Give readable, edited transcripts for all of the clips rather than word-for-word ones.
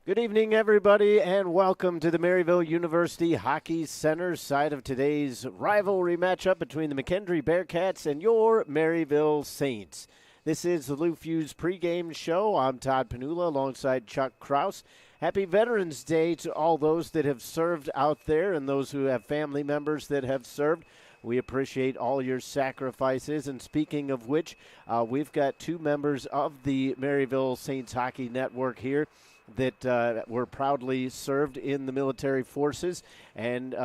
Good evening, everybody, and welcome to the Maryville University Hockey Center side of today's rivalry matchup between the McKendree Bearcats and your Maryville Saints. This is the Lou Fuse pregame show. I'm Todd Panula alongside Chuck Kraus. Happy Veterans Day to all those that have served out there and those who have family members that have served. We appreciate all your sacrifices. And speaking of which, we've got two members of the Maryville Saints Hockey Network here that were proudly served in the military forces. And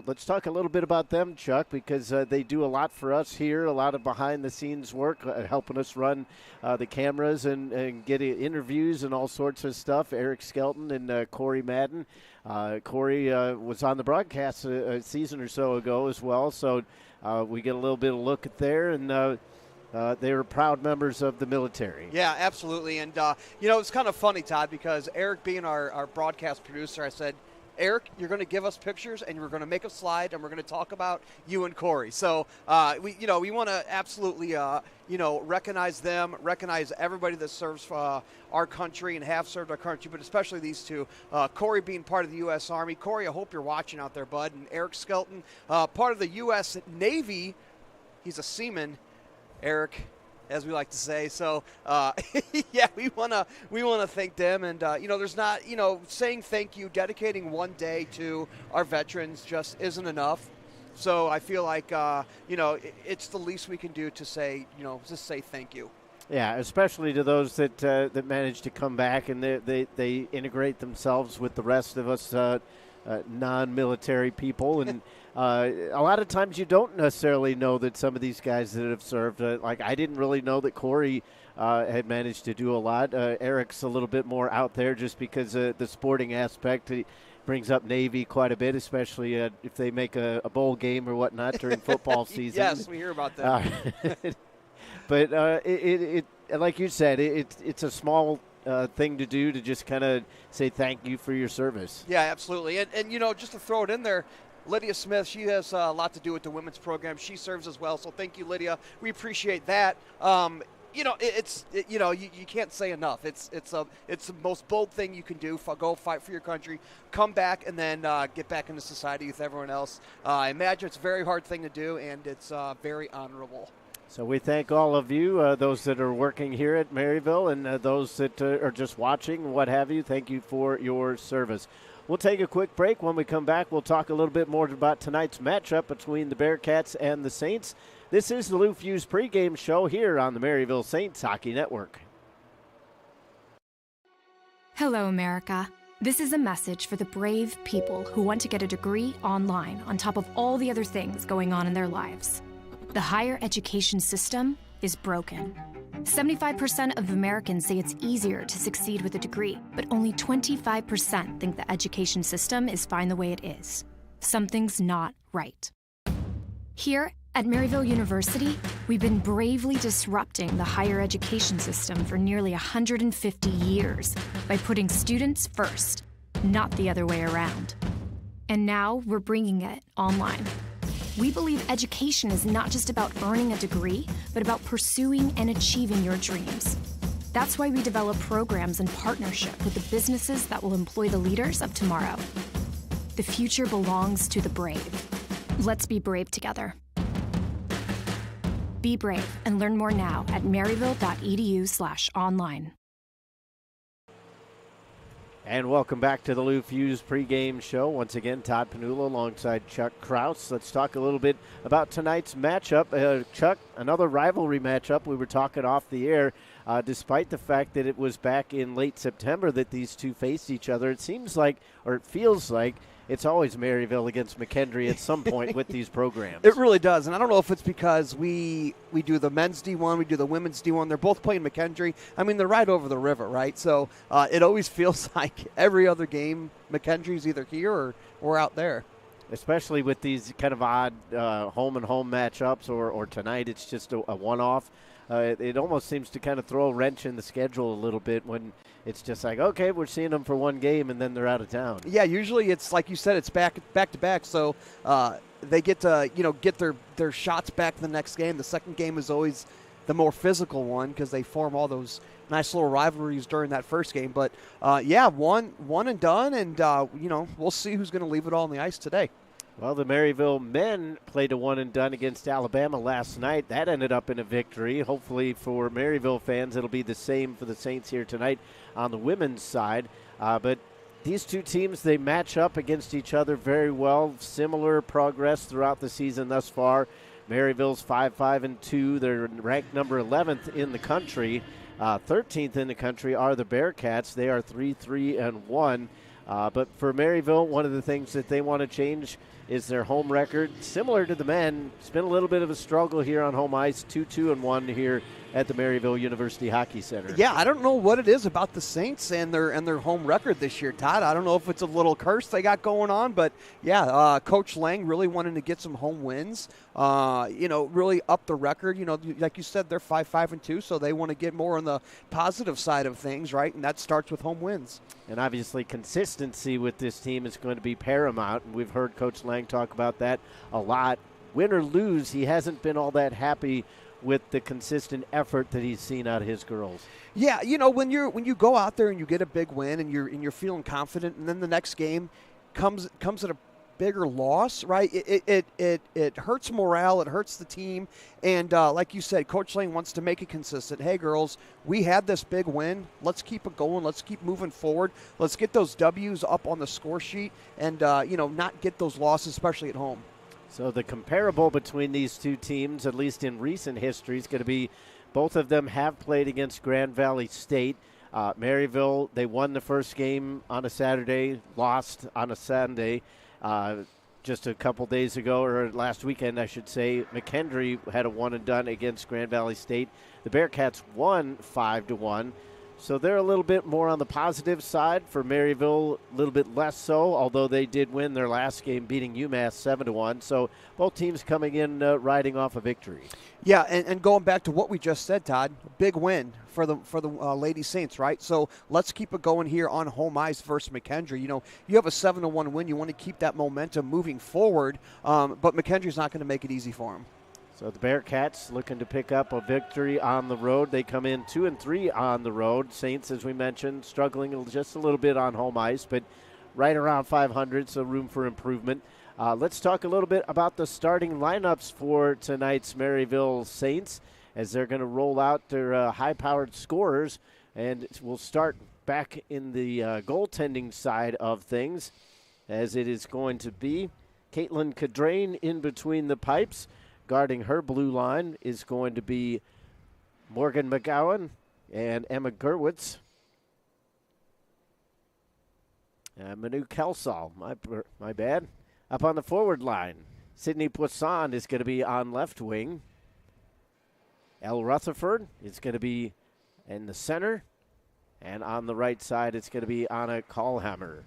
let's talk a little bit about them, Chuck, because they do a lot for us here, a lot of behind-the-scenes work, helping us run the cameras and get interviews and all sorts of stuff. Eric Skelton and Corey Madden. Corey was on the broadcast a season or so ago as well, so we get a little bit of look at there, and they were proud members of the military. Yeah, absolutely. And, it's kind of funny, Todd, because Eric being our broadcast producer, I said, Eric, you're going to give us pictures and we're going to make a slide and we're going to talk about you and Corey. So, we want to absolutely, recognize them, recognize everybody that serves our country and have served our country, but especially these two. Corey being part of the U.S. Army. Corey, I hope you're watching out there, bud. And Eric Skelton, part of the U.S. Navy. He's a seaman. Eric, as we like to say. So, yeah, we wanna thank them, and there's not, saying thank you, dedicating one day to our veterans just isn't enough. So I feel like it's the least we can do to say, just say thank you. Yeah, especially to those that manage to come back and they integrate themselves with the rest of us non-military people. And a lot of times you don't necessarily know that some of these guys that have served, like I didn't really know that Corey had managed to do a lot. Eric's a little bit more out there just because the sporting aspect. He brings up Navy quite a bit, especially if they make a bowl game or whatnot during football season. Yes, we hear about that. But it like you said, it's a small thing to do to just kind of say thank you for your service. Yeah, absolutely. And just to throw it in there, Lydia Smith, she has a lot to do with the women's program. She serves as well. So thank you, Lydia. We appreciate that. You can't say enough. It's the most bold thing you can do. Go fight for your country, come back, and then get back into society with everyone else. I imagine it's a very hard thing to do, and it's very honorable. So we thank all of you, those that are working here at Maryville and those that are just watching, what have you. Thank you for your service. We'll take a quick break. When we come back, we'll talk a little bit more about tonight's matchup between the Bearcats and the Saints. This is the Lou Fuse pregame show here on the Maryville Saints Hockey Network. Hello, America. This is a message for the brave people who want to get a degree online on top of all the other things going on in their lives. The higher education system is broken. 75% of Americans say it's easier to succeed with a degree, but only 25% think the education system is fine the way it is. Something's not right. Here at Maryville University, we've been bravely disrupting the higher education system for nearly 150 years by putting students first, not the other way around. And now we're bringing it online. We believe education is not just about earning a degree, but about pursuing and achieving your dreams. That's why we develop programs in partnership with the businesses that will employ the leaders of tomorrow. The future belongs to the brave. Let's be brave together. Be brave and learn more now at maryville.edu/online. And welcome back to the Lou Fuse pregame show. Once again, Todd Panula alongside Chuck Kraus. Let's talk a little bit about tonight's matchup. Chuck, another rivalry matchup. We were talking off the air. Despite the fact that it was back in late September that these two faced each other, it seems like, or it feels like, it's always Maryville against McKendree at some point with these programs. It really does, and I don't know if it's because we do the men's D1, we do the women's D1. They're both playing McKendree. I mean, they're right over the river, right? So it always feels like every other game, McKendree's either here or out there. Especially with these kind of odd home-and-home matchups, or tonight it's just a one-off. It almost seems to kind of throw a wrench in the schedule a little bit when it's just like, okay, we're seeing them for one game and then they're out of town. Yeah, usually it's like you said, it's back to back, so they get to get their shots back the next game. The second game is always the more physical one because they form all those nice little rivalries during that first game. But, yeah, one and done, and, we'll see who's going to leave it all on the ice today. Well, the Maryville men played a one-and-done against Alabama last night. That ended up in a victory. Hopefully for Maryville fans, it'll be the same for the Saints here tonight on the women's side. But these two teams, they match up against each other very well. Similar progress throughout the season thus far. Maryville's 5-5-2. They're ranked number 11th in the country. 13th in the country are the Bearcats. They are 3-3-1. But for Maryville, one of the things that they want to change is their home record. Similar to the men, it's been a little bit of a struggle here on home ice, 2-2-1 here at the Maryville University Hockey Center. Yeah, I don't know what it is about the Saints and their home record this year, Todd. I don't know if it's a little curse they got going on, but yeah, Coach Lang really wanting to get some home wins. Really up the record. Like you said, they're 5-5-2, so they want to get more on the positive side of things, right? And that starts with home wins. And obviously consistency with this team is going to be paramount, and we've heard Coach Lang talk about that a lot. Win or lose, he hasn't been all that happy with the consistent effort that he's seen out of his girls. Yeah, when you go out there and you get a big win and you're feeling confident, and then the next game comes at a bigger loss, right? It hurts morale, it hurts the team, and like you said, Coach Lane wants to make it consistent. Hey, girls, we had this big win. Let's keep it going. Let's keep moving forward. Let's get those W's up on the score sheet, and not get those losses, especially at home. So the comparable between these two teams, at least in recent history, is going to be both of them have played against Grand Valley State. Maryville, they won the first game on a Saturday, lost on a Sunday. Just a couple days ago, or last weekend, I should say, McKendree had a one-and-done against Grand Valley State. The Bearcats won 5-1. So they're a little bit more on the positive side. For Maryville, a little bit less so, although they did win their last game, beating UMass 7-1. So both teams coming in riding off a victory. Yeah, and going back to what we just said, Todd, big win for the Lady Saints, right? So let's keep it going here on home ice versus McKendree. You have a 7-1 win. You want to keep that momentum moving forward, but McKendree's not going to make it easy for them. So the Bearcats looking to pick up a victory on the road. They come in 2-3 on the road. Saints, as we mentioned, struggling just a little bit on home ice, but right around 500, so room for improvement. Let's talk a little bit about the starting lineups for tonight's Maryville Saints as they're going to roll out their high-powered scorers, and we'll start back in the goaltending side of things, as it is going to be Caitlin Cadrain in between the pipes. Guarding her blue line is going to be Morgan McGowan and Emma Gerwitz. Manu Kelsall, my bad. Up on the forward line, Sydney Poisson is going to be on left wing. Elle Rutherford is going to be in the center. And on the right side, it's going to be Anna Kallhammer.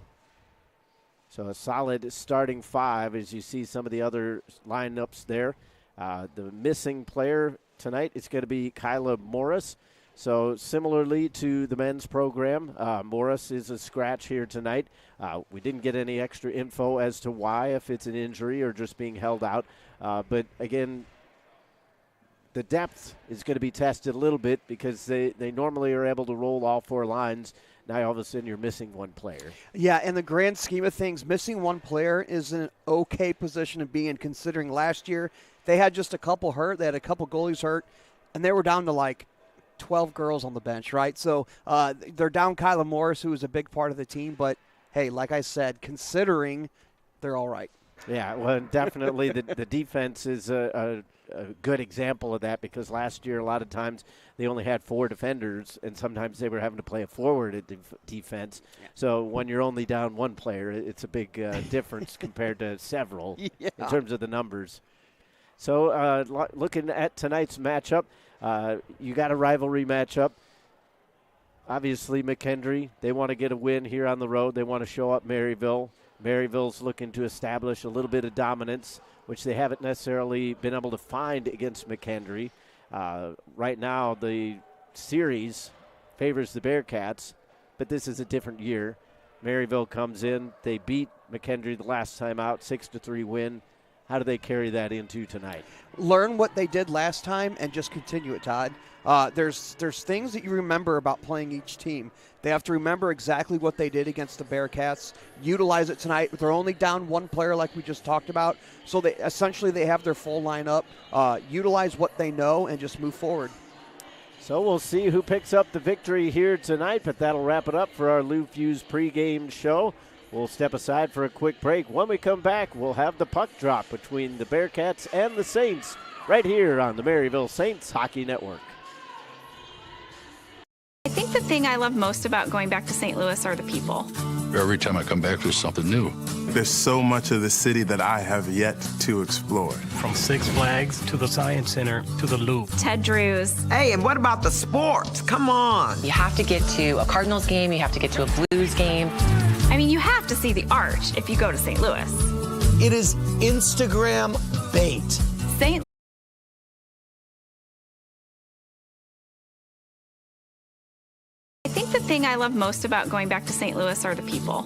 So a solid starting five as you see some of the other lineups there. The missing player tonight is going to be Kyla Morris. So similarly to the men's program, Morris is a scratch here tonight. We didn't get any extra info as to why, if it's an injury or just being held out. But again, the depth is going to be tested a little bit because they normally are able to roll all four lines. Now all of a sudden you're missing one player. Yeah, in the grand scheme of things, missing one player is an okay position to be in, considering last year they had just a couple hurt. They had a couple goalies hurt, and they were down to like 12 girls on the bench, right? So they're down Kyla Morris, who is a big part of the team. But, hey, like I said, considering they're all right. Yeah, well, definitely the defense is a good example of that because last year a lot of times they only had four defenders and sometimes they were having to play a forward at defense. Yeah. So when you're only down one player, it's a big difference compared to several in terms of the numbers. So looking at tonight's matchup, you got a rivalry matchup. Obviously, McKendree, they want to get a win here on the road. They want to show up Maryville. Maryville's looking to establish a little bit of dominance, which they haven't necessarily been able to find against McKendree. Right now, the series favors the Bearcats, but this is a different year. Maryville comes in. They beat McKendree the last time out, 6-3 win. How do they carry that into tonight? Learn what they did last time and just continue it, Todd. There's things that you remember about playing each team. They have to remember exactly what they did against the Bearcats, utilize it tonight. They're only down one player like we just talked about, so they have their full lineup, utilize what they know, and just move forward. So we'll see who picks up the victory here tonight, but that'll wrap it up for our Lou Fuse pregame show. We'll step aside for a quick break. When we come back, we'll have the puck drop between the Bearcats and the Saints right here on the Maryville Saints Hockey Network. I think the thing I love most about going back to St. Louis are the people. Every time I come back, there's something new. There's so much of the city that I have yet to explore. From Six Flags to the Science Center to the Loop. Ted Drew's. Hey, and what about the sports? Come on. You have to get to a Cardinals game. You have to get to a Blues game. I mean, you have to see the Arch if you go to St. Louis. It is Instagram bait. St. I think the thing I love most about going back to St. Louis are the people.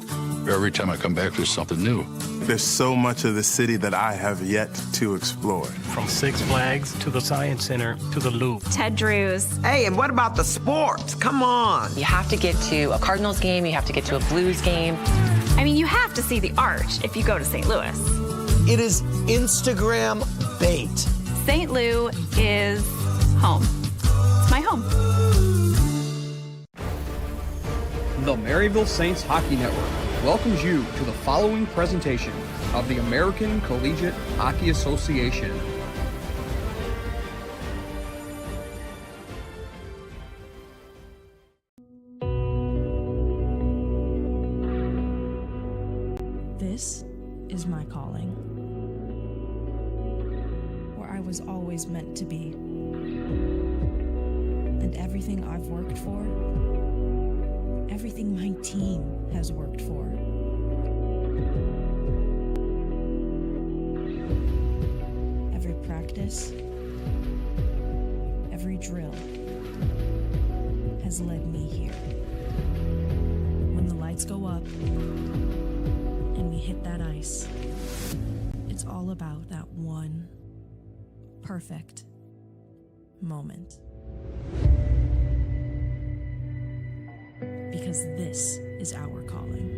Every time I come back, there's something new. There's so much of the city that I have yet to explore. From Six Flags to the Science Center to the Loop. Ted Drew's. Hey, and what about the sports? Come on. You have to get to a Cardinals game. You have to get to a Blues game. I mean, you have to see the Arch if you go to St. Louis. It is Instagram bait. St. Lou is home. It's my home. The Maryville Saints Hockey Network welcomes you to the following presentation of the American Collegiate Hockey Association. This is my calling, where I was always meant to be. And everything I've worked for, everything my team has worked for, every practice, every drill has led me here. When the lights go up and we hit that ice, it's all about that one perfect moment. Because this is our calling.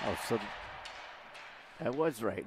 Oh, so I was right.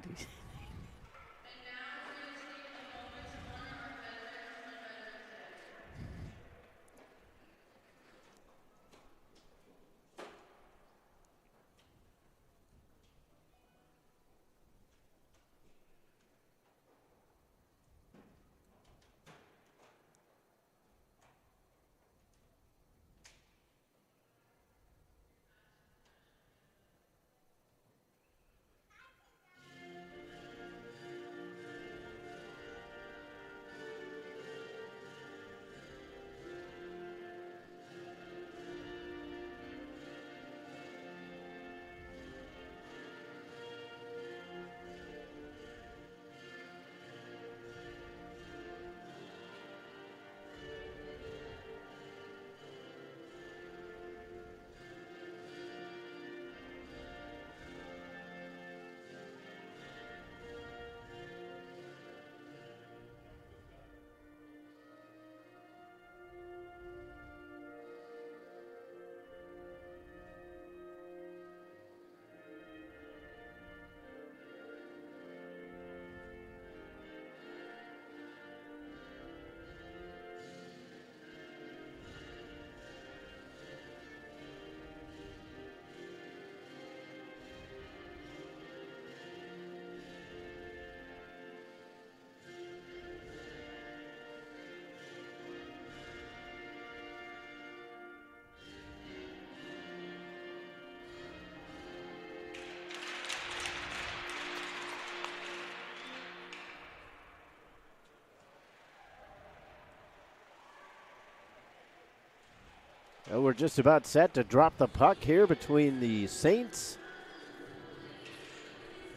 Well, we're just about set to drop the puck here between the Saints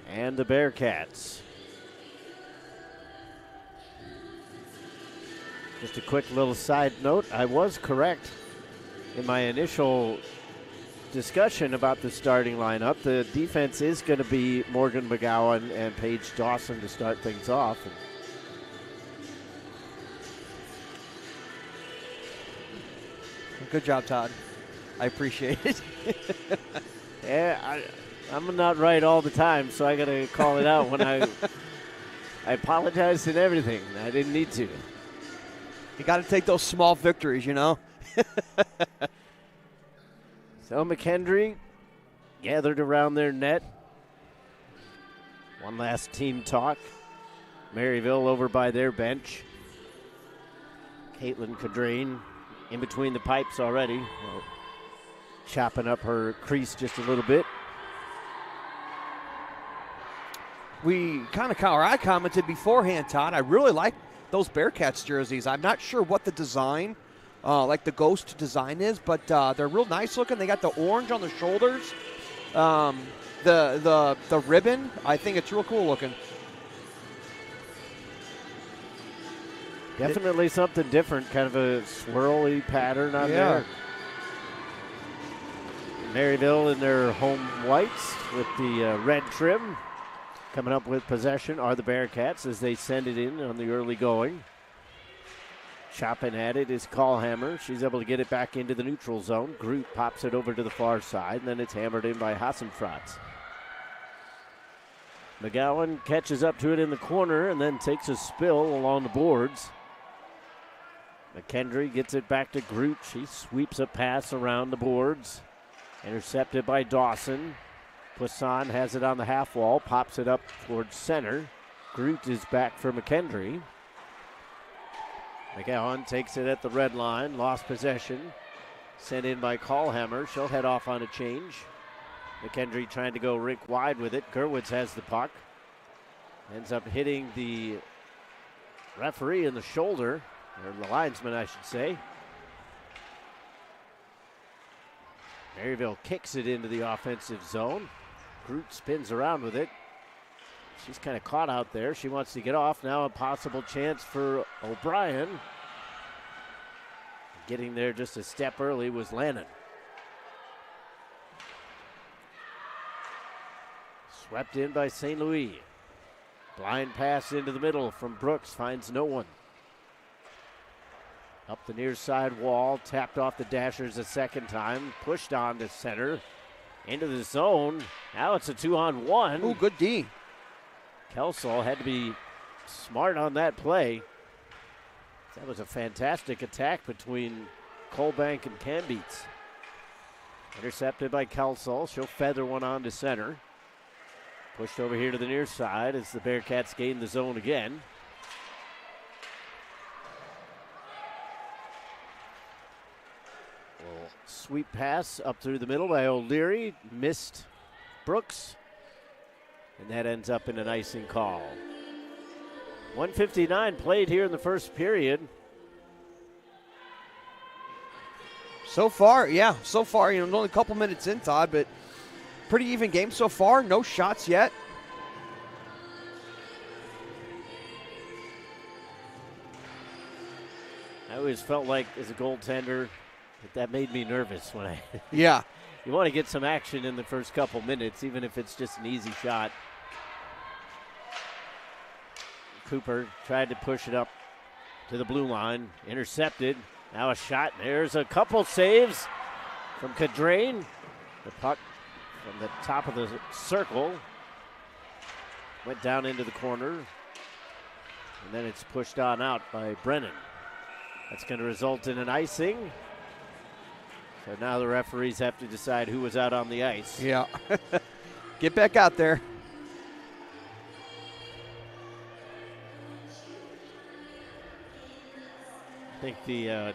and the Bearcats. Just a quick little side note, I was correct in my initial discussion about the starting lineup. The defense is going to be Morgan McGowan and Paige Dawson to start things off. Good job, Todd. I appreciate it. Yeah, I'm not right all the time, so I got to call it out when I apologize and everything. I didn't need to. You got to take those small victories, you know. So McKendree gathered around their net. One last team talk. Maryville over by their bench. Caitlin Cadrain in between the pipes already. Chopping up her crease just a little bit. I commented beforehand, Todd. I really like those Bearcats jerseys. I'm not sure what the design, like the ghost design is, but they're real nice looking. They got the orange on the shoulders. The ribbon, I think it's real cool looking. Definitely something different, kind of a swirly pattern on there. Maryville in their home whites with the red trim. Coming up with possession are the Bearcats as they send it in on the early going. Chopping at it is Callhammer. She's able to get it back into the neutral zone. Groot pops it over to the far side, and then it's hammered in by Hassenfratz. McGowan catches up to it in the corner and then takes a spill along the boards. McKendree gets it back to Groot. She sweeps a pass around the boards. Intercepted by Dawson. Poisson has it on the half wall, pops it up towards center. Groot is back for McKendree. McGowan takes it at the red line, lost possession. Sent in by Callhammer. She'll head off on a change. McKendree trying to go rink wide with it. Gerwitz has the puck. Ends up hitting the referee in the shoulder, or the linesman, I should say. Maryville kicks it into the offensive zone. Groot spins around with it. She's kind of caught out there. She wants to get off. Now a possible chance for O'Brien. Getting there just a step early was Lannon. Swept in by St. Louis. Blind pass into the middle from Brooks. Finds no one. Up the near side wall. Tapped off the Dashers a second time. Pushed on to center. Into the zone. Now it's a 2-on-1. Ooh, good D. Kelsall had to be smart on that play. That was a fantastic attack between Colbank and Cambeats. Intercepted by Kelsall. She'll feather one on to center. Pushed over here to the near side as the Bearcats gain the zone again. Sweep pass up through the middle by O'Leary. Missed Brooks. And that ends up in an icing call. 1:59 played here in the first period. So far, only a couple minutes in, Todd, but pretty even game so far. No shots yet. I always felt like as a goaltender that made me nervous when I. Yeah. You want to get some action in the first couple minutes, even if it's just an easy shot. Cooper tried to push it up to the blue line. Intercepted. Now a shot. There's a couple saves from Cadrain. The puck from the top of the circle went down into the corner. And then it's pushed on out by Brennan. That's going to result in an icing. So now the referees have to decide who was out on the ice. Yeah. Get back out there. I think the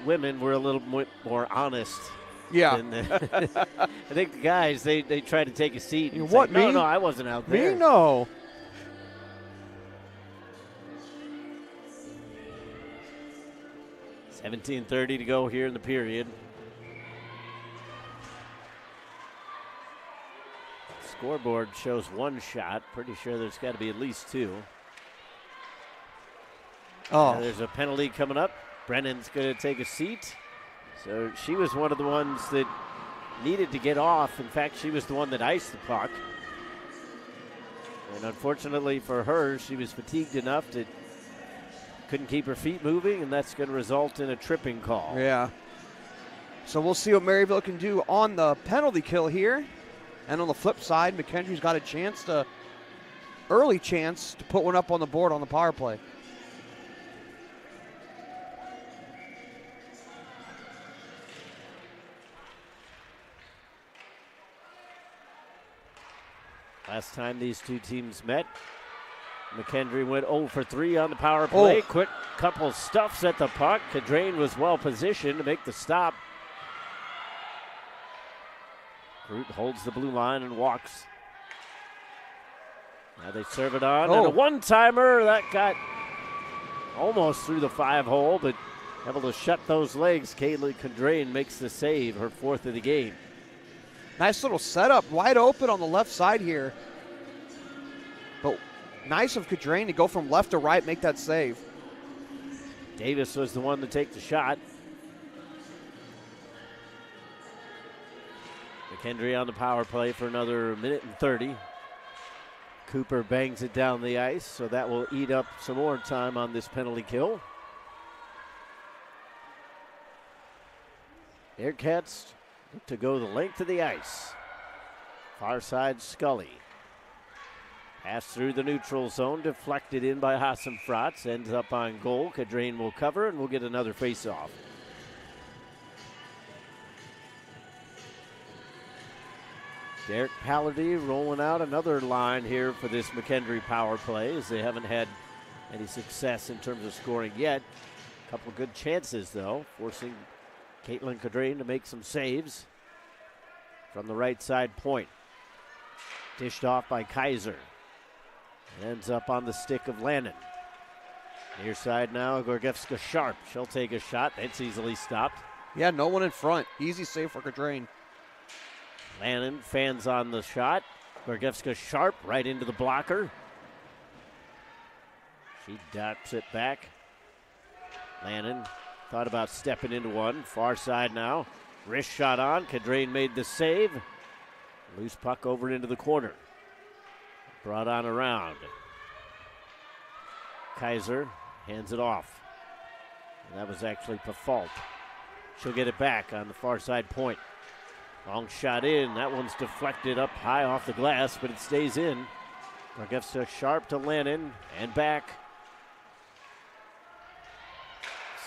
women were a little more honest. Yeah. I think the guys, they tried to take a seat. And what, say, me? No, I wasn't out there. Me? No. $17:30 to go here in the period. Scoreboard shows 1 shot. Pretty sure there's got to be at least 2. Oh, There's a penalty coming up. Brennan's going to take a seat. So she was one of the ones that needed to get off. In fact, she was the one that iced the puck. And unfortunately for her, she was fatigued enough that couldn't keep her feet moving, and that's going to result in a tripping call. yeah. So we'll see what Maryville can do on the penalty kill here. And on the flip side, McKendree's got early chance to put one up on the board on the power play. Last time these two teams met, McKendree went 0 for 3 on the power play. Oh. Quick couple stuffs at the puck. Cadrain was well positioned to make the stop. Groot holds the blue line and walks. Now they serve it on. And a one-timer that got almost through the 5-hole, but able to shut those legs. Caitlin Cadrain makes the save, her 4th of the game. Nice little setup, wide open on the left side here. But nice of Cadrain to go from left to right, make that save. Davis was the one to take the shot. McKendree on the power play for another 1:30. Cooper bangs it down the ice, so that will eat up some more time on this penalty kill. Bearcats look to go the length of the ice. Far side, Scully. Pass through the neutral zone, deflected in by Hassan Fratz, ends up on goal. Cadrain will cover, and we'll get another face-off. Derek Pallady rolling out another line here for this McKendree power play, as they haven't had any success in terms of scoring yet. A couple of good chances, though, forcing Caitlin Cadrain to make some saves from the right side point. Dished off by Kaiser. Ends up on the stick of Lannon. Near side now, Gorgievska Sharp. She'll take a shot. That's easily stopped. Yeah, no one in front. Easy save for Cadrain. Lannon fans on the shot. Gorgievska Sharp right into the blocker. She daps it back. Lannon thought about stepping into one. Far side now. Wrist shot on. Cadrain made the save. Loose puck over into the corner. Brought on around. Kaiser hands it off. And that was actually Pafalt. She'll get it back on the far side point. Long shot in. That one's deflected up high off the glass, but it stays in. Gorgievska Sharp to Lannon and back.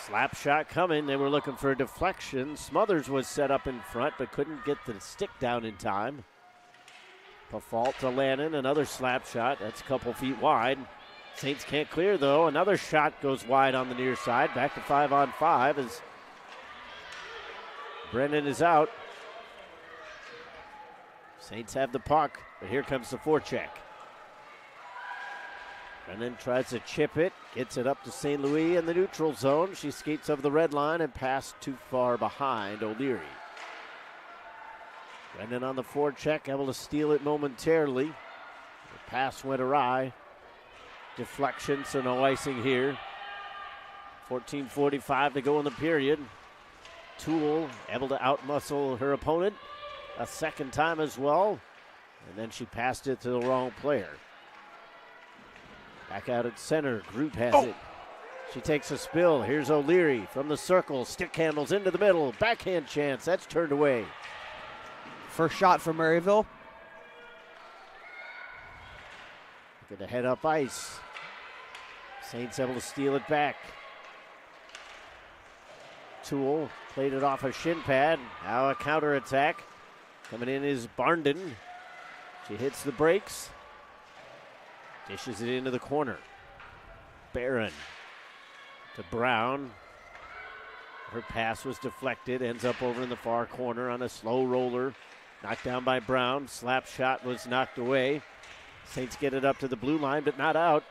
Slap shot coming. They were looking for a deflection. Smothers was set up in front, but couldn't get the stick down in time. Pafalt to Lannon. Another slap shot. That's a couple feet wide. Saints can't clear, though. Another shot goes wide on the near side. Back to 5-on-5 as Brennan is out. Saints have the puck, but here comes the forecheck. Brennan tries to chip it, gets it up to St. Louis in the neutral zone. She skates over the red line and passed too far behind O'Leary. Brennan on the forecheck, able to steal it momentarily. The pass went awry. Deflection, so no icing here. 14:45 to go in the period. Toole able to outmuscle her opponent a second time as well. And then she passed it to the wrong player. Back out at center, Groot has it. She takes a spill. Here's O'Leary from the circle. Stick handles into the middle. Backhand chance. That's turned away. First shot for Maryville. Going to head up ice. Saints able to steal it back. Toole played it off a shin pad. Now a counterattack. Coming in is Barnden. She hits the brakes. Dishes it into the corner. Barron to Brown. Her pass was deflected. Ends up over in the far corner on a slow roller. Knocked down by Brown. Slap shot was knocked away. Saints get it up to the blue line, but not out.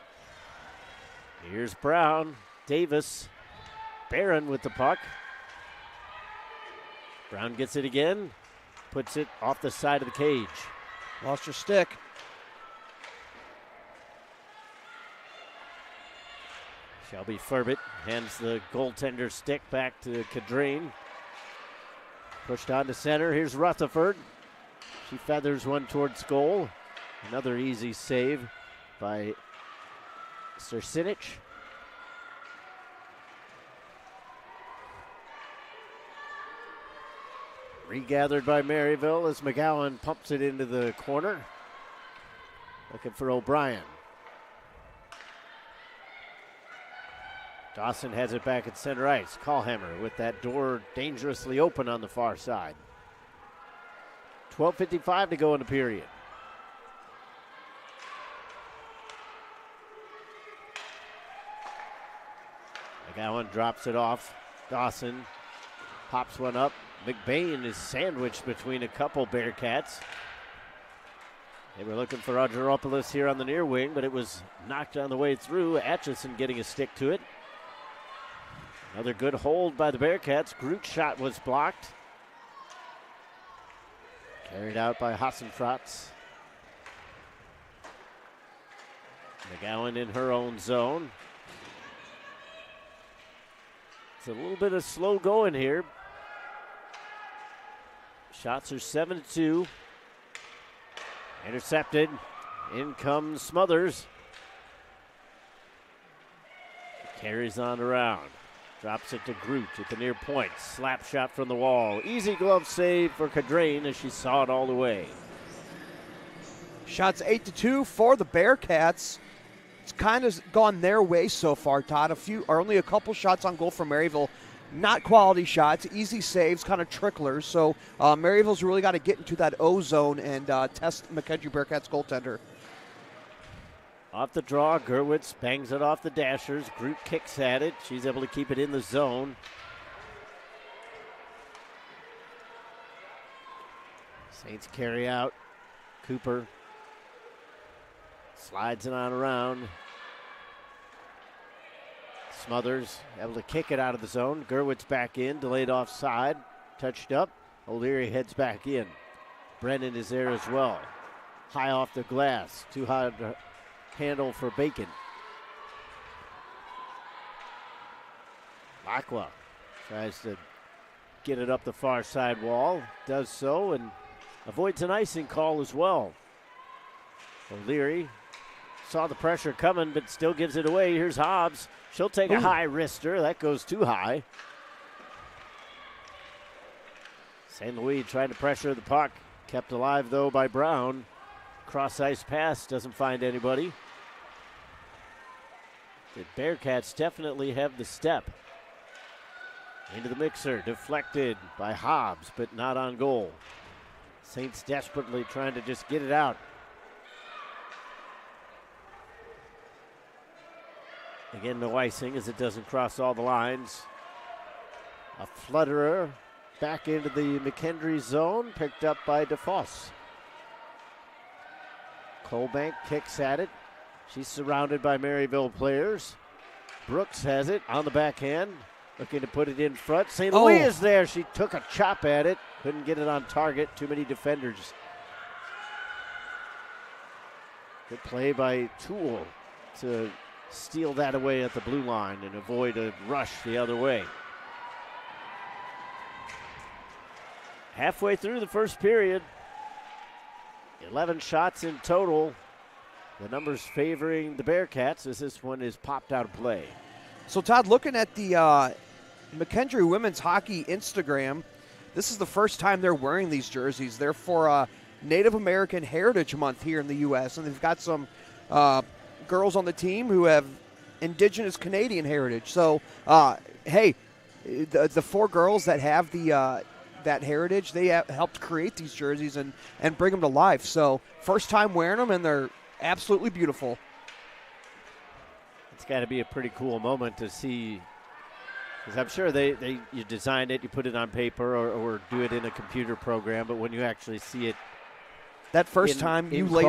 Here's Brown. Davis. Barron with the puck. Brown gets it again. Puts it off the side of the cage. Lost her stick. Shelby Furbett hands the goaltender stick back to Cadreen. Pushed on to center. Here's Rutherford. She feathers one towards goal. Another easy save by Sersinich. Regathered by Maryville as McGowan pumps it into the corner. Looking for O'Brien. Dawson has it back at center ice. Callhammer with that door dangerously open on the far side. 12:55 to go in the period. McGowan drops it off. Dawson pops one up. McBain is sandwiched between a couple Bearcats. They were looking for Argyropoulos here on the near wing, but it was knocked on the way through. Atchison getting a stick to it. Another good hold by the Bearcats. Groot's shot was blocked. Carried out by Hassenfratz. McGowan in her own zone. It's a little bit of slow going here. Shots are 7-2. Intercepted. In comes Smothers. Carries on around. Drops it to Groot at the near point. Slap shot from the wall. Easy glove save for Cadrain as she saw it all the way. Shots 8-2 for the Bearcats. It's kind of gone their way so far, Todd. Only a couple shots on goal for Maryville. Not quality shots, easy saves, kind of tricklers. So Maryville's really got to get into that O zone and test McKendree Bearcats goaltender. Off the draw, Gerwitz bangs it off the dashers. Groot kicks at it. She's able to keep it in the zone. Saints carry out. Cooper slides it on around. Smothers able to kick it out of the zone. Gerwitz back in, delayed offside. Touched up. O'Leary heads back in. Brennan is there as well. High off the glass. Too high to handle for Bacon. Aqua tries to get it up the far side wall. Does so and avoids an icing call as well. O'Leary saw the pressure coming, but still gives it away. Here's Hobbs. She'll take a high wrister. That goes too high. St. Louis trying to pressure the puck. Kept alive, though, by Brown. Cross-ice pass. Doesn't find anybody. The Bearcats definitely have the step. Into the mixer. Deflected by Hobbs, but not on goal. Saints desperately trying to just get it out. Again, no icing as it doesn't cross all the lines. A flutterer back into the McKendree zone, picked up by DeFoss. Colbank kicks at it. She's surrounded by Maryville players. Brooks has it on the backhand, looking to put it in front. St. Louis is there. She took a chop at it. Couldn't get it on target. Too many defenders. Good play by Toole to steal that away at the blue line and avoid a rush the other way. Halfway through the first period, 11 shots in total. The numbers favoring the Bearcats as this one is popped out of play. So, Todd, looking at the McKendree women's hockey Instagram, this is the first time they're wearing these jerseys. They're for Native American Heritage Month here in the U.S., and they've got some girls on the team who have Indigenous Canadian heritage. So, hey, the four girls that have the that heritage, they helped create these jerseys and bring them to life. So, first time wearing them, and they're absolutely beautiful. It's got to be a pretty cool moment to see, because I'm sure you design it, you put it on paper or do it in a computer program, but when you actually see it, that first time you lay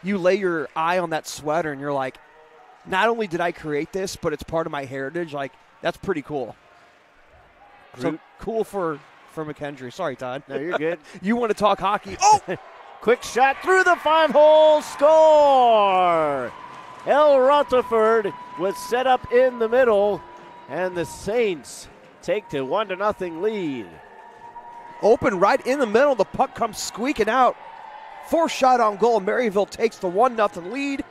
you lay your eye on that sweater and you're like, not only did I create this, but it's part of my heritage. Like, that's pretty cool. So cool for McKendree. Sorry, Todd. No, you're good. You want to talk hockey? Oh, Quick shot through the 5-hole, score! El Rutherford was set up in the middle, and the Saints take the 1-0 lead. Open right in the middle, the puck comes squeaking out. 4th shot on goal, Maryville takes the 1-0 lead.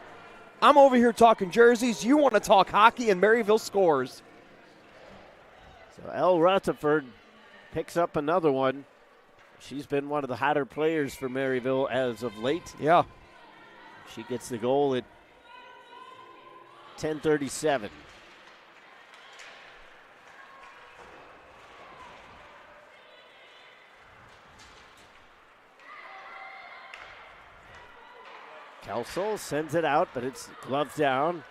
I'm over here talking jerseys. You want to talk hockey, and Maryville scores. So El Rutherford picks up another one. She's been one of the hotter players for Maryville as of late. Yeah. She gets the goal at 10:37. Kelsel sends it out, but it's gloves down.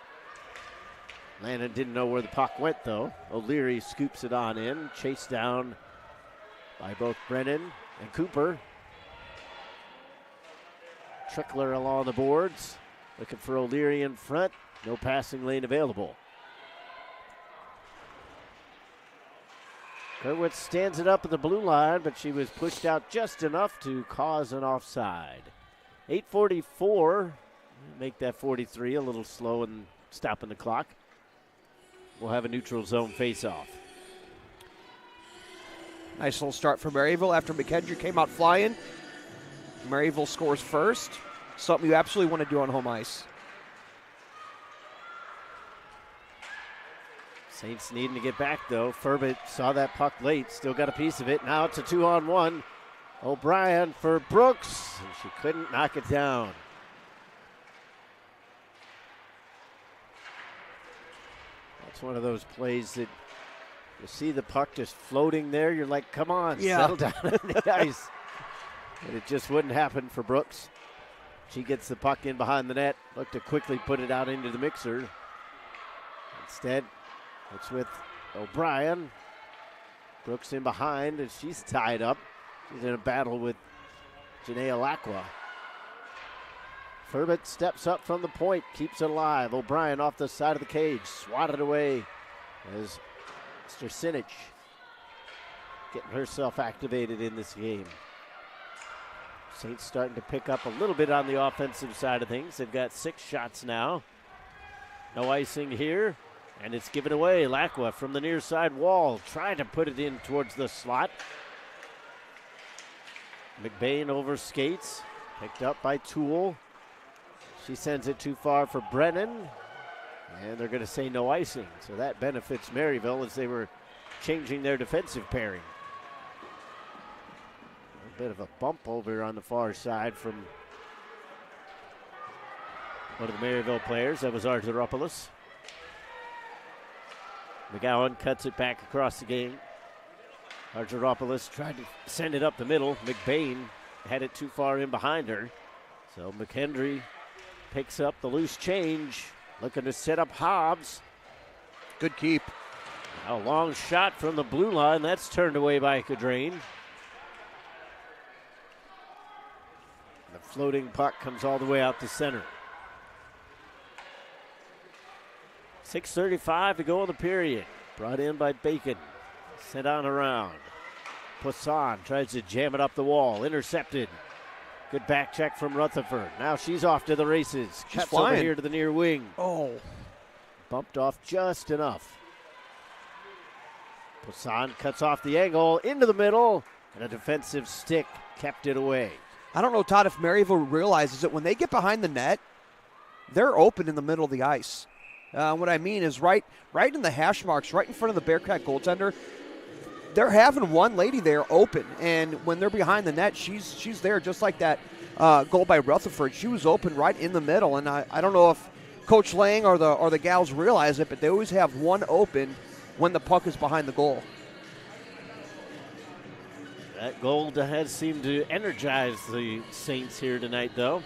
Landon didn't know where the puck went, though. O'Leary scoops it on in, chased down by both Brennan and Cooper. Trickler along the boards, looking for O'Leary in front. No passing lane available. Kerwitz stands it up at the blue line, but she was pushed out just enough to cause an offside. 8:44, make that 43 a little slow and stopping the clock. We'll have a neutral zone face-off. Nice little start for Maryville after McKendree came out flying. Maryville scores first, something you absolutely want to do on home ice. Saints needing to get back, though. Furbit saw that puck late, still got a piece of it. Now it's a 2-on-1. O'Brien for Brooks, and she couldn't knock it down. That's one of those plays that you see the puck just floating there. You're like, come on, settle down on the ice. And it just wouldn't happen for Brooks. She gets the puck in behind the net. Looked to quickly put it out into the mixer. Instead, it's with O'Brien. Brooks in behind, and she's tied up. She's in a battle with Janaea Lacqua. Furbit steps up from the point, keeps it alive. O'Brien off the side of the cage, swatted away as Mr. Sinich getting herself activated in this game. Saints starting to pick up a little bit on the offensive side of things. They've got 6 shots now. No icing here, and it's given away. Lacqua from the near side wall, trying to put it in towards the slot. McBain over skates, picked up by Toole. She sends it too far for Brennan, and they're going to say no icing. So that benefits Maryville as they were changing their defensive pairing. A bit of a bump over on the far side from one of the Maryville players. That was Argyropoulos. McGowan cuts it back across the game. Argyropoulos tried to send it up the middle. McBain had it too far in behind her. So McKendree picks up the loose change, looking to set up Hobbs. Good keep. A long shot from the blue line. That's turned away by Cadrain. The floating puck comes all the way out to center. 6:35 to go in the period. Brought in by Bacon. Sent on around. Poisson tries to jam it up the wall. Intercepted. Good back check from Rutherford. Now she's off to the races. She's Cuts flying over here to the near wing. Oh. Bumped off just enough. Poisson cuts off the angle into the middle, and a defensive stick kept it away. I don't know, Todd, if Maryville realizes that when they get behind the net, they're open in the middle of the ice. What I mean is right in the hash marks, right in front of the Bearcat goaltender, they're having one lady there open, and when they're behind the net, she's there just like that goal by Rutherford. She was open right in the middle, and I don't know if Coach Lang or the gals realize it, but they always have one open when the puck is behind the goal. That goal has seemed to energize the Saints here tonight, though.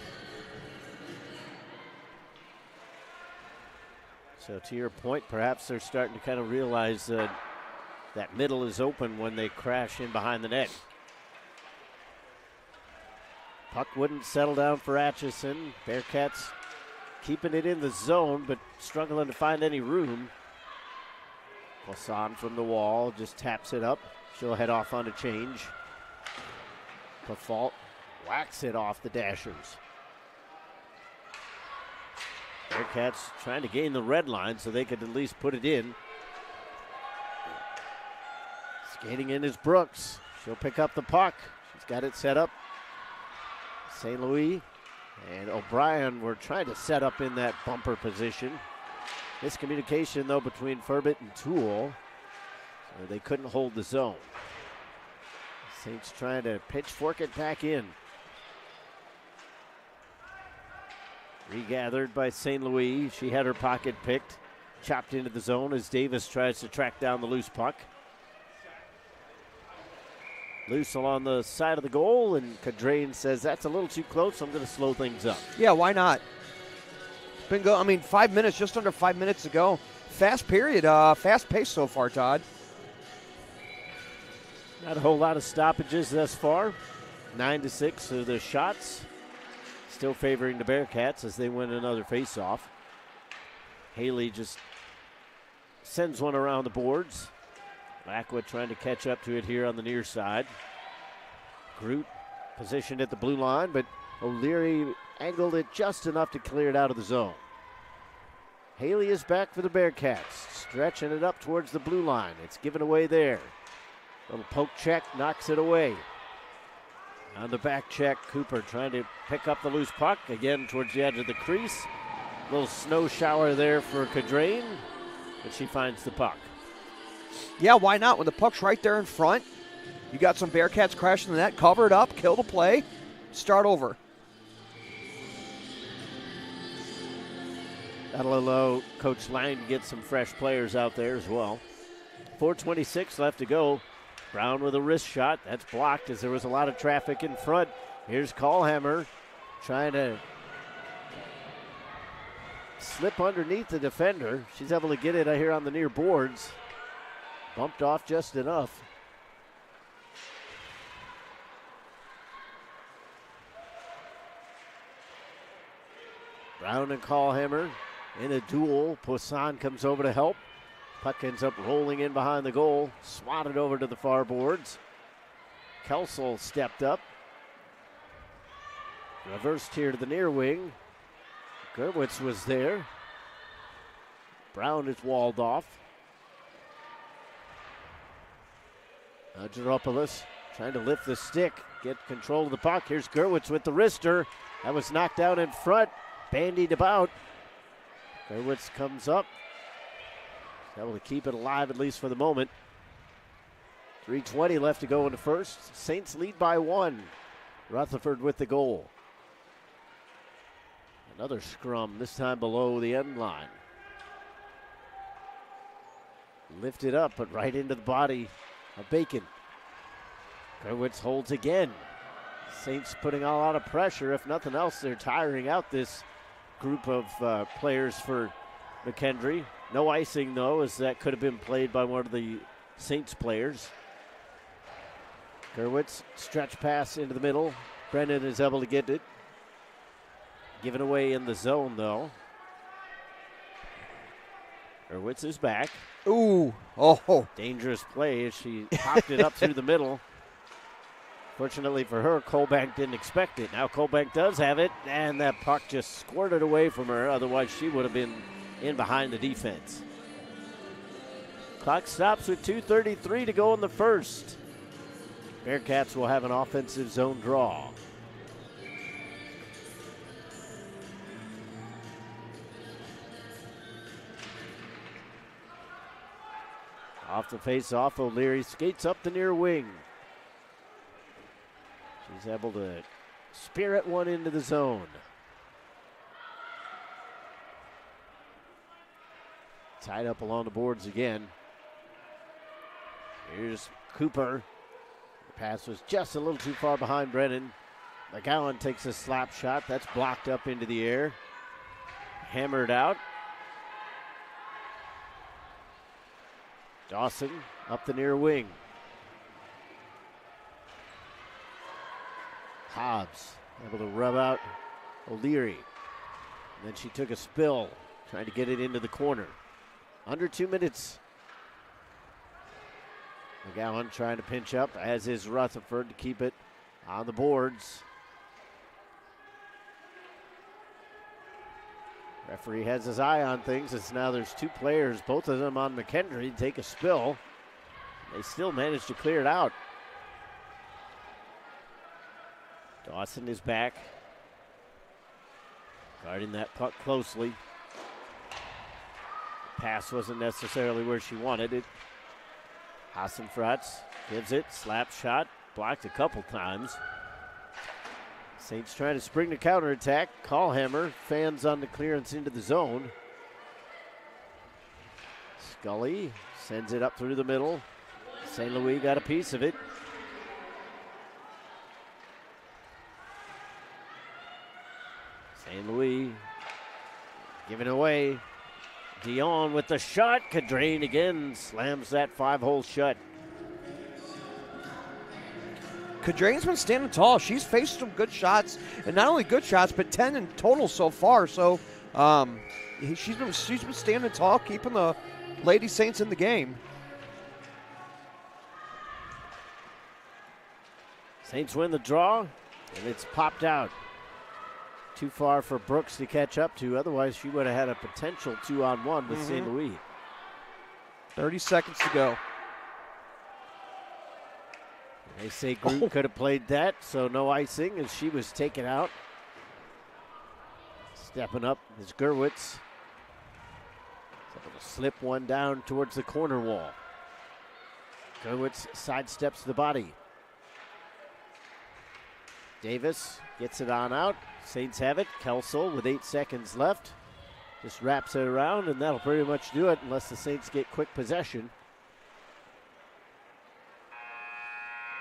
So to your point, perhaps they're starting to kind of realize that middle is open when they crash in behind the net. Puck wouldn't settle down for Atchison. Bearcats keeping it in the zone, but struggling to find any room. Poisson from the wall just taps it up. She'll head off on a change. Pafalt whacks it off the Dashers. Bearcats trying to gain the red line so they could at least put it in. Skating in is Brooks. She'll pick up the puck. She's got it set up. St. Louis and O'Brien were trying to set up in that bumper position. Miscommunication, though, between Furbett and Toole. So they couldn't hold the zone. Saints trying to pitchfork it back in. Regathered by St. Louis. She had her pocket picked. Chopped into the zone as Davis tries to track down the loose puck. Loose along the side of the goal, and Cadrain says that's a little too close. I'm going to slow things up. Yeah, why not? Been 5 minutes, just under 5 minutes to go. Fast period, fast pace so far, Todd. Not a whole lot of stoppages thus far. 9-6 are the shots. Still favoring the Bearcats as they win another faceoff. Haley just sends one around the boards. Aqua trying to catch up to it here on the near side. Groot positioned at the blue line, but O'Leary angled it just enough to clear it out of the zone. Haley is back for the Bearcats, stretching it up towards the blue line. It's given away there. Little poke check, knocks it away. On the back check, Cooper trying to pick up the loose puck, again towards the edge of the crease. Little snow shower there for Cadrain, but she finds the puck. Yeah, why not? When the puck's right there in front, you got some Bearcats crashing the net, cover it up, kill the play, start over. That'll allow Coach Lang to get some fresh players out there as well. 4:26 left to go. Brown with a wrist shot. That's blocked as there was a lot of traffic in front. Here's Callhammer trying to slip underneath the defender. She's able to get it here on the near boards. Bumped off just enough. Brown and Callhammer in a duel. Poisson comes over to help. Puck ends up rolling in behind the goal. Swatted over to the far boards. Kelsel stepped up. Reversed here to the near wing. Gerwitz was there. Brown is walled off. Geropoulos trying to lift the stick, get control of the puck. Here's Gerwitz with the wrister. That was knocked down in front, bandied about. Gerwitz comes up. He's able to keep it alive at least for the moment. 3:20 left to go in the first. Saints lead by 1. Rutherford with the goal. Another scrum, this time below the end line. Lifted up, but right into the body of Bacon. Gerwitz holds again. Saints putting a lot of pressure. If nothing else, they're tiring out this group of players for McKendree. No icing, though, as that could have been played by one of the Saints players. Gerwitz, stretch pass into the middle. Brennan is able to get it. Given away in the zone, though. Gerwitz is back. Ooh, oh. Dangerous play as she popped it up through the middle. Fortunately for her, Colbank didn't expect it. Now Colbank does have it, and that puck just squirted away from her. Otherwise, she would have been in behind the defense. Clock stops with 2:33 to go in the first. Bearcats will have an offensive zone draw. Off the face-off, O'Leary skates up the near wing. She's able to spirit one into the zone. Tied up along the boards again. Here's Cooper. The pass was just a little too far behind Brennan. McGowan takes a slap shot. That's blocked up into the air. Hammered out. Dawson up the near wing. Hobbs able to rub out O'Leary. And then she took a spill, trying to get it into the corner. Under 2 minutes. McGowan trying to pinch up, as is Rutherford, to keep it on the boards. Referee has his eye on things. It's now there's two players, both of them on McKendree, take a spill. They still manage to clear it out. Dawson is back, guarding that puck closely. The pass wasn't necessarily where she wanted it. Hassenfratz gives it, slap shot, blocked a couple times. Saints trying to spring the counterattack. Callhammer fans on the clearance into the zone. Scully sends it up through the middle. St. Louis got a piece of it. St. Louis giving away. Dion with the shot. Cadrain again slams that 5-hole shut. Cadrain's been standing tall. She's faced some good shots, and not only good shots, but 10 in total so far. So she's been standing tall, keeping the Lady Saints in the game. Saints win the draw, and it's popped out. Too far for Brooks to catch up to. Otherwise, she would have had a potential 2-on-1 with St. Louis. 30 seconds to go. They say Groot could have played that, so no icing as she was taken out. Stepping up is Gerwitz. Able to slip one down towards the corner wall. Gerwitz sidesteps the body. Davis gets it on out. Saints have it. Kelsel with 8 seconds left. Just wraps it around, and that'll pretty much do it unless the Saints get quick possession.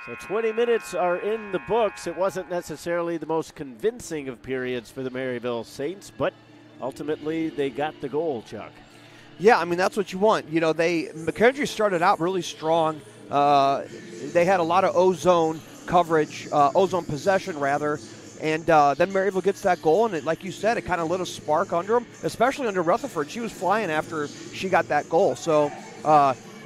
So 20 minutes are in the books. It wasn't necessarily the most convincing of periods for the Maryville Saints, but ultimately they got the goal, Chuck. Yeah, I mean, that's what you want. You know, McKendree started out really strong. They had a lot of ozone coverage, ozone possession rather, and then Maryville gets that goal, and like you said, it kind of lit a spark under them, especially under Rutherford. She was flying after she got that goal. So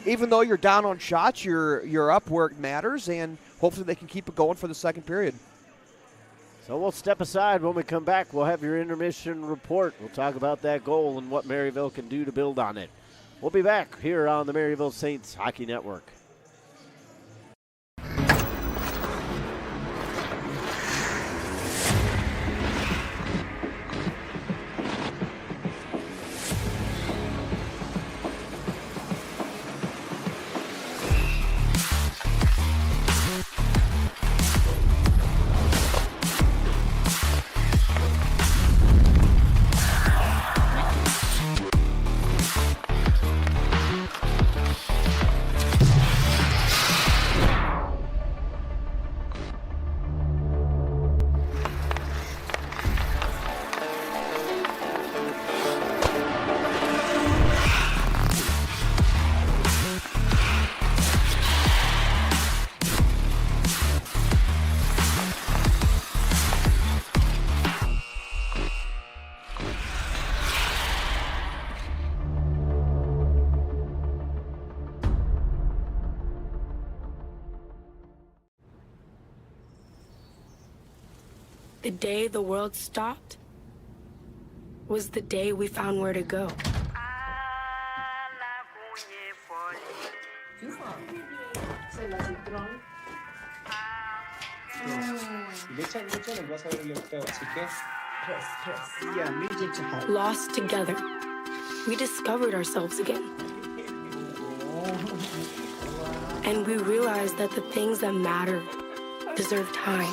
even though you're down on shots, you're up where it matters, and hopefully they can keep it going for the second period. So we'll step aside. When we come back, we'll have your intermission report. We'll talk about that goal and what Maryville can do to build on it. We'll be back here on the Maryville Saints Hockey Network. The day the world stopped was the day we found where to go. Lost together, we discovered ourselves again. And we realized that the things that matter deserve time.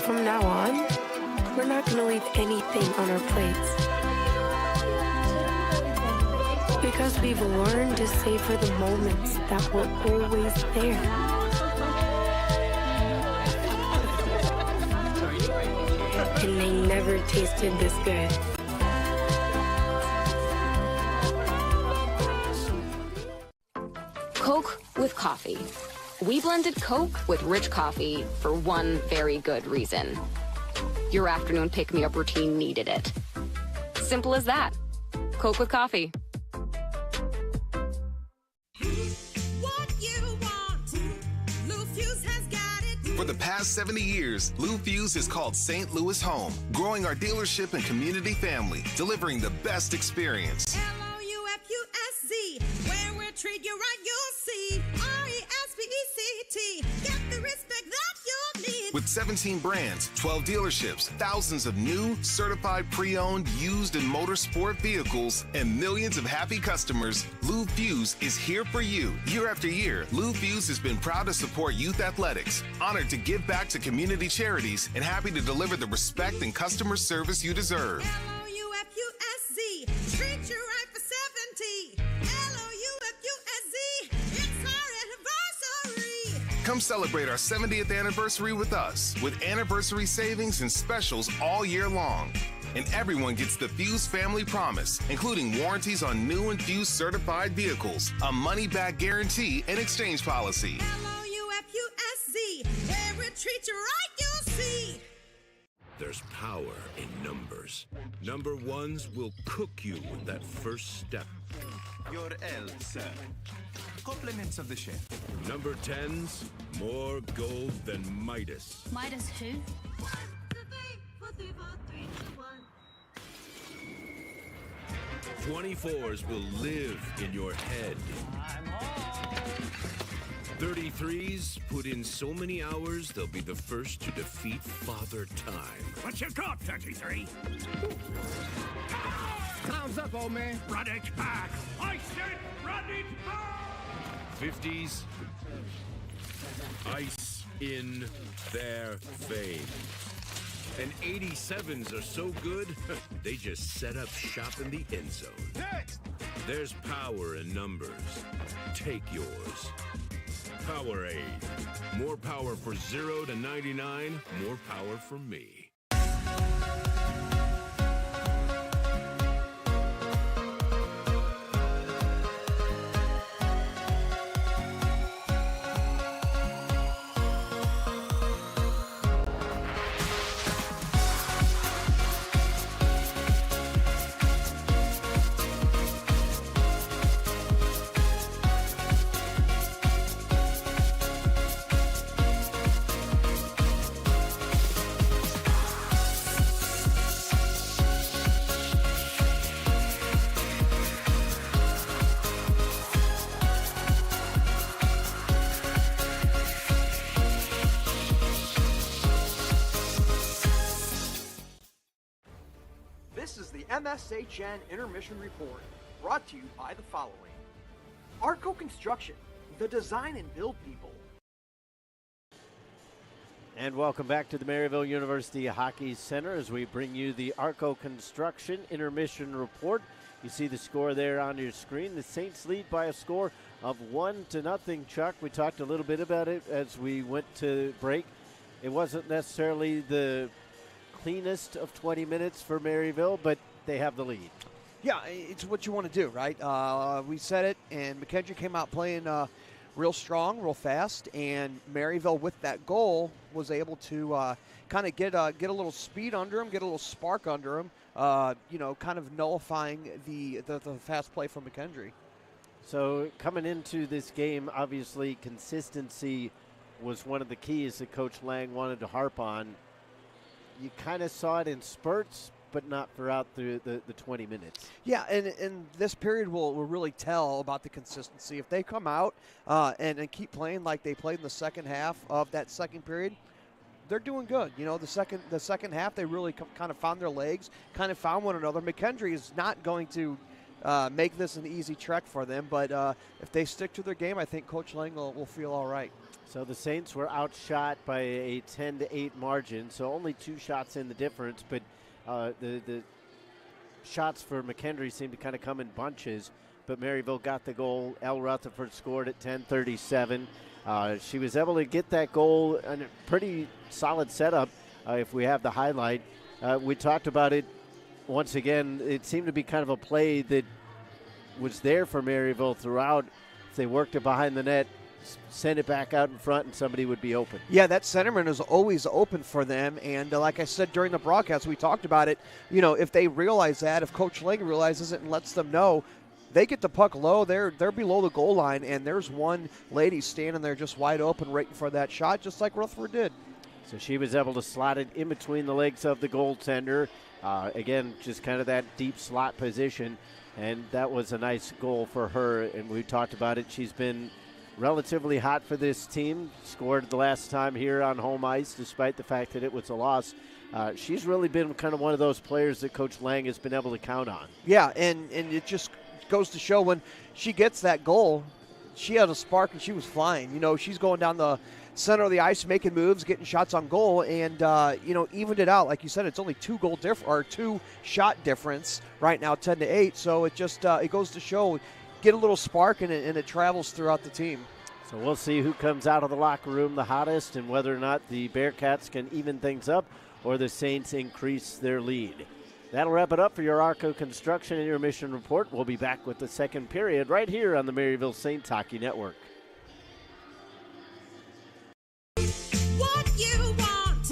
From now on, we're not going to leave anything on our plates. Because we've learned to savor the moments that were always there. and they never tasted this good. Coke with coffee. We blended Coke with rich coffee for one very good reason. Your afternoon pick-me-up routine needed it. Simple as that. Coke with coffee. For the past 70 years, Lou Fuse has called St. Louis home, growing our dealership and community family, delivering the best experience. Loufusc, where we'll treat you right, you'll see. RESPECT, get the respect that you'll need. With 17 brands, 12 dealerships, thousands of new, certified pre-owned, used, and motorsport vehicles, and millions of happy customers, Lou Fuse is here for you. Year after year, Lou Fuse has been proud to support youth athletics, honored to give back to community charities, and happy to deliver the respect and customer service you deserve. Loufusc, treat you right for 70. Loufusc, it's our anniversary. Come celebrate our 70th anniversary with us, with anniversary savings and specials all year long. And everyone gets the Fuse Family Promise, including warranties on new and Fuse certified vehicles, a money-back guarantee, and exchange policy. Loufusc, where we treat you right, you'll see. There's power in numbers. Number ones will cook you with that first step. Your L, sir. Compliments of the chef. Number 10s, more gold than Midas. Midas who? 24s will live in your head. I'm home. 33s put in so many hours they'll be the first to defeat Father Time. What you got, 33? Time's up, old man. Run it back. I said run it back. 50s, ice in their veins. And 87s are so good, they just set up shop in the end zone. Next! There's power in numbers. Take yours. Powerade. More power for 0 to 99, more power for me. This is the MSHN Intermission Report, brought to you by the following. Arco Construction, the design and build people. And welcome back to the Maryville University Hockey Center as we bring you the Arco Construction Intermission Report. You see the score there on your screen. The Saints lead by a score of 1-0, Chuck. We talked a little bit about it as we went to break. It wasn't necessarily the cleanest of 20 minutes for Maryville, but they have the lead. Yeah, it's what you want to do, right? We said it, and McKendree came out playing real strong, real fast, and Maryville, with that goal, was able to kind of get a little speed under him, get a little spark under him, kind of nullifying the fast play from McKendree. So coming into this game, obviously consistency was one of the keys that Coach Lang wanted to harp on. You kind of saw it in spurts, but not throughout the 20 minutes. Yeah, and this period will really tell about the consistency. If they come out and keep playing like they played in the second half of that second period, they're doing good. You know, the second half, they really kind of found their legs, kind of found one another. McKendree is not going to make this an easy trek for them, but if they stick to their game, I think Coach Lang will feel all right. So the Saints were outshot by a 10-8 margin, so only 2 shots in the difference, but the shots for McKendree seemed to kind of come in bunches, but Maryville got the goal. Elle Rutherford scored at 10:37. She was able to get that goal in a pretty solid setup. if we have the highlight. We talked about it once again. It seemed to be kind of a play that was there for Maryville throughout. If they worked it behind the net, send it back out in front, and somebody would be open. Yeah, that centerman is always open for them. And like I said during the broadcast, we talked about it. You know, if they realize that, if Coach Lang realizes it and lets them know, they get the puck low. They're below the goal line, and there's one lady standing there just wide open waiting for that shot, just like Rutherford did. So she was able to slot it in between the legs of the goaltender. Again, just kind of that deep slot position, and that was a nice goal for her. And we talked about it. She's been relatively hot for this team. Scored the last time here on home ice, despite the fact that it was a loss. She's really been kind of one of those players that Coach Lang has been able to count on. Yeah, and it just goes to show when she gets that goal, she had a spark and she was flying. You know, she's going down the center of the ice, making moves, getting shots on goal, and evened it out. Like you said, it's only two shot difference right now, 10-8. So it just it goes to show, get a little spark and it travels throughout the team. So we'll see who comes out of the locker room the hottest, and whether or not the Bearcats can even things up or the Saints increase their lead. That'll wrap it up for your Arco Construction Intermission Report. We'll be back with the second period right here on the Maryville Saints Hockey Network. What you want,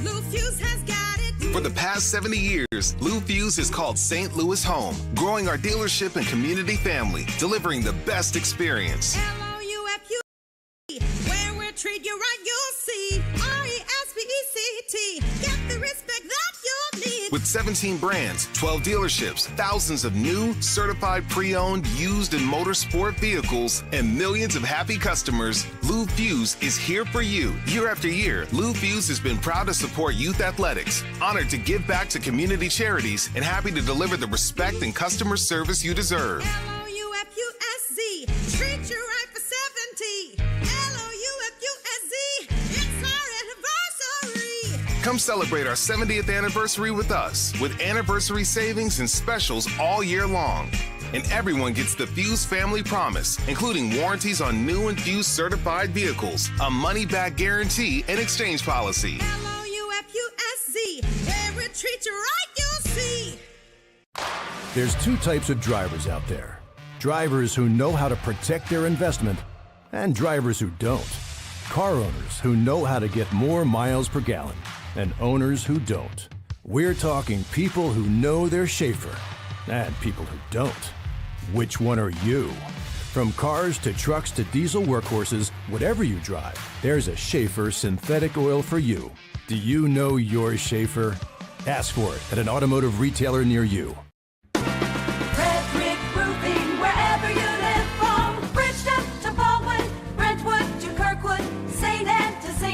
Lou Fuse has got it. For the past 70 years, Lou Fuse has called St. Louis home, growing our dealership and community family, delivering the best experience. L-O-U-F-U-E, where we'll treat you right, you'll see. R-E-S-P-E-C-T, get the respect that you'll need. With 17 brands, 12 dealerships, thousands of new, certified pre-owned, used and motorsport vehicles, and millions of happy customers, Lou Fuse is here for you. Year after year, Lou Fuse has been proud to support youth athletics, honored to give back to community charities, and happy to deliver the respect and customer service you deserve. L-O-U-F-U-S-Z, treat you right for 70. L-O-U-F-U-S-Z, it's our anniversary. Come celebrate our 70th anniversary with us, with anniversary savings and specials all year long. And everyone gets the Fuse Family Promise, including warranties on new and Fuse certified vehicles, a money-back guarantee, and exchange policy. L-O-U-F-U-S-Z, where we treat you right, you'll see. There's two types of drivers out there. Drivers who know how to protect their investment, and drivers who don't. Car owners who know how to get more miles per gallon, and owners who don't. We're talking people who know their Schaefer, and people who don't. Which one are you? From cars to trucks to diesel workhorses, whatever you drive, there's a Schaefer synthetic oil for you. Do you know your Schaefer? Ask for it at an automotive retailer near you.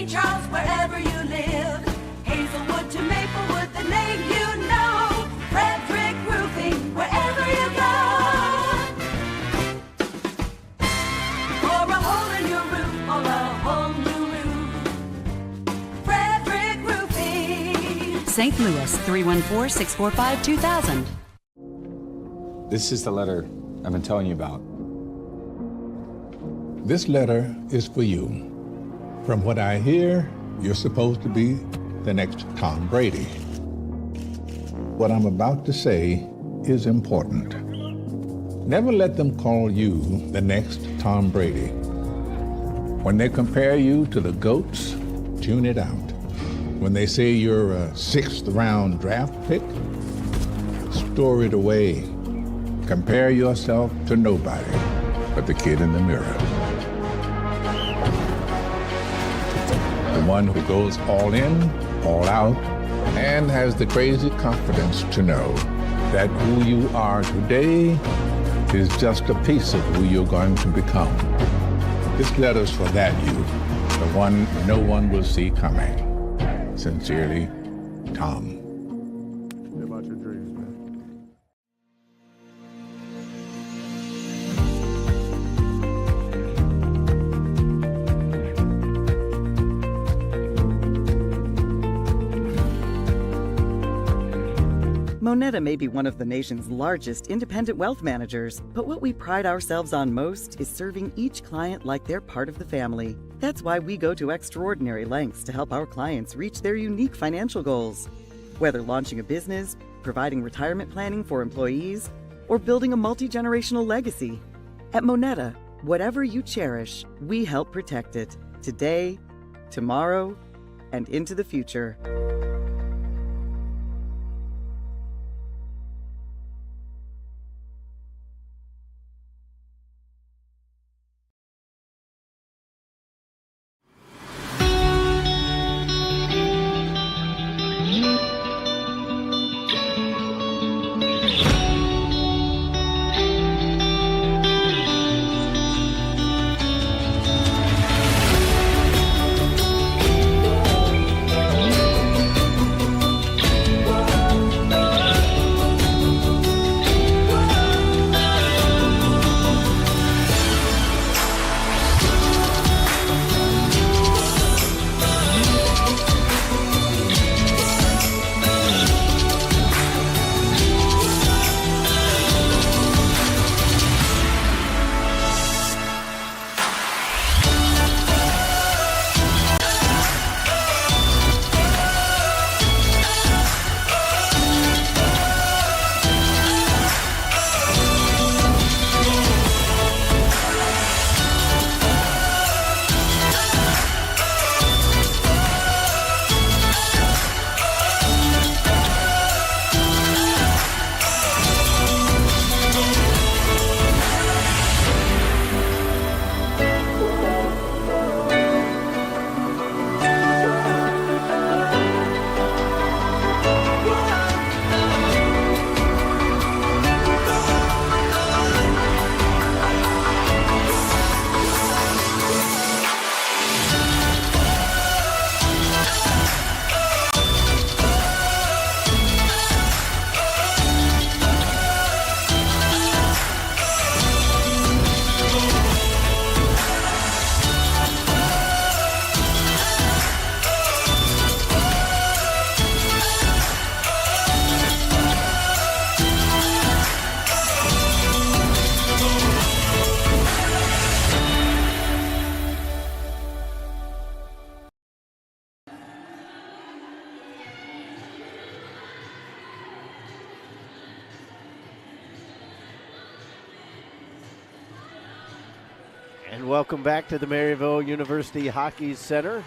Charles, wherever you live. Hazelwood to Maplewood, the name you know. Frederick Roofing, wherever you go. For a hole in your roof or a whole new roof. Frederick Roofing. St. Louis, 314-645-2000. This is the letter I've been telling you about. This letter is for you. From what I hear, you're supposed to be the next Tom Brady. What I'm about to say is important. Never let them call you the next Tom Brady. When they compare you to the GOATs, tune it out. When they say you're a 6th round draft pick, store it away. Compare yourself to nobody but the kid in the mirror. The one who goes all in, all out, and has the crazy confidence to know that who you are today is just a piece of who you're going to become. This letter's for that you, the one no one will see coming. Sincerely, Tom. About your dreams, man. Moneta may be one of the nation's largest independent wealth managers, but what we pride ourselves on most is serving each client like they're part of the family. That's why we go to extraordinary lengths to help our clients reach their unique financial goals. Whether launching a business, providing retirement planning for employees, or building a multi-generational legacy. At Moneta, whatever you cherish, we help protect it today, tomorrow, and into the future. And welcome back to the Maryville University Hockey Center.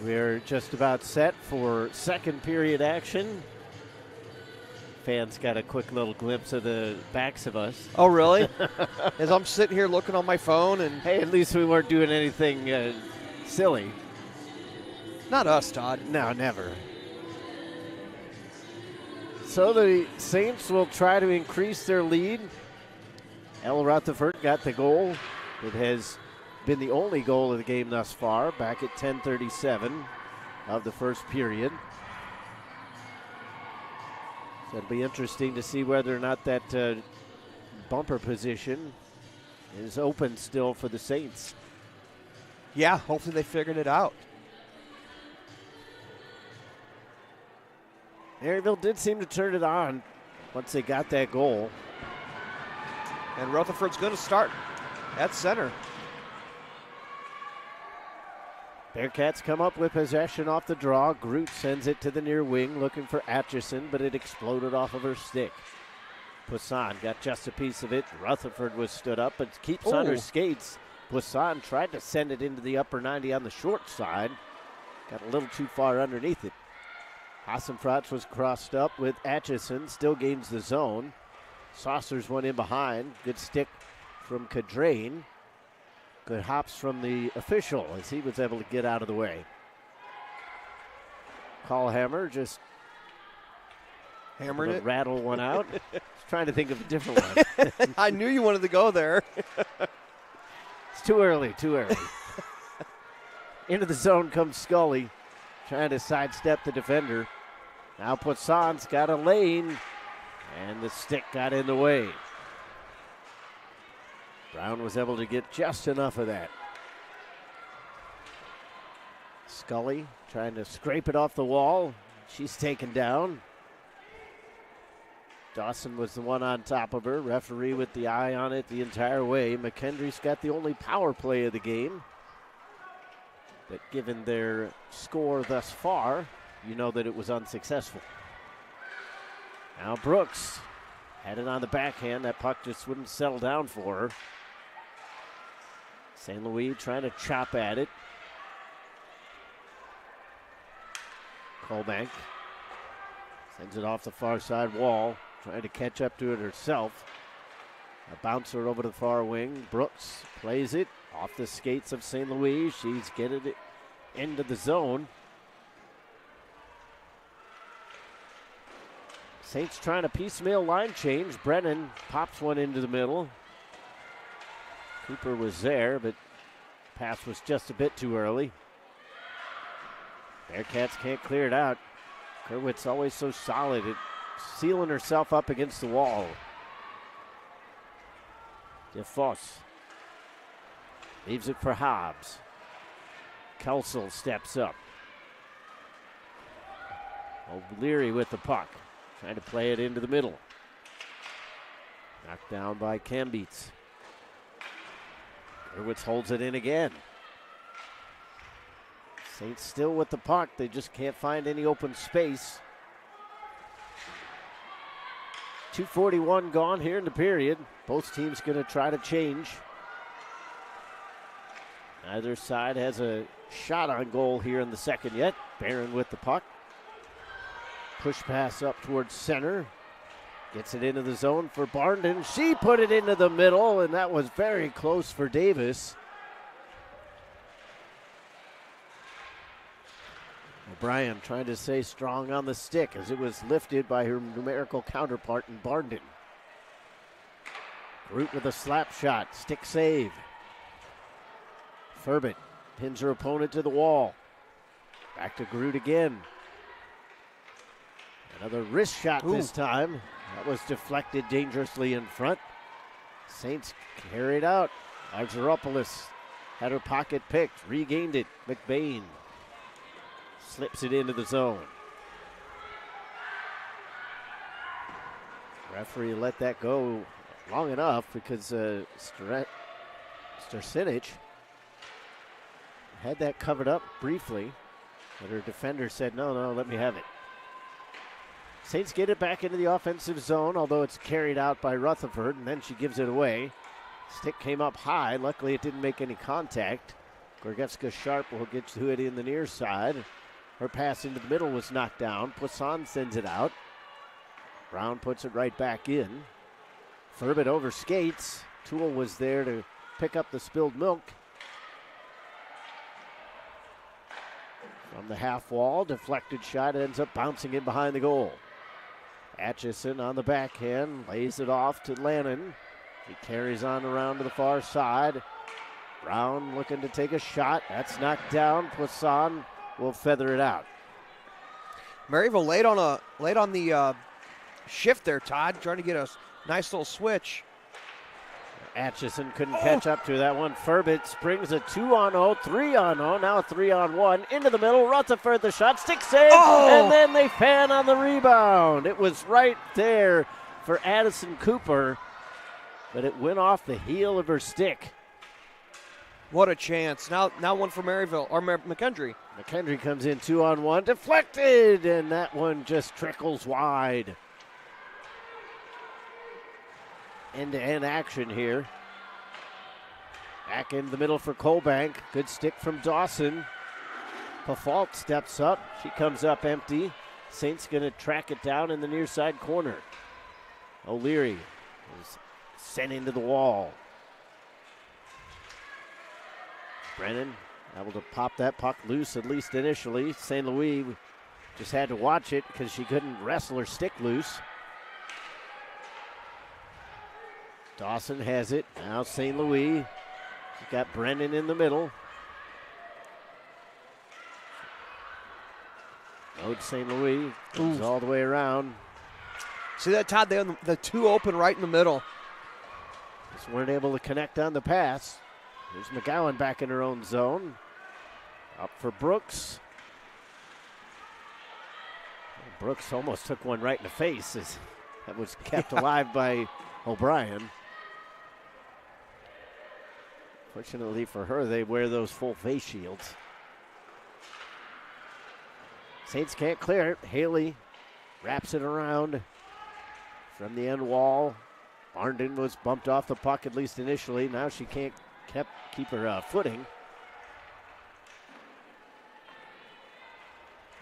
We're just about set for second period action. Fans got a quick little glimpse of the backs of us. Oh, really? As I'm sitting here looking on my phone and... Hey, at least we weren't doing anything silly. Not us, Todd. No, never. So the Saints will try to increase their lead. El Rutherford got the goal. It has been the only goal of the game thus far, back at 10:37 of the first period. So it'll be interesting to see whether or not that bumper position is open still for the Saints. Yeah, hopefully they figured it out. Maryville did seem to turn it on once they got that goal. And Rutherford's going to start at center. Bearcats come up with possession off the draw. Groot sends it to the near wing looking for Atchison, but it exploded off of her stick. Poisson got just a piece of it. Rutherford was stood up, but keeps on her skates. Poisson tried to send it into the upper 90 on the short side. Got a little too far underneath it. Hassenfratz was crossed up with Atchison, still gains the zone. Saucers one in behind. Good stick from Cadrain. Good hops from the official as he was able to get out of the way. Callhammer just hammered it. Rattle one out. Just trying to think of a different one. I knew you wanted to go there. It's too early, too early. Into the zone comes Scully, trying to sidestep the defender. Now Poisson's got a lane, and the stick got in the way. Brown was able to get just enough of that. Scully trying to scrape it off the wall. She's taken down. Dawson was the one on top of her. Referee with the eye on it the entire way. McKendree's got the only power play of the game. But given their score thus far, you know that it was unsuccessful. Now Brooks had it on the backhand. That puck just wouldn't settle down for her. St. Louis trying to chop at it. Colbank sends it off the far side wall, trying to catch up to it herself. A bouncer over to the far wing. Brooks plays it off the skates of St. Louis. She's getting it into the zone. Saints trying a piecemeal line change. Brennan pops one into the middle. Cooper was there, but pass was just a bit too early. Bearcats can't clear it out. Kerwitz always so solid at sealing herself up against the wall. DeFoss leaves it for Hobbs. Kelsel steps up. O'Leary with the puck. Trying to play it into the middle. Knocked down by Kambeets. Kerwitz holds it in again. Saints still with the puck. They just can't find any open space. 2:41 gone here in the period. Both teams going to try to change. Neither side has a shot on goal here in the second yet. Barron with the puck. Push pass up towards center. Gets it into the zone for Barnden. She put it into the middle, and that was very close for Davis. O'Brien trying to stay strong on the stick as it was lifted by her numerical counterpart in Barnden. Groot with a slap shot. Stick save. Furbett pins her opponent to the wall. Back to Groot again. Another wrist shot this time. That was deflected dangerously in front. Saints carried out. Argyropoulos had her pocket picked, regained it. McBain slips it into the zone. Referee let that go long enough because Starcinic had that covered up briefly, but her defender said, no, let me have it. Saints get it back into the offensive zone, although it's carried out by Rutherford, and then she gives it away. Stick came up high. Luckily, it didn't make any contact. Gorgevska Sharp will get to it in the near side. Her pass into the middle was knocked down. Poisson sends it out. Brown puts it right back in. Furbett over skates. Toole was there to pick up the spilled milk. From the half wall, deflected shot ends up bouncing in behind the goal. Atchison on the backhand, lays it off to Lannon. He carries on around to the far side. Brown looking to take a shot. That's knocked down. Poisson will feather it out. Maryville late on the shift there, Todd, trying to get a nice little switch. Atchison couldn't catch up to that one. Furbett springs a 2-on-0, 3-on-0, now 3-on-1. Into the middle, Rutherford the shot, stick save, and then they fan on the rebound. It was right there for Addison Cooper, but it went off the heel of her stick. What a chance. Now one for Maryville, or McKendree. McKendree comes in 2-on-1, deflected, and that one just trickles wide. End-to-end action here. Back in the middle for Colbank. Good stick from Dawson. Pafalt steps up. She comes up empty. Saints going to track it down in the near side corner. O'Leary is sent into the wall. Brennan able to pop that puck loose, at least initially. St. Louis just had to watch it because she couldn't wrestle her stick loose. Dawson has it. Now St. Louis. She's got Brennan in the middle. Ode St. Louis goes all the way around. See that, Todd? They have the two open right in the middle. Just weren't able to connect on the pass. Here's McGowan back in her own zone. Up for Brooks. Brooks almost took one right in the face. That was kept alive by O'Brien. Fortunately for her, they wear those full face shields. Saints can't clear it. Haley wraps it around from the end wall. Arndon was bumped off the puck, at least initially. Now she can't keep her footing.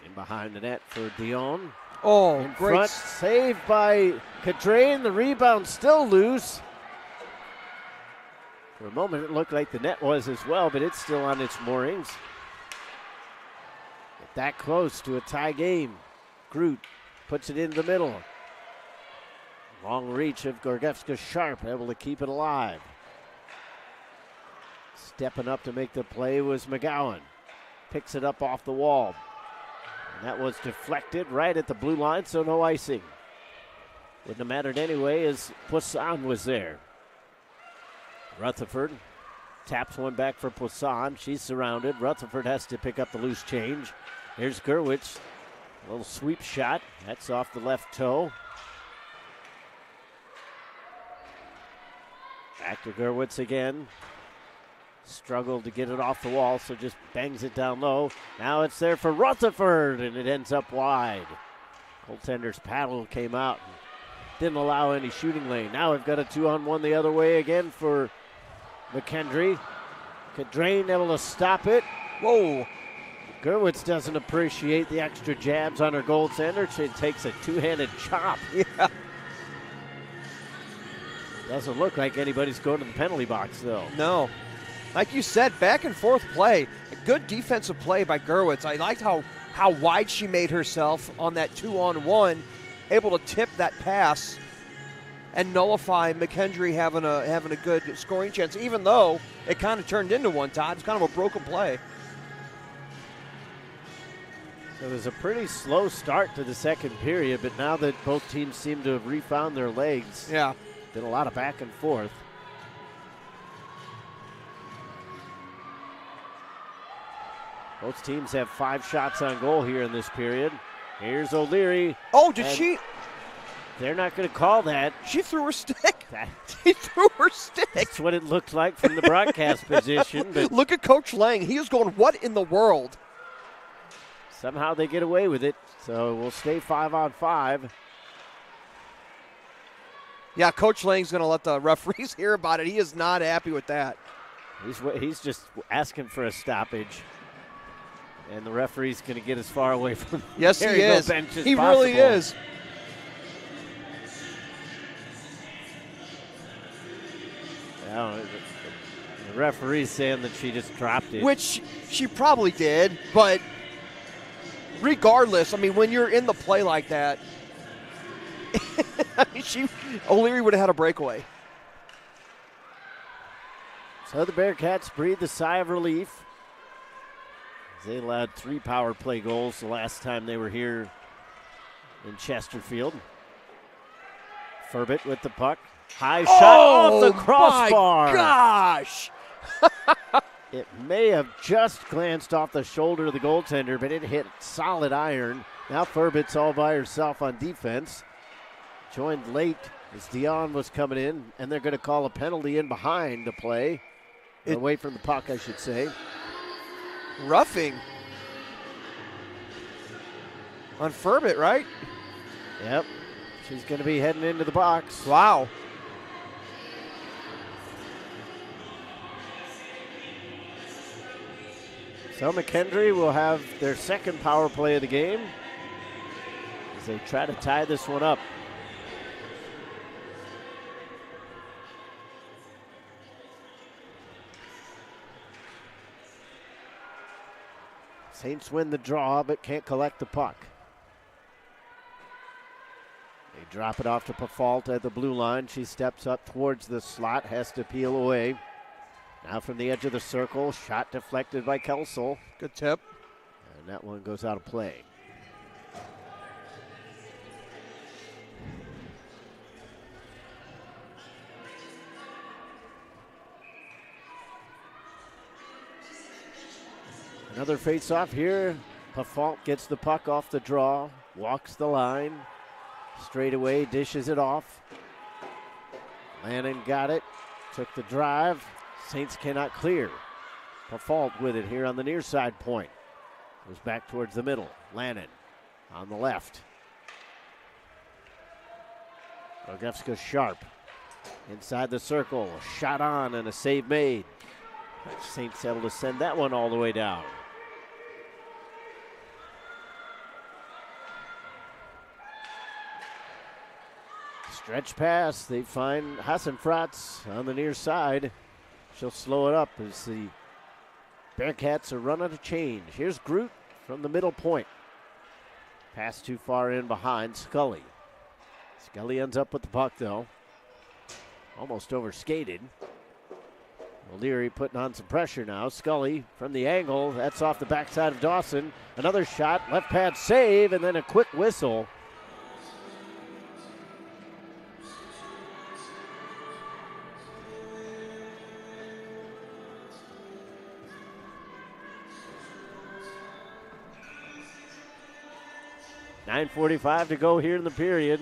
In behind the net for Dion. Oh, in great. front, saved by Cadrain. The rebound still loose. For a moment, it looked like the net was as well, but it's still on its moorings. That close to a tie game. Groot puts it into the middle. Long reach of Gorgievska Sharp, able to keep it alive. Stepping up to make the play was McGowan. Picks it up off the wall. And that was deflected right at the blue line, so no icing. Wouldn't have mattered anyway as Poisson was there. Rutherford taps one back for Poisson. She's surrounded. Rutherford has to pick up the loose change. Here's Gerwitz. A little sweep shot. That's off the left toe. Back to Gerwitz again. Struggled to get it off the wall, so just bangs it down low. Now it's there for Rutherford, and it ends up wide. Goaltender's paddle came out and didn't allow any shooting lane. Now we've got a 2-on-1 the other way again for McKendree. Cadrain able to stop it. Whoa. Gerwitz doesn't appreciate the extra jabs on her goaltender. She takes a two-handed chop. Yeah. Doesn't look like anybody's going to the penalty box, though. No. Like you said, back and forth play. A good defensive play by Gerwitz. I liked how wide she made herself on that 2-on-1, able to tip that pass and nullify McKendree having a good scoring chance, even though it kind of turned into one, Todd. It's kind of a broken play. It was a pretty slow start to the second period, but now that both teams seem to have refound their legs, yeah, been a lot of back and forth. Both teams have 5 shots on goal here in this period. Here's O'Leary. Oh, did she? They're not going to call that. She threw her stick. She threw her stick. That's what it looked like from the broadcast position. But look at Coach Lang. He is going, what in the world? Somehow they get away with it, so we'll stay 5-on-5. Yeah, Coach Lang's going to let the referees hear about it. He is not happy with that. He's just asking for a stoppage. And the referee's going to get as far away from yes, he is. bench as he possible. Really is. Well, the referee's saying that she just dropped it. Which she probably did, but regardless, I mean, when you're in the play like that, I mean, O'Leary would have had a breakaway. So the Bearcats breathed a sigh of relief. They allowed 3 power play goals the last time they were here in Chesterfield. Furbit with the puck. High shot off the crossbar. My gosh! It may have just glanced off the shoulder of the goaltender, but it hit solid iron. Now Furbit's all by herself on defense. Joined late as Dion was coming in, and they're going to call a penalty in behind the play. Away from the puck, I should say. Roughing on Furbit, right? Yep. She's going to be heading into the box. Wow. So McKendree will have their second power play of the game as they try to tie this one up. Saints win the draw, but can't collect the puck. They drop it off to Pafalt at the blue line. She steps up towards the slot, has to peel away. Now from the edge of the circle, shot deflected by Kelsel. Good tip. And that one goes out of play. Another face-off here. Pafalt gets the puck off the draw, walks the line, Straight away, dishes it off. Lannon got it, took the drive. Saints cannot clear. Pafalt with it here on the near side point. Goes back towards the middle. Lannon on the left. Rogewska sharp. Inside the circle, shot on and a save made. Saints able to send that one all the way down. Stretch pass, they find Hassenfratz on the near side. She'll slow it up as the Bearcats are running a change. Here's Groot from the middle point. Pass too far in behind Scully. Scully ends up with the puck though. Almost overskated. O'Leary putting on some pressure now. Scully from the angle. That's off the backside of Dawson. Another shot, left pad save, and then a quick whistle. .9:45 to go here in the period.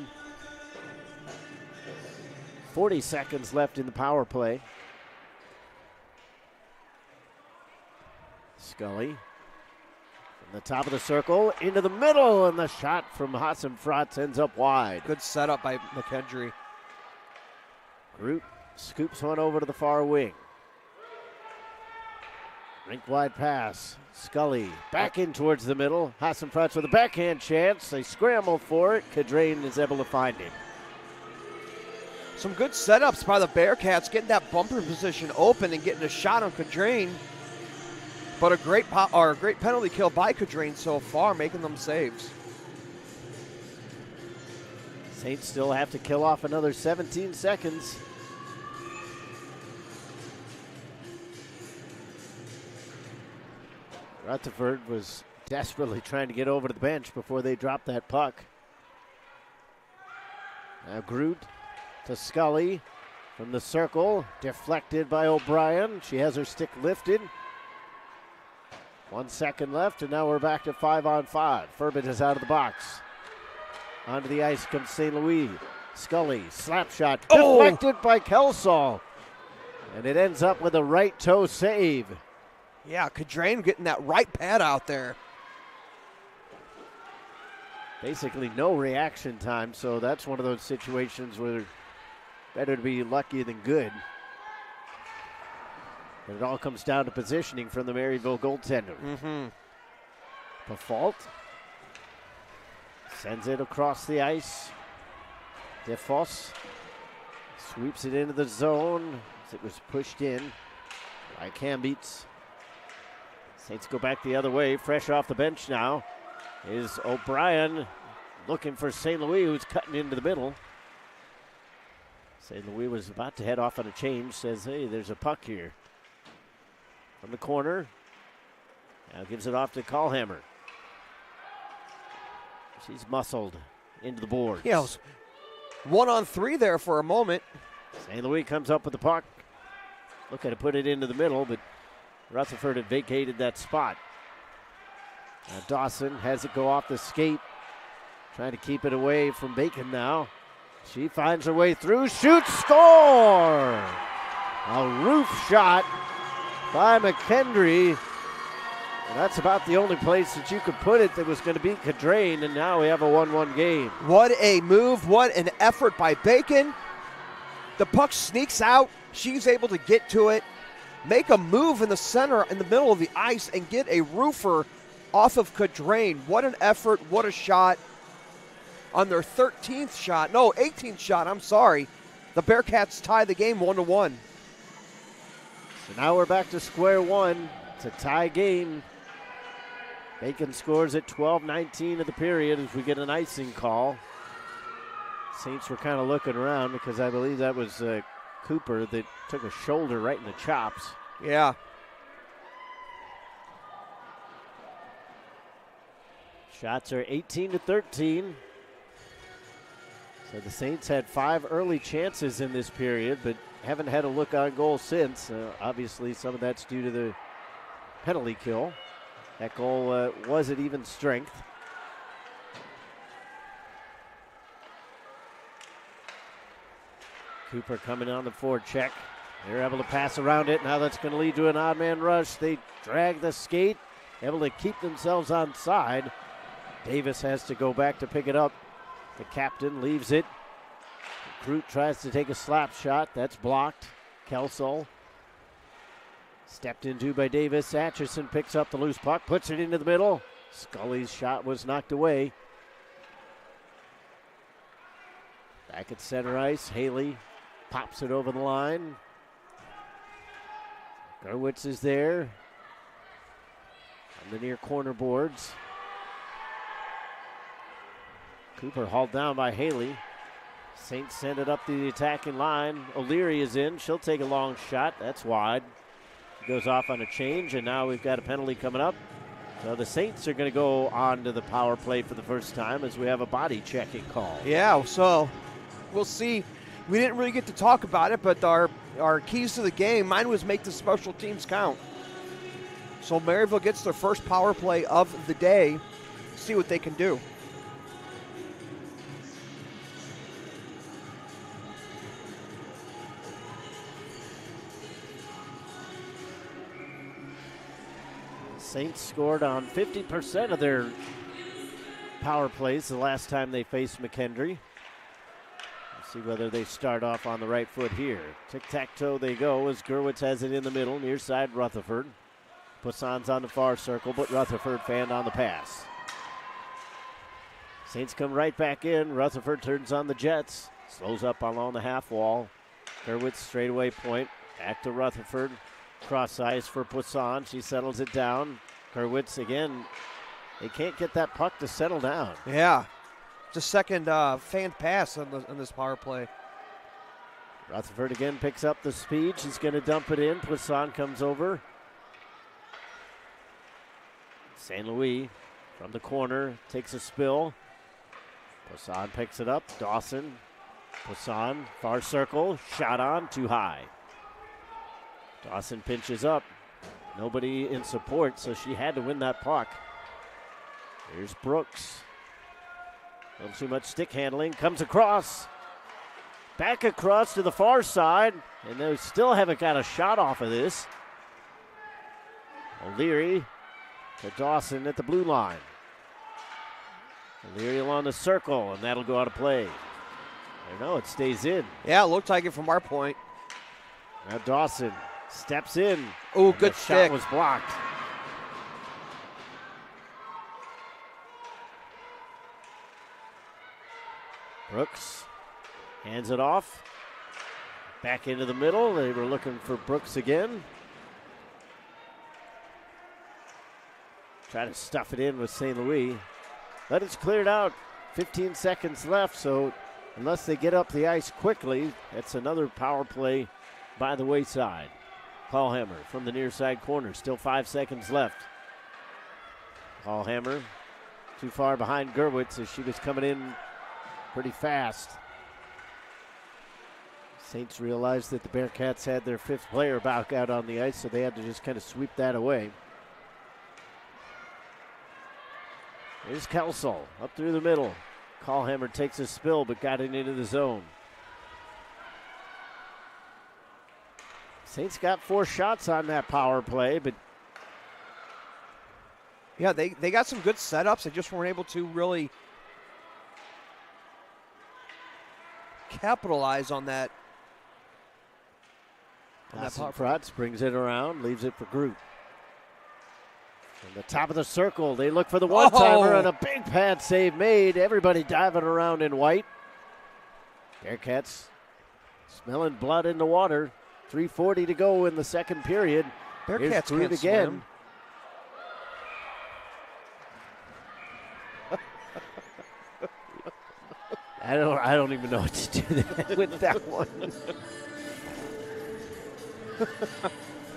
40 seconds left in the power play. Scully from the top of the circle into the middle, and the shot from Hassenfratz ends up wide. Good setup by McKendree. Groot scoops one over to the far wing. Rink wide pass. Scully back in towards the middle. Hassenfratz with a backhand chance. They scramble for it. Cadrain is able to find him. Some good setups by the Bearcats, getting that bumper position open and getting a shot on Cadrain. But a great penalty kill by Cadrain so far, making them saves. Saints still have to kill off another 17 seconds. Rutherford was desperately trying to get over to the bench before they dropped that puck. Now Groot to Scully from the circle, deflected by O'Brien. She has her stick lifted. 1 second left, and now we're back to 5-on-5. Furbin is out of the box. Onto the ice comes St. Louis. Scully, slap shot, deflected by Kelsall. And it ends up with a right toe save. Yeah, Cadrain getting that right pad out there. Basically no reaction time, so that's one of those situations where better to be lucky than good. But it all comes down to positioning from the Maryville goaltender. Pafalt sends it across the ice. DeFoss sweeps it into the zone as it was pushed in by Cambeats. Saints go back the other way, fresh off the bench now is O'Brien looking for St. Louis, who's cutting into the middle. St. Louis was about to head off on a change, says, hey, there's a puck here. From the corner, now gives it off to Callhammer. She's muscled into the boards. Yeah, it was 1-on-3 there for a moment. St. Louis comes up with the puck. Looking to put it into the middle, but Rutherford had vacated that spot. Now Dawson has it go off the skate. Trying to keep it away from Bacon now. She finds her way through, shoots, score! A roof shot by McKendree. And that's about the only place that you could put it that was going to beat Cadrain, and now we have a 1-1 game. What a move, what an effort by Bacon. The puck sneaks out. She's able to get to it, make a move in the center, in the middle of the ice, and get a roofer off of Cadrain. What an effort, what a shot. On their 18th shot, I'm sorry. The Bearcats tie the game 1-1. So now we're back to square one. It's a tie game. Bacon scores at 12:19 of the period as we get an icing call. Saints were kind of looking around because I believe that was Cooper that took a shoulder right in the chops. Yeah. Shots are 18-13. So the Saints had 5 early chances in this period, but haven't had a look on goal since. Obviously, some of that's due to the penalty kill. That goal was at even strength. Cooper coming on the forecheck. They're able to pass around it. Now that's going to lead to an odd man rush. They drag the skate, able to keep themselves on side. Davis has to go back to pick it up. The captain leaves it. Groot tries to take a slap shot. That's blocked. Kelsall stepped into by Davis. Atchison picks up the loose puck, puts it into the middle. Scully's shot was knocked away. Back at center ice, Haley pops it over the line. Gerwitz is there on the near corner boards. Cooper hauled down by Haley. Saints send it up to the attacking line. O'Leary is in. She'll take a long shot. That's wide. Goes off on a change, and now we've got a penalty coming up. So the Saints are going to go on to the power play for the first time as we have a body checking call. Yeah, so we'll see. We didn't really get to talk about it, but our keys to the game, mine was make the special teams count. So Maryville gets their first power play of the day. See what they can do. Saints scored on 50% of their power plays the last time they faced McKendree. Let's see whether they start off on the right foot here. Tic-tac-toe they go as Gerwitz has it in the middle, near side Rutherford. Poisson's on the far circle, but Rutherford fanned on the pass. Saints come right back in. Rutherford turns on the Jets. Slows up along the half wall. Gerwitz straightaway point. Back to Rutherford. Cross ice for Poisson. She settles it down. Gerwitz again. They can't get that puck to settle down. Yeah. It's a second fanned pass on this power play. Rutherford again picks up the speed. She's going to dump it in. Poisson comes over. St. Louis from the corner takes a spill. Poisson picks it up. Dawson. Poisson, far circle. Shot on, too high. Dawson pinches up. Nobody in support, so she had to win that puck. Here's Brooks. A little too much stick handling. Comes across. Back across to the far side. And they still haven't got a shot off of this. O'Leary to Dawson at the blue line. O'Leary along the circle, and that'll go out of play. I don't know, it stays in. Yeah, it looked like it from our point. Now Dawson steps in. Oh, good shot was blocked. Brooks hands it off. Back into the middle. They were looking for Brooks again. Try to stuff it in with St. Louis. But it's cleared out. 15 seconds left, so unless they get up the ice quickly, that's another power play by the wayside. Hallhammer from the near side corner. Still 5 seconds left. Hallhammer too far behind Gerwitz as she was coming in pretty fast. Saints realized that the Bearcats had their fifth player back out on the ice, so they had to just kind of sweep that away. Here's Kelsall up through the middle. Hallhammer takes a spill but got it into the zone. Saints got 4 shots on that power play, but yeah, they got some good setups. They just weren't able to really capitalize on that. Frotz brings it around, leaves it for Groot. From the top of the circle, they look for the one-timer, and a big pad save made. Everybody diving around in white. Bearcats smelling blood in the water. 3:40 to go in the second period. Bearcats Groot again. Swim. I don't even know what to do with that one.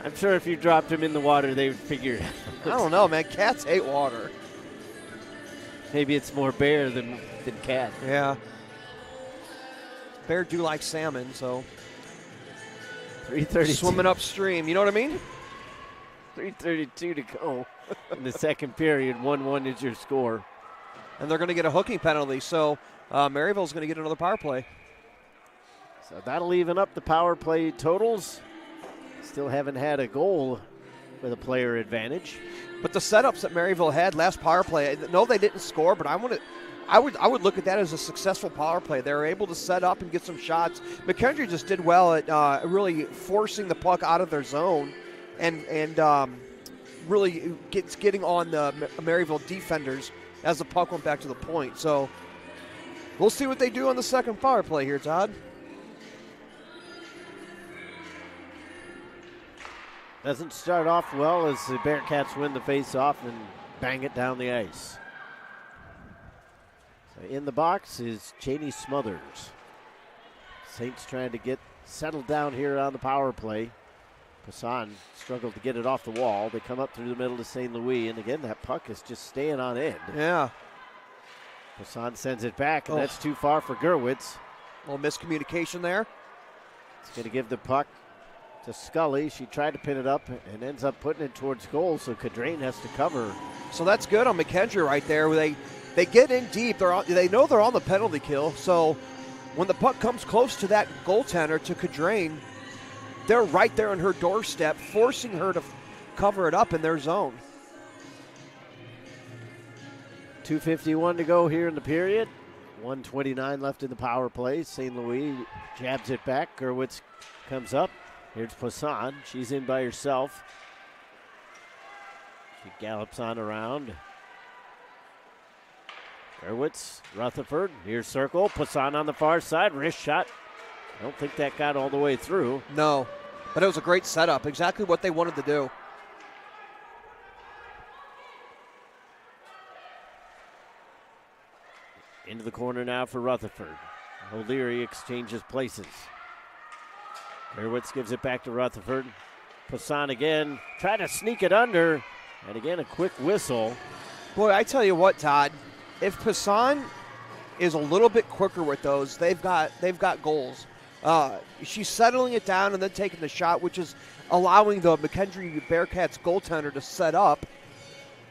I'm sure if you dropped him in the water, they would figure it out. I don't know, man. Cats hate water. Maybe it's more bear than cat. Yeah. Bear do like salmon, so. 3:32. Swimming upstream, you know what I mean? 3:32 to go in the second period. 1-1 is your score. And they're going to get a hooking penalty, so Maryville's going to get another power play. So that'll even up the power play totals. Still haven't had a goal with a player advantage. But the setups that Maryville had last power play, no, they didn't score, but I would look at that as a successful power play. They were able to set up and get some shots. McKendree just did well at really forcing the puck out of their zone and really getting on the Maryville defenders as the puck went back to the point. So we'll see what they do on the second power play here, Todd. Doesn't start off well as the Bearcats win the face-off and bang it down the ice. So in the box is Cheney Smothers. Saints trying to get settled down here on the power play. Poisson struggled to get it off the wall. They come up through the middle to St. Louis, and again, that puck is just staying on end. Yeah. Poisson sends it back, and that's too far for Gerwitz. A little miscommunication there. It's going to give the puck to Scully. She tried to pin it up and ends up putting it towards goal, so Cadrain has to cover. So that's good on McKendree right there. They get in deep. They know they're on the penalty kill, so when the puck comes close to that goaltender, to Cadrain, they're right there on her doorstep, forcing her to cover it up in their zone. 2:51 to go here in the period. 1:29 left in the power play. St. Louis jabs it back. Gerwitz comes up. Here's Poisson. She's in by herself. She gallops on around. Gerwitz, Rutherford. Here's circle. Poisson on the far side. Wrist shot. I don't think that got all the way through. No, but it was a great setup. Exactly what they wanted to do. Into the corner now for Rutherford. O'Leary exchanges places. Gerwitz gives it back to Rutherford. Poisson again, trying to sneak it under. And again, a quick whistle. Boy, I tell you what, Todd, if Poisson is a little bit quicker with those, they've got goals. She's settling it down and then taking the shot, which is allowing the McKendree Bearcats goaltender to set up.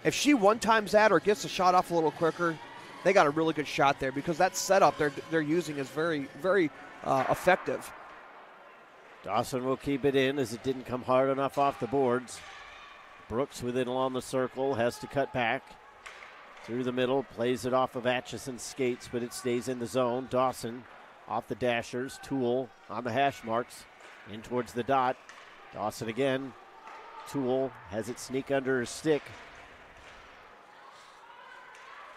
If she one-times that or gets the shot off a little quicker, they got a really good shot there, because that setup they're using is very, very effective. Dawson will keep it in as it didn't come hard enough off the boards. Brooks with it along the circle, has to cut back. Through the middle, plays it off of Atchison's skates, but it stays in the zone. Dawson off the dashers. Toole on the hash marks, in towards the dot. Dawson again. Toole has it sneak under his stick.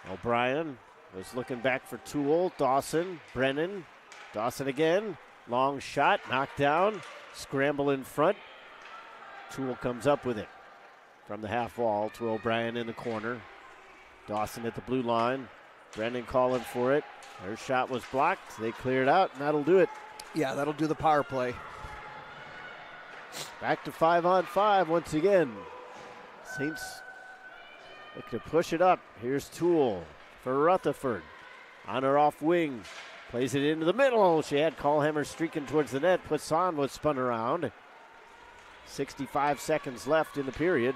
O'Brien was looking back for Toole. Dawson, Brennan. Dawson again. Long shot, knocked down. Scramble in front. Toole comes up with it from the half wall to O'Brien in the corner. Dawson at the blue line. Brennan calling for it. Their shot was blocked. They cleared out, and that'll do it. Yeah, that'll do the power play. Back to 5-on-5 once again. Saints looking to push it up. Here's Toole for Rutherford. On her off wing. Plays it into the middle. She had Callhammer streaking towards the net. Poisson was spun around. 65 seconds left in the period.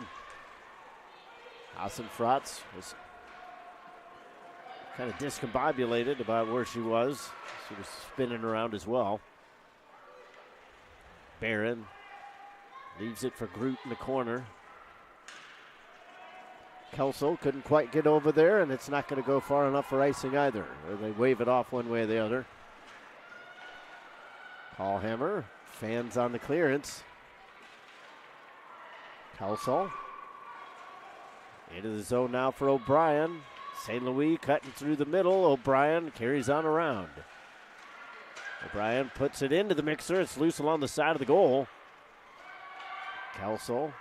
Hassenfratz was kind of discombobulated about where she was. She was spinning around as well. Barron leaves it for Groot in the corner. Kelso couldn't quite get over there, and it's not going to go far enough for icing either. Or they wave it off one way or the other. Callhammer, fans on the clearance. Kelso into the zone now for O'Brien. St. Louis cutting through the middle. O'Brien carries on around. O'Brien puts it into the mixer. It's loose along the side of the goal. Kelso,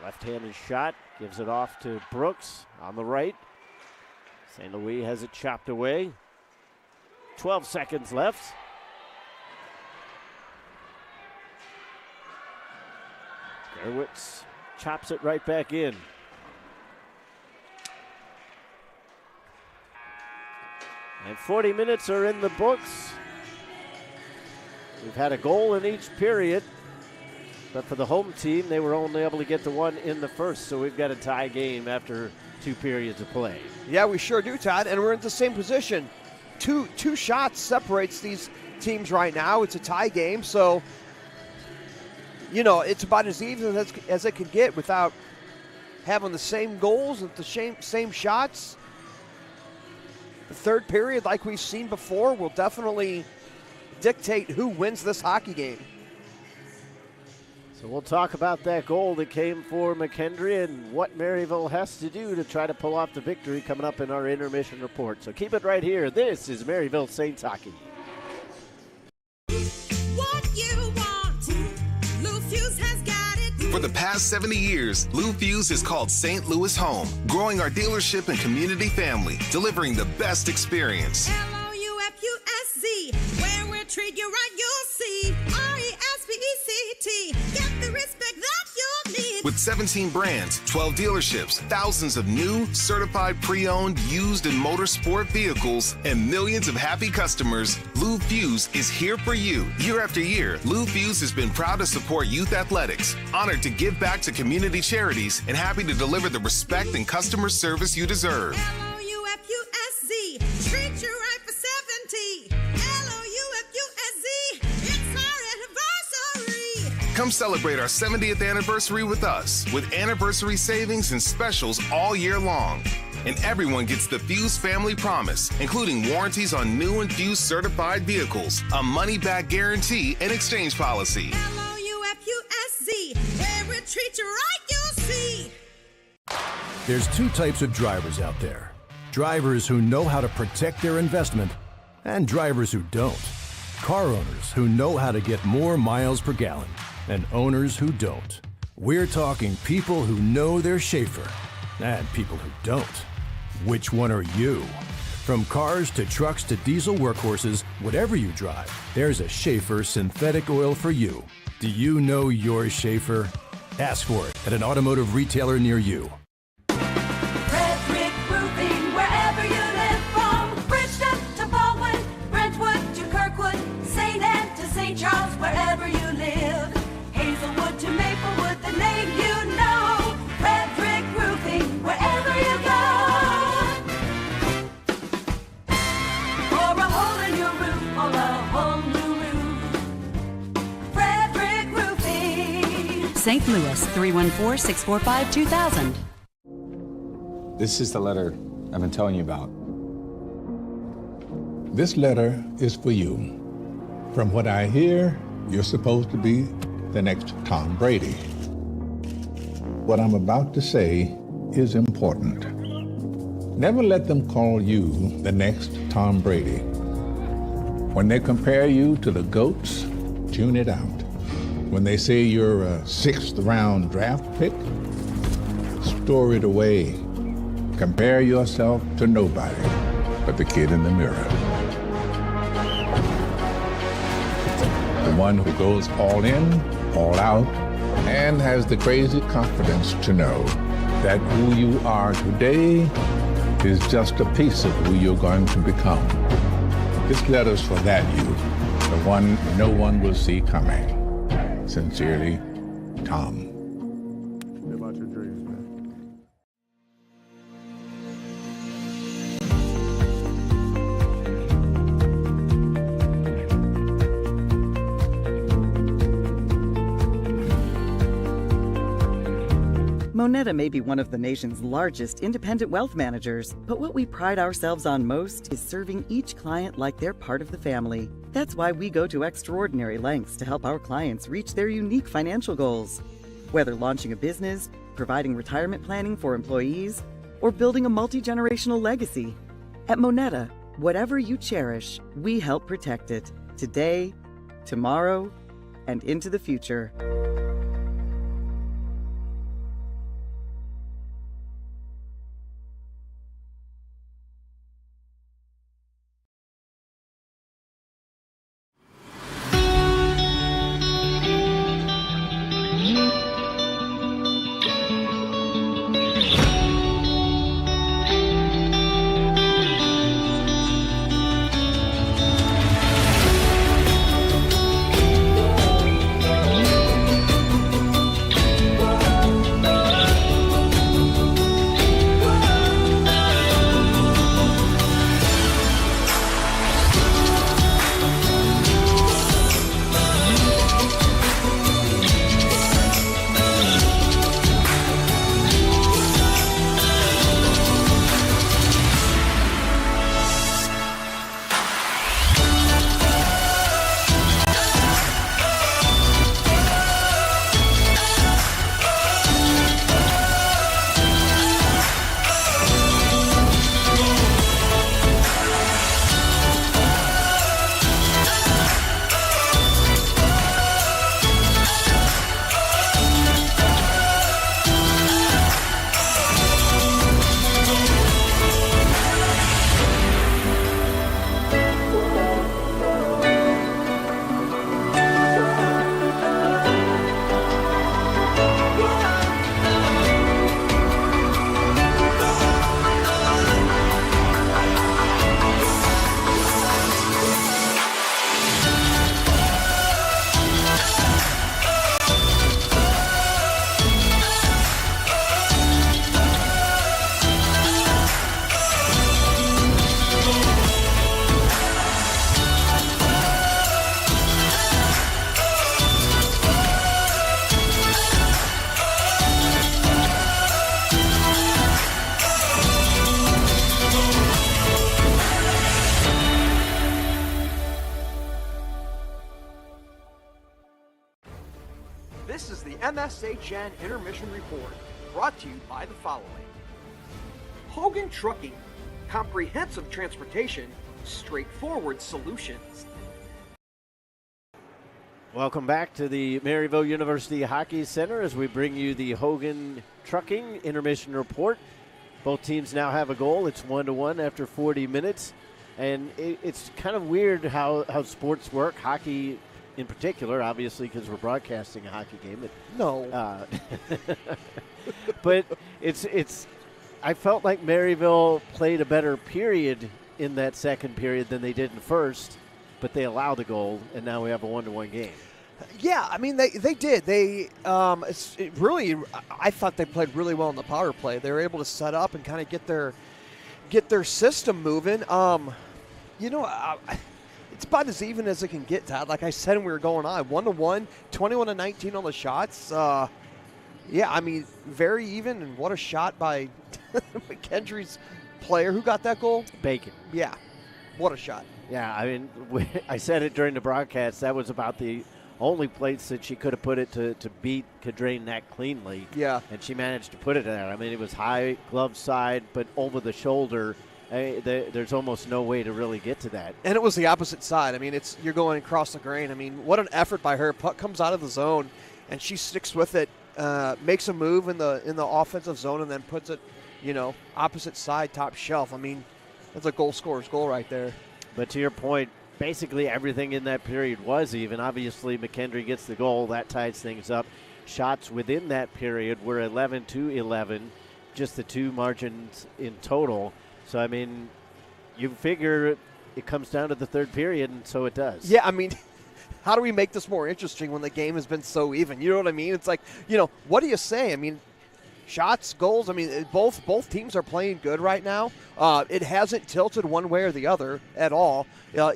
left-handed shot, gives it off to Brooks on the right. St. Louis has it chopped away. 12 seconds left. Gerwitz chops it right back in. And 40 minutes are in the books. We've had a goal in each period. But for the home team, they were only able to get the one in the first, so we've got a tie game after 2 periods of play. Yeah, we sure do, Todd, and we're in the same position. two shots separates these teams right now. It's a tie game, so it's about as even as it can get without having the same goals and the same shots. The third period, like we've seen before, will definitely dictate who wins this hockey game. So we'll talk about that goal that came for McKendree and what Maryville has to do to try to pull off the victory coming up in our intermission report. So keep it right here. This is Maryville Saints Hockey. What you want, Lou Fuse has got it. For the past 70 years, Lou Fuse has called St. Louis home, growing our dealership and community family, delivering the best experience. Loufusc, where we treat you right, you'll see. RESPECT, get the respect that you need. With 17 brands, 12 dealerships, thousands of new, certified pre-owned, used and motorsport vehicles, and millions of happy customers, Lou Fuse is here for you. Year after year, Lou Fuse has been proud to support youth athletics, honored to give back to community charities, and happy to deliver the respect and customer service you deserve. LOUFUSZ, treat you right for 70. LOUFUSZ, it's our anniversary. Come celebrate our 70th anniversary with us, with anniversary savings and specials all year long. And everyone gets the Fuse Family Promise, including warranties on new and Fuse certified vehicles, a money-back guarantee, and exchange policy. LOUFUSZ, where we treat you right, you'll see. There's two types of drivers out there. Drivers who know how to protect their investment and drivers who don't. Car owners who know how to get more miles per gallon and owners who don't. We're talking people who know their Schaefer and people who don't. Which one are you? From cars to trucks to diesel workhorses, whatever you drive, there's a Schaefer synthetic oil for you. Do you know your Schaefer? Ask for it at an automotive retailer near you. Red Brick Roofing, wherever you live, from Bridgeton to Baldwin, Brentwood to Kirkwood, St. Anne to St. Charles, wherever you live. Hazelwood to Maplewood, the name you know. Red Brick Roofing, wherever you go. For a hole in your roof or a whole new roof. Red Brick Roofing. St. Louis, 314-645-2000. This is the letter I've been telling you about. This letter is for you. From what I hear, you're supposed to be the next Tom Brady. What I'm about to say is important. Never let them call you the next Tom Brady. When they compare you to the GOATs, tune it out. When they say you're a 6th round draft pick, store it away. Compare yourself to nobody but the kid in the mirror. The one who goes all in, all out, and has the crazy confidence to know that who you are today is just a piece of who you're going to become. This letter's for that you, the one no one will see coming. Sincerely, Tom. About your dreams, man. Moneta may be one of the nation's largest independent wealth managers, but what we pride ourselves on most is serving each client like they're part of the family. That's why we go to extraordinary lengths to help our clients reach their unique financial goals. Whether launching a business, providing retirement planning for employees, or building a multi-generational legacy. At Moneta, whatever you cherish, we help protect it today, tomorrow, and into the future. This is the MSHN Intermission Report, brought to you by the following. Hogan Trucking, comprehensive transportation, straightforward solutions. Welcome back to the Maryville University Hockey Center as we bring you the Hogan Trucking Intermission Report. Both teams now have a goal. It's 1-1 after 40 minutes. And it's kind of weird how sports work, hockey in particular, obviously, because we're broadcasting a hockey game. But it's. I felt like Maryville played a better period in that second period than they did in first, but they allowed the goal, and now we have a 1-1 game. Yeah, I mean, they did. I thought they played really well in the power play. They were able to set up and kind of get their system moving. It's about as even as it can get, Todd. Like I said when we were going on, 1-1, 21-19 on the shots. Yeah, I mean, very even, and what a shot by McKendree's player. Who got that goal? Bacon. Yeah, what a shot. Yeah, I mean, I said it during the broadcast. That was about the only place that she could have put it to beat Cadrain that cleanly. Yeah. And she managed to put it there. I mean, it was high glove side, but over the shoulder. There's almost no way to really get to that. And it was the opposite side. I mean, you're going across the grain. I mean, what an effort by her. Puck comes out of the zone, and she sticks with it, makes a move in the offensive zone, and then puts it, opposite side, top shelf. I mean, that's a goal scorer's goal right there. But to your point, basically everything in that period was even. Obviously, McKendree gets the goal. That ties things up. Shots within that period were 11-11, just the two margins in total. So, I mean, you figure it comes down to the third period, and so it does. Yeah, I mean, how do we make this more interesting when the game has been so even? You know what I mean? It's like, what do you say? I mean, shots, goals, I mean, both teams are playing good right now. It hasn't tilted one way or the other at all.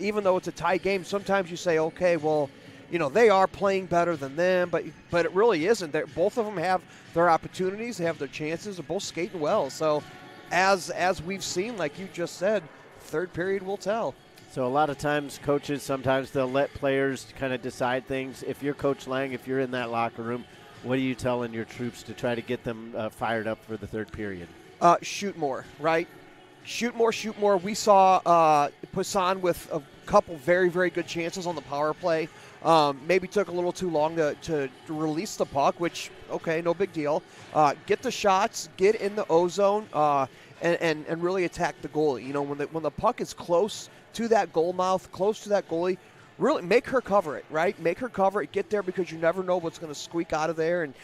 Even though it's a tie game, sometimes you say, okay, well, they are playing better than them, but it really isn't. Both of them have their opportunities, they have their chances, they're both skating well. So, as we've seen, like you just said, third period will tell. So a lot of times coaches, sometimes they'll let players kind of decide things. If you're Coach Lang, if you're in that locker room, what are you telling your troops to try to get them fired up for the third period? Shoot more, right? Shoot more. We saw Poisson with a couple very, very good chances on the power play. Maybe took a little too long to release the puck, which, okay, no big deal. Get the shots, get in the O-zone, and really attack the goalie. When the puck is close to that goal mouth, close to that goalie, really make her cover it, right? Make her cover it, get there, because you never know what's going to squeak out of there. And,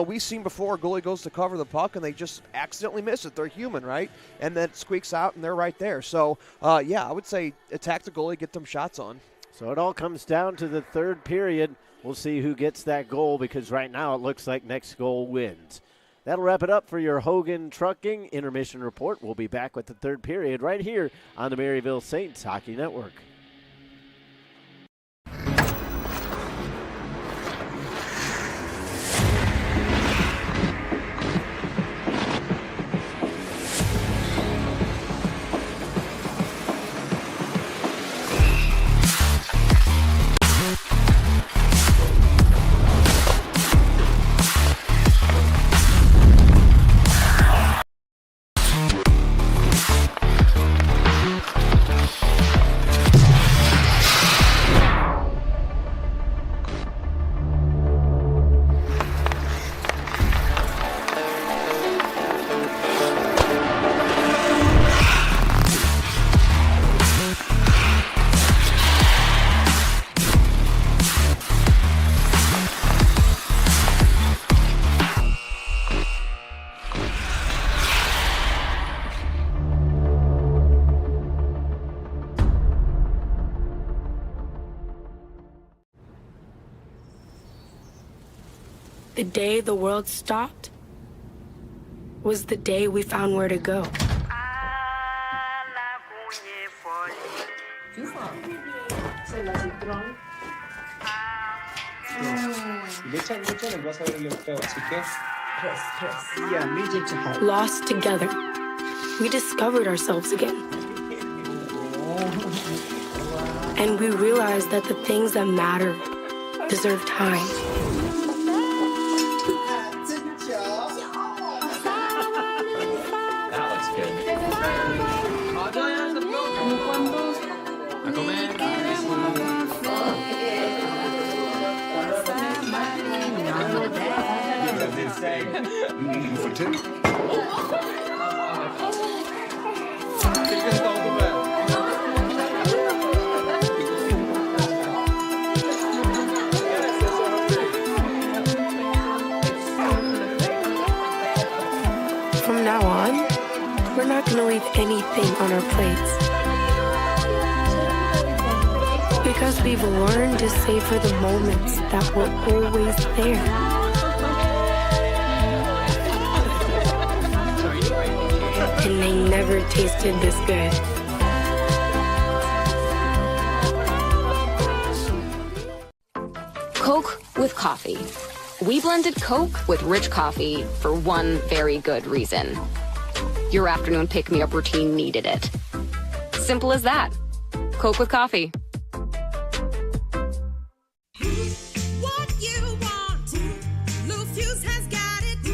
we've seen before a goalie goes to cover the puck and they just accidentally miss it. They're human, right? And then it squeaks out and they're right there. So, I would say attack the goalie, get them shots on. So it all comes down to the third period. We'll see who gets that goal, because right now it looks like next goal wins. That'll wrap it up for your Hogan Trucking Intermission Report. We'll be back with the third period right here on the Maryville Saints Hockey Network. The day the world stopped was the day we found where to go. Lost together, we discovered ourselves again. And we realized that the things that matter deserve time. For two. From now on, we're not going to leave anything on our plates. Because we've learned to savor the moments that were always there. And they never tasted this good. Coke with coffee. We blended Coke with rich coffee for one very good reason. Your afternoon pick-me-up routine needed it. Simple as that. Coke with coffee.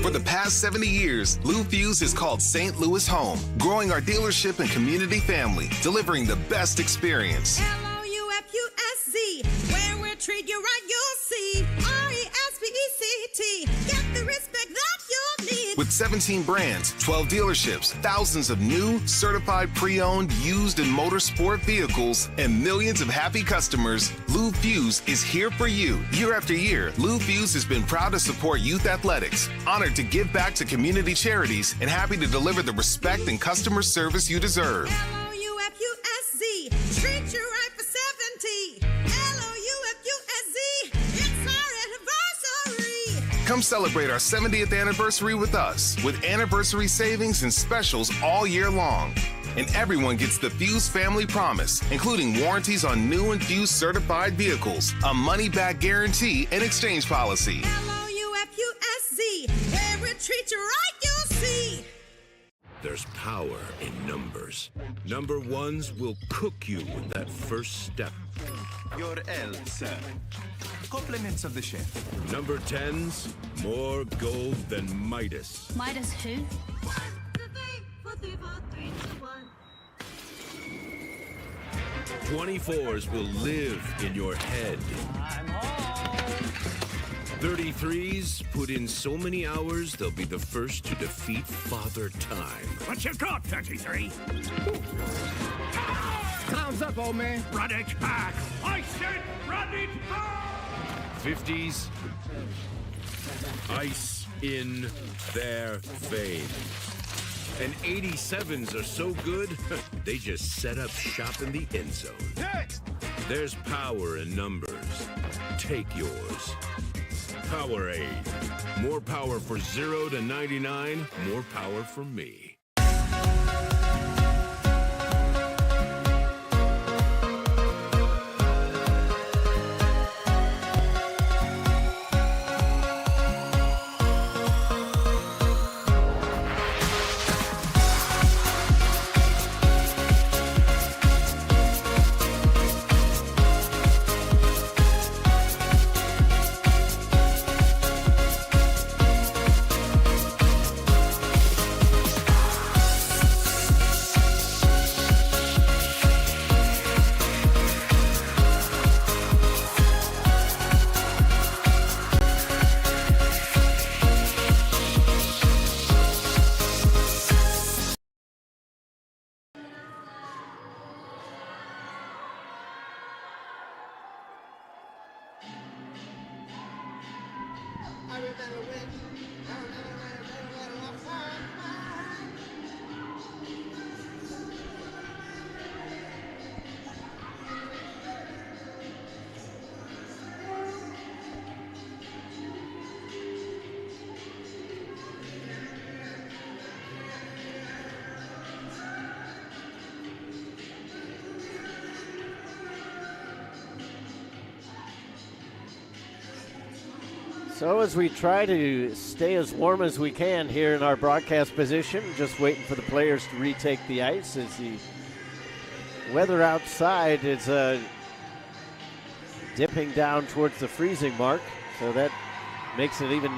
For the past 70 years, Lou Fuse has called St. Louis home, growing our dealership and community family, delivering the best experience. L-O-U-F-U-S-Z, where we'll treat you right, you'll see. R-E-S-P-E-C-T, get the respect that you'll need. With 17 brands, 12 dealerships, thousands of new, certified pre-owned, used and motorsport vehicles, and millions of happy customers, Lou Fuse is here for you. Year after year, Lou Fuse has been proud to support youth athletics, honored to give back to community charities, and happy to deliver the respect and customer service you deserve. L-O-U-F-U-S-Z, treat you right for 70. L-O-U-F-U-S-Z, it's our anniversary. Come celebrate our 70th anniversary with us, with anniversary savings and specials all year long. And everyone gets the Fuse Family Promise, including warranties on new and Fuse certified vehicles, a money-back guarantee, and exchange policy. L-O-U-F-U-S-Z, where we treat you right, you'll see. There's power in numbers. Number ones will cook you with that first step. Your L, sir. Compliments of the chef. Number 10s, more gold than Midas. Midas who? 24s will live in your head. 33s put in so many hours, they'll be the first to defeat Father Time. What you got, 33? Clowns up, old man. Run it back. I said run it back. 50s, ice in their veins. And 87s are so good, they just set up shop in the end zone. Next. There's power in numbers. Take yours. Powerade. More power for 0 to 99, more power for me. So as we try to stay as warm as we can here in our broadcast position, just waiting for the players to retake the ice as the weather outside is dipping down towards the freezing mark. So that makes it even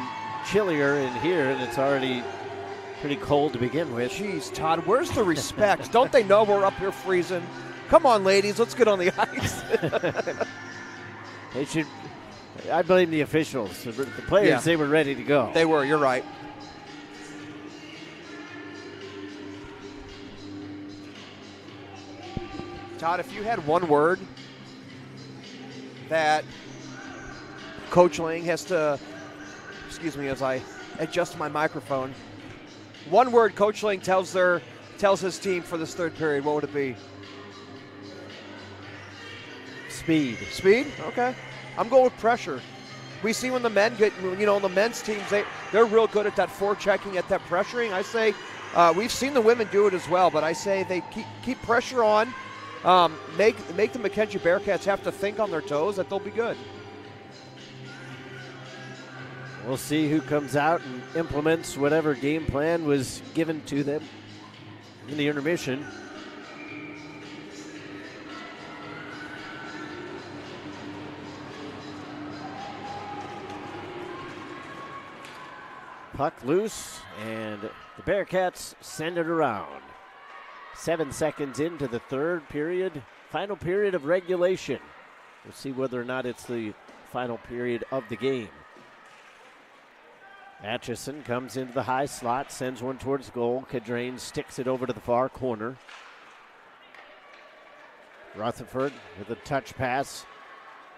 chillier in here, and it's already pretty cold to begin with. Jeez, Todd, where's the respect? Don't they know we're up here freezing? Come on, ladies, let's get on the ice. They should. I blame the officials. The players, they were ready to go. They were, you're right. Todd, if you had one word that Coach Lang has to, excuse me as I adjust my microphone, one word Coach Lang tells his team for this third period, what would it be? Speed. Speed? Okay. I'm going with pressure. We see when the men get, the men's teams, they're real good at that forechecking, at that pressuring. I say, we've seen the women do it as well, but I say they keep pressure on, make the McKendree Bearcats have to think on their toes that they'll be good. We'll see who comes out and implements whatever game plan was given to them in the intermission. Puck loose, and the Bearcats send it around. 7 seconds into the third period, final period of regulation. We'll see whether or not it's the final period of the game. Atchison comes into the high slot, sends one towards goal. Cadrain sticks it over to the far corner. Rutherford with a touch pass.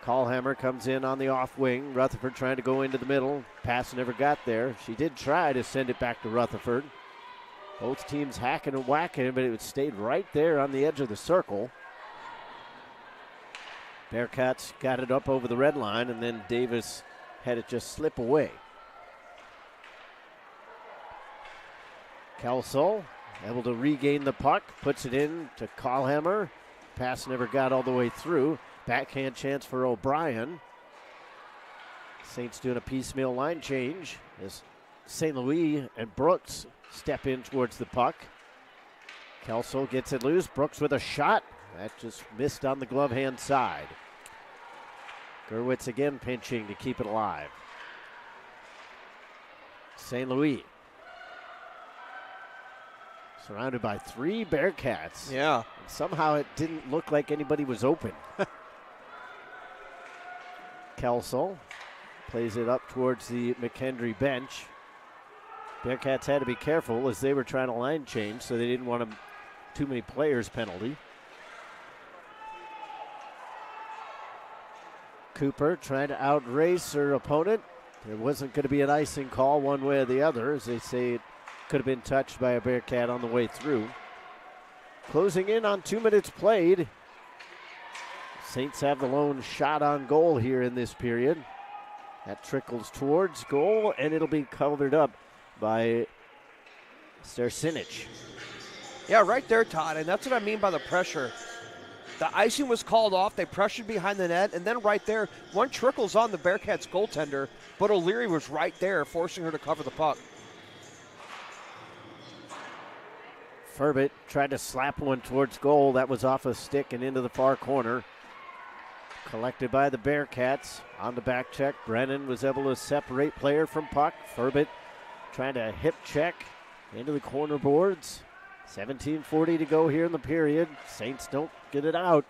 Callhammer comes in on the off wing. Rutherford trying to go into the middle. Pass never got there. She did try to send it back to Rutherford. Both teams hacking and whacking, but it stayed right there on the edge of the circle. Bearcats got it up over the red line, and then Davis had it just slip away. Kelsall able to regain the puck, puts it in to Callhammer. Pass never got all the way through. Backhand chance for O'Brien. Saints doing a piecemeal line change as St. Louis and Brooks step in towards the puck. Kelso gets it loose. Brooks with a shot. That just missed on the glove hand side. Gerwitz again pinching to keep it alive. St. Louis surrounded by 3 Bearcats. Yeah. And somehow it didn't look like anybody was open. Kelso plays it up towards the McKendree bench. Bearcats had to be careful as they were trying to line change, so they didn't want too many players penalty. Cooper trying to outrace her opponent. There wasn't going to be an icing call one way or the other, as they say it could have been touched by a Bearcat on the way through. Closing in on 2 minutes played. Saints have the lone shot on goal here in this period. That trickles towards goal, and it'll be covered up by Starcinic. Yeah, right there, Todd, and that's what I mean by the pressure. The icing was called off. They pressured behind the net, and then right there, one trickles on the Bearcats goaltender, but O'Leary was right there, forcing her to cover the puck. Furbett tried to slap one towards goal. That was off a stick and into the far corner. Collected by the Bearcats. On the back check, Brennan was able to separate player from puck. Furbett trying to hip check into the corner boards. 17:40 to go here in the period. Saints don't get it out.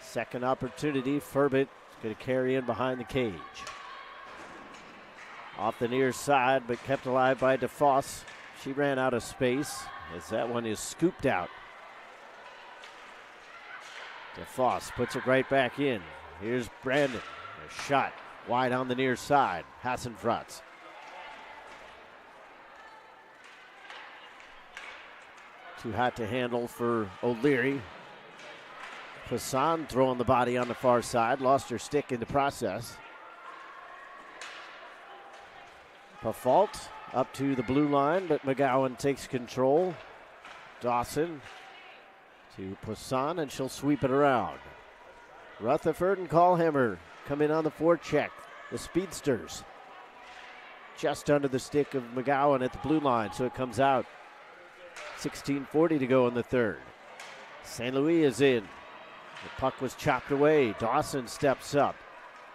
Second opportunity. Furbett is going to carry in behind the cage. Off the near side, but kept alive by DeFoss. She ran out of space as that one is scooped out. DeFoss puts it right back in. Here's Brandon. A shot wide on the near side. Hassenfratz. Too hot to handle for O'Leary. Hassan throwing the body on the far side. Lost her stick in the process. Pafalt up to the blue line, but McGowan takes control. Dawson to Poisson, and she'll sweep it around. Rutherford and Callhammer come in on the forecheck. The speedsters just under the stick of McGowan at the blue line, so it comes out. 16:40 to go in the third. St. Louis is in. The puck was chopped away. Dawson steps up.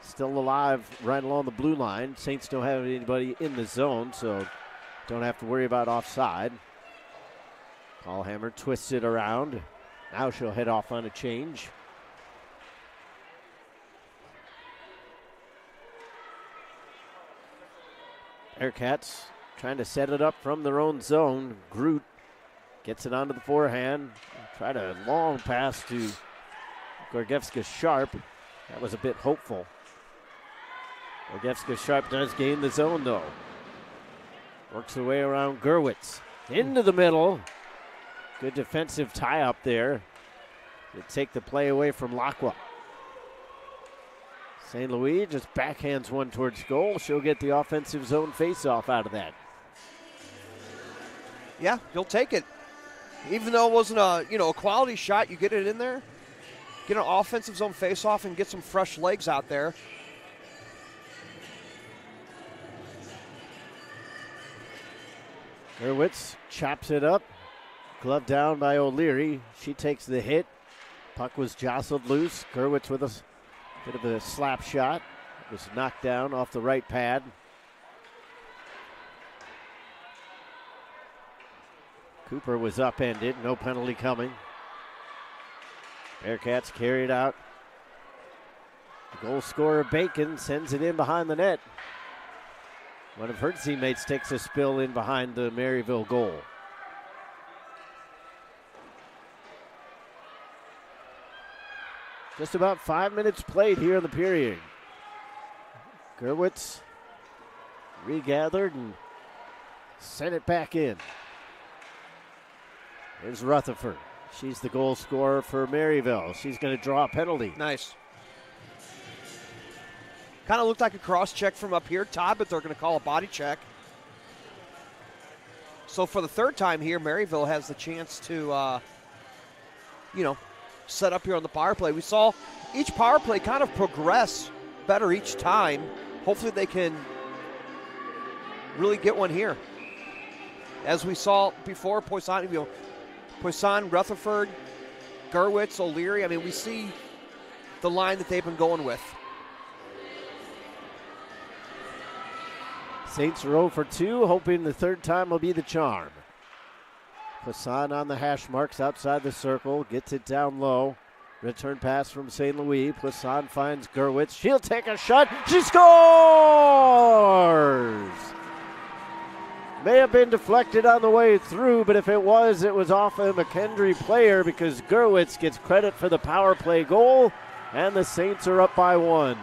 Still alive right along the blue line. Saints don't have anybody in the zone, so don't have to worry about offside. Callhammer twists it around. Now she'll head off on a change. Bearcats trying to set it up from their own zone. Groot gets it onto the forehand. Tried a long pass to Gorgievska-Sharp. That was a bit hopeful. Gorgievska-Sharp does gain the zone, though. Works her way around Gerwitz. Into the middle. Good defensive tie-up there to take the play away from Lacqua. St. Louis just backhands one towards goal. She'll get the offensive zone face-off out of that. Yeah, you'll take it. Even though it wasn't a quality shot, you get it in there, get an offensive zone face-off, and get some fresh legs out there. Gerwitz chops it up. Glove down by O'Leary. She takes the hit. Puck was jostled loose. Gerwitz with a bit of a slap shot. It was knocked down off the right pad. Cooper was upended. No penalty coming. Bearcats carry it out. The goal scorer Bacon sends it in behind the net. One of her teammates takes a spill in behind the Maryville goal. Just about 5 minutes played here in the period. Gerwitz regathered and sent it back in. Here's Rutherford. She's the goal scorer for Maryville. She's going to draw a penalty. Nice. Kind of looked like a cross check from up here, Todd, but they're going to call a body check. So for the third time here, Maryville has the chance to, set up here on the power play. We saw each power play kind of progress better each time. Hopefully they can really get one here. As we saw before, Poisson, Rutherford, Gerwitz, O'Leary. I mean, we see the line that they've been going with. Saints are 0 for 2, hoping the third time will be the charm. Poisson on the hash marks outside the circle, gets it down low. Return pass from St. Louis. Poisson finds Gerwitz. She'll take a shot. She scores! May have been deflected on the way through, but if it was off a McKendree player because Gerwitz gets credit for the power play goal, and the Saints are up by 1.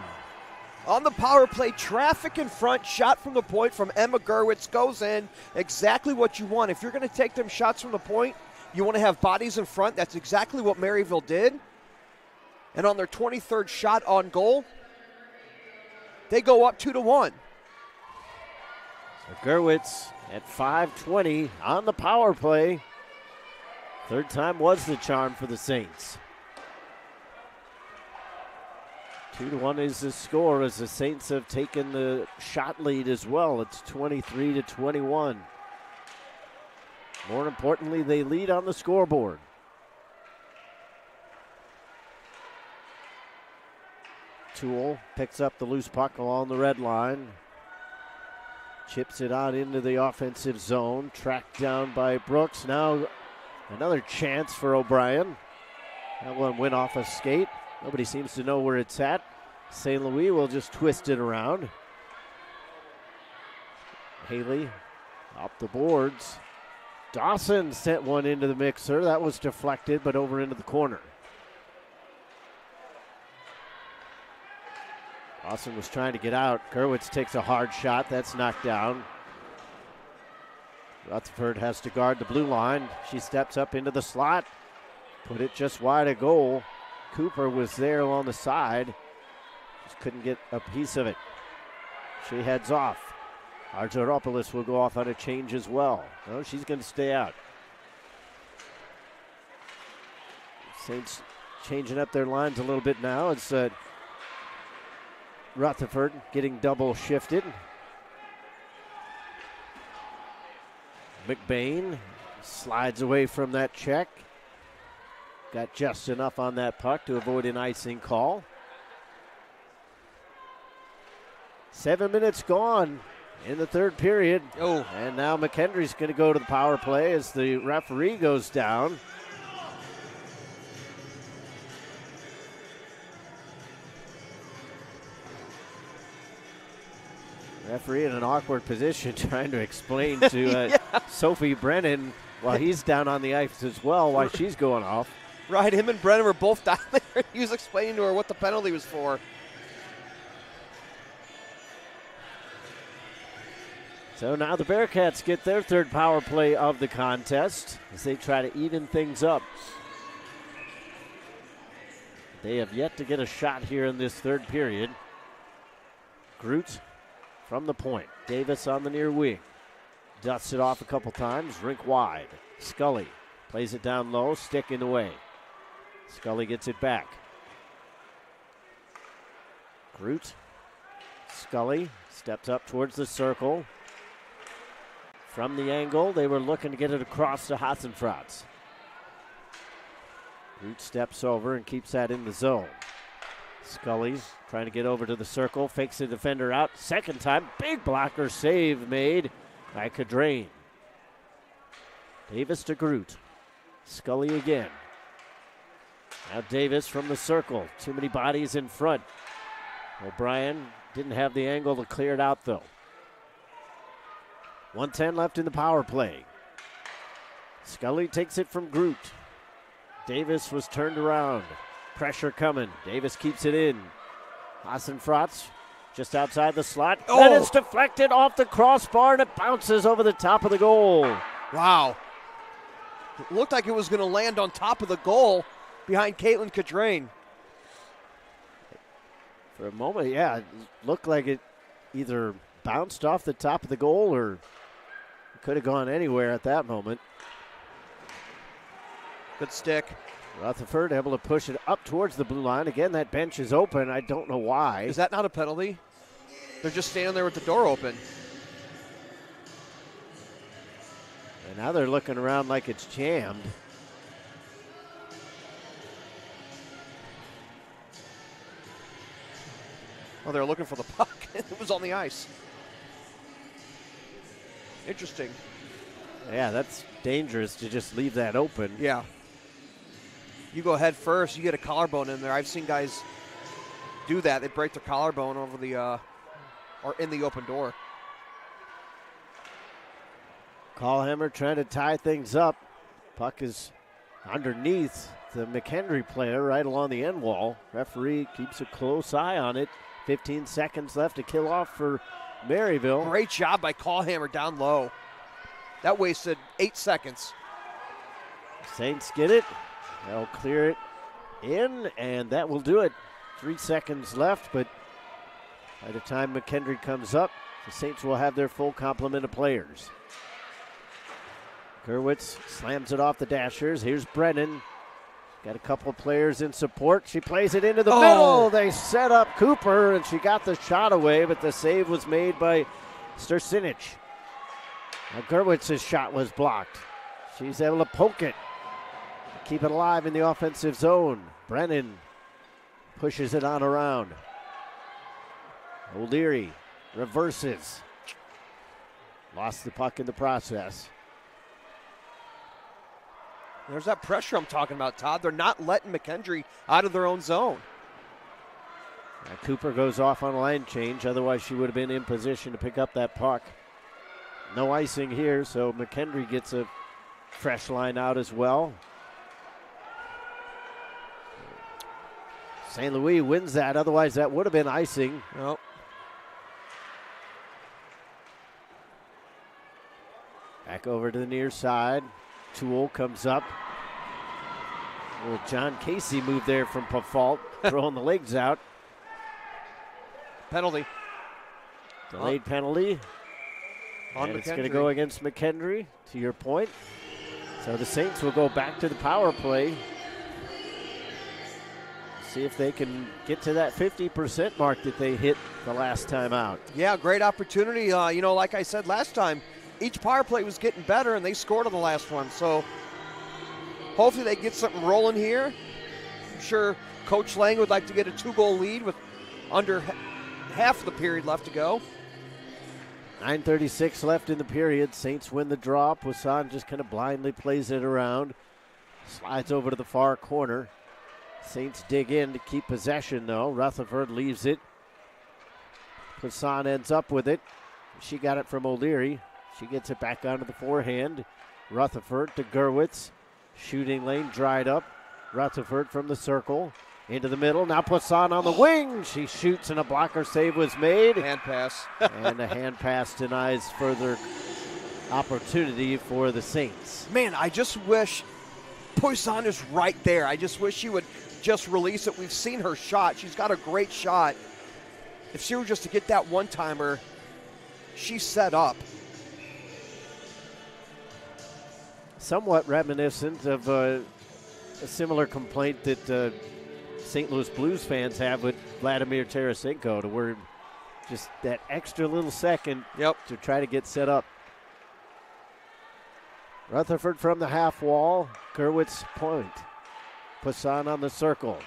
On the power play, traffic in front, shot from the point from Emma Gerwitz goes in. Exactly what you want. If you're going to take them shots from the point, you want to have bodies in front. That's exactly what Maryville did. And on their 23rd shot on goal, they go up 2-1. So Gerwitz at 5:20 on the power play. Third time was the charm for the Saints. 2-1 is the score as the Saints have taken the shot lead as well. It's 23-21. More importantly, they lead on the scoreboard. Toole picks up the loose puck along the red line. Chips it on into the offensive zone. Tracked down by Brooks. Now another chance for O'Brien. That one went off a skate. Nobody seems to know where it's at. St. Louis will just twist it around. Haley up the boards. Dawson sent one into the mixer. That was deflected, but over into the corner. Dawson was trying to get out. Gerwitz takes a hard shot. That's knocked down. Rutherford has to guard the blue line. She steps up into the slot. Put it just wide of goal. Cooper was there along the side. Just couldn't get a piece of it. She heads off. Argyropoulos will go off on a change as well. No, she's going to stay out. Saints changing up their lines a little bit now. It's Rutherford getting double shifted. McBain slides away from that check. Got just enough on that puck to avoid an icing call. 7 minutes gone in the third period. Oh. And now McKendree's going to go to the power play as the referee goes down. Referee in an awkward position trying to explain to Sophie Brennan while he's down on the ice as well why she's going off. Right, him and Brennan were both down there. He was explaining to her what the penalty was for. So now the Bearcats get their third power play of the contest as they try to even things up. They have yet to get a shot here in this third period. Groot from the point. Davis on the near wing. Dusts it off a couple times. Rink wide. Scully plays it down low. Stick in the way. Scully gets it back. Groot. Scully steps up towards the circle. From the angle, they were looking to get it across to Hassenfratz. Groot steps over and keeps that in the zone. Scully trying to get over to the circle, fakes the defender out. Second time, big blocker save made by Cadrain. Davis to Groot. Scully again. Now Davis from the circle. Too many bodies in front. O'Brien didn't have the angle to clear it out, though. 1:10 left in the power play. Scully takes it from Groot. Davis was turned around. Pressure coming. Davis keeps it in. Hassenfratz just outside the slot. Oh. And it's deflected off the crossbar and it bounces over the top of the goal. Wow. It looked like it was going to land on top of the goal behind Caitlin Cadrain. For a moment, yeah, it looked like it either bounced off the top of the goal or could have gone anywhere at that moment. Good stick. Rutherford able to push it up towards the blue line. Again, that bench is open. I don't know why. Is that not a penalty? They're just standing there with the door open. And now they're looking around like it's jammed. Oh, they're looking for the puck. It was on the ice. Interesting. Yeah, that's dangerous to just leave that open. Yeah. You go head first, you get a collarbone in there. I've seen guys do that. They break their collarbone over the, or in the open door. Callhammer trying to tie things up. Puck is underneath the McKendree player right along the end wall. Referee keeps a close eye on it. 15 seconds left to kill off for Maryville. Great job by Callhammer down low. That wasted 8 seconds. Saints get it. They'll clear it in, and that will do it. 3 seconds left, but by the time McKendree comes up, the Saints will have their full complement of players. Gerwitz slams it off the Dashers. Here's Brennan. Got a couple of players in support. She plays it into the middle. They set up Cooper, and she got the shot away, but the save was made by Sturcinich. Now Gerwitz's shot was blocked. She's able to poke it. Keep it alive in the offensive zone. Brennan pushes it on around. O'Leary reverses. Lost the puck in the process. There's that pressure I'm talking about, Todd. They're not letting McKendree out of their own zone. Now Cooper goes off on a line change. Otherwise, she would have been in position to pick up that puck. No icing here, so McKendree gets a fresh line out as well. St. Louis wins that. Otherwise, that would have been icing. Nope. Back over to the near side. Toole comes up. Well, John Casey moved there from fault, throwing the legs out. Penalty. Delayed penalty. On and it's McKendree. going to go against McKendree, to your point. So the Saints will go back to the power play. See if they can get to that 50% mark that they hit the last time out. Yeah, great opportunity. Like I said last time, each power play was getting better, and they scored on the last one. So hopefully they get something rolling here. I'm sure Coach Lang would like to get a 2-goal lead with under half of the period left to go. 9:36 left in the period. Saints win the draw. Poisson just kind of blindly plays it around. Slides over to the far corner. Saints dig in to keep possession, though. Rutherford leaves it. Poisson ends up with it. She got it from O'Leary. She gets it back onto the forehand. Rutherford to Gerwitz. Shooting lane dried up. Rutherford from the circle. Into the middle. Now Poisson on the wing. She shoots and a blocker save was made. Hand pass. And a hand pass denies further opportunity for the Saints. Man, I just wish Poisson is right there. I just wish she would just release it. We've seen her shot. She's got a great shot. If she were just to get that one-timer, she's set up. Somewhat reminiscent of a similar complaint that St. Louis Blues fans have with Vladimir Tarasenko, to where just that extra little second to try to get set up. Rutherford from the half wall. Gerwitz point. Poisson on the circle.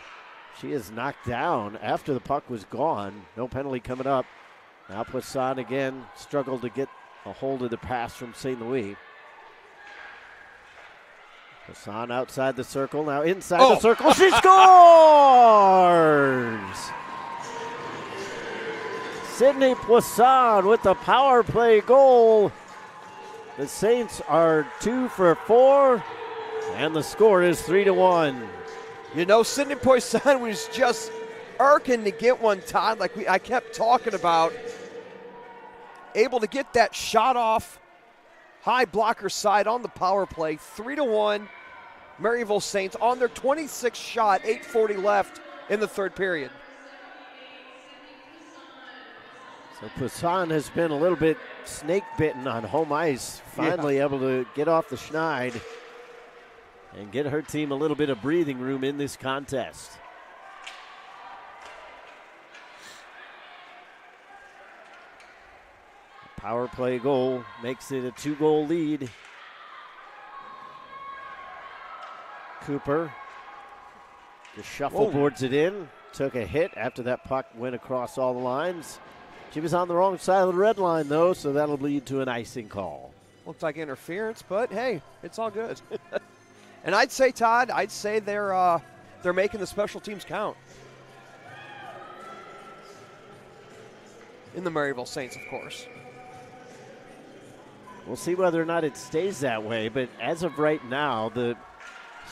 She is knocked down after the puck was gone. No penalty coming up. Now Poisson again struggled to get a hold of the pass from St. Louis. Poisson outside the circle. Now inside the circle. She scores! Sydney Poisson with the power play goal. The Saints are 2 for 4, and the score is 3-1. You know, Sydney Poisson was just irking to get one, Todd, like I kept talking about. Able to get that shot off high blocker side on the power play. 3-1, Maryville Saints on their 26th shot, 8:40 left in the third period. So Poisson has been a little bit snake-bitten on home ice, finally able to get off the schneid and get her team a little bit of breathing room in this contest. Power play goal makes it a 2-goal lead. Cooper just shuffleboards it in, took a hit after that puck went across all the lines. She was on the wrong side of the red line, though, so that'll lead to an icing call. Looks like interference, but hey, it's all good. And I'd say, Todd, they're making the special teams count. In the Maryville Saints, of course. We'll see whether or not it stays that way, but as of right now, the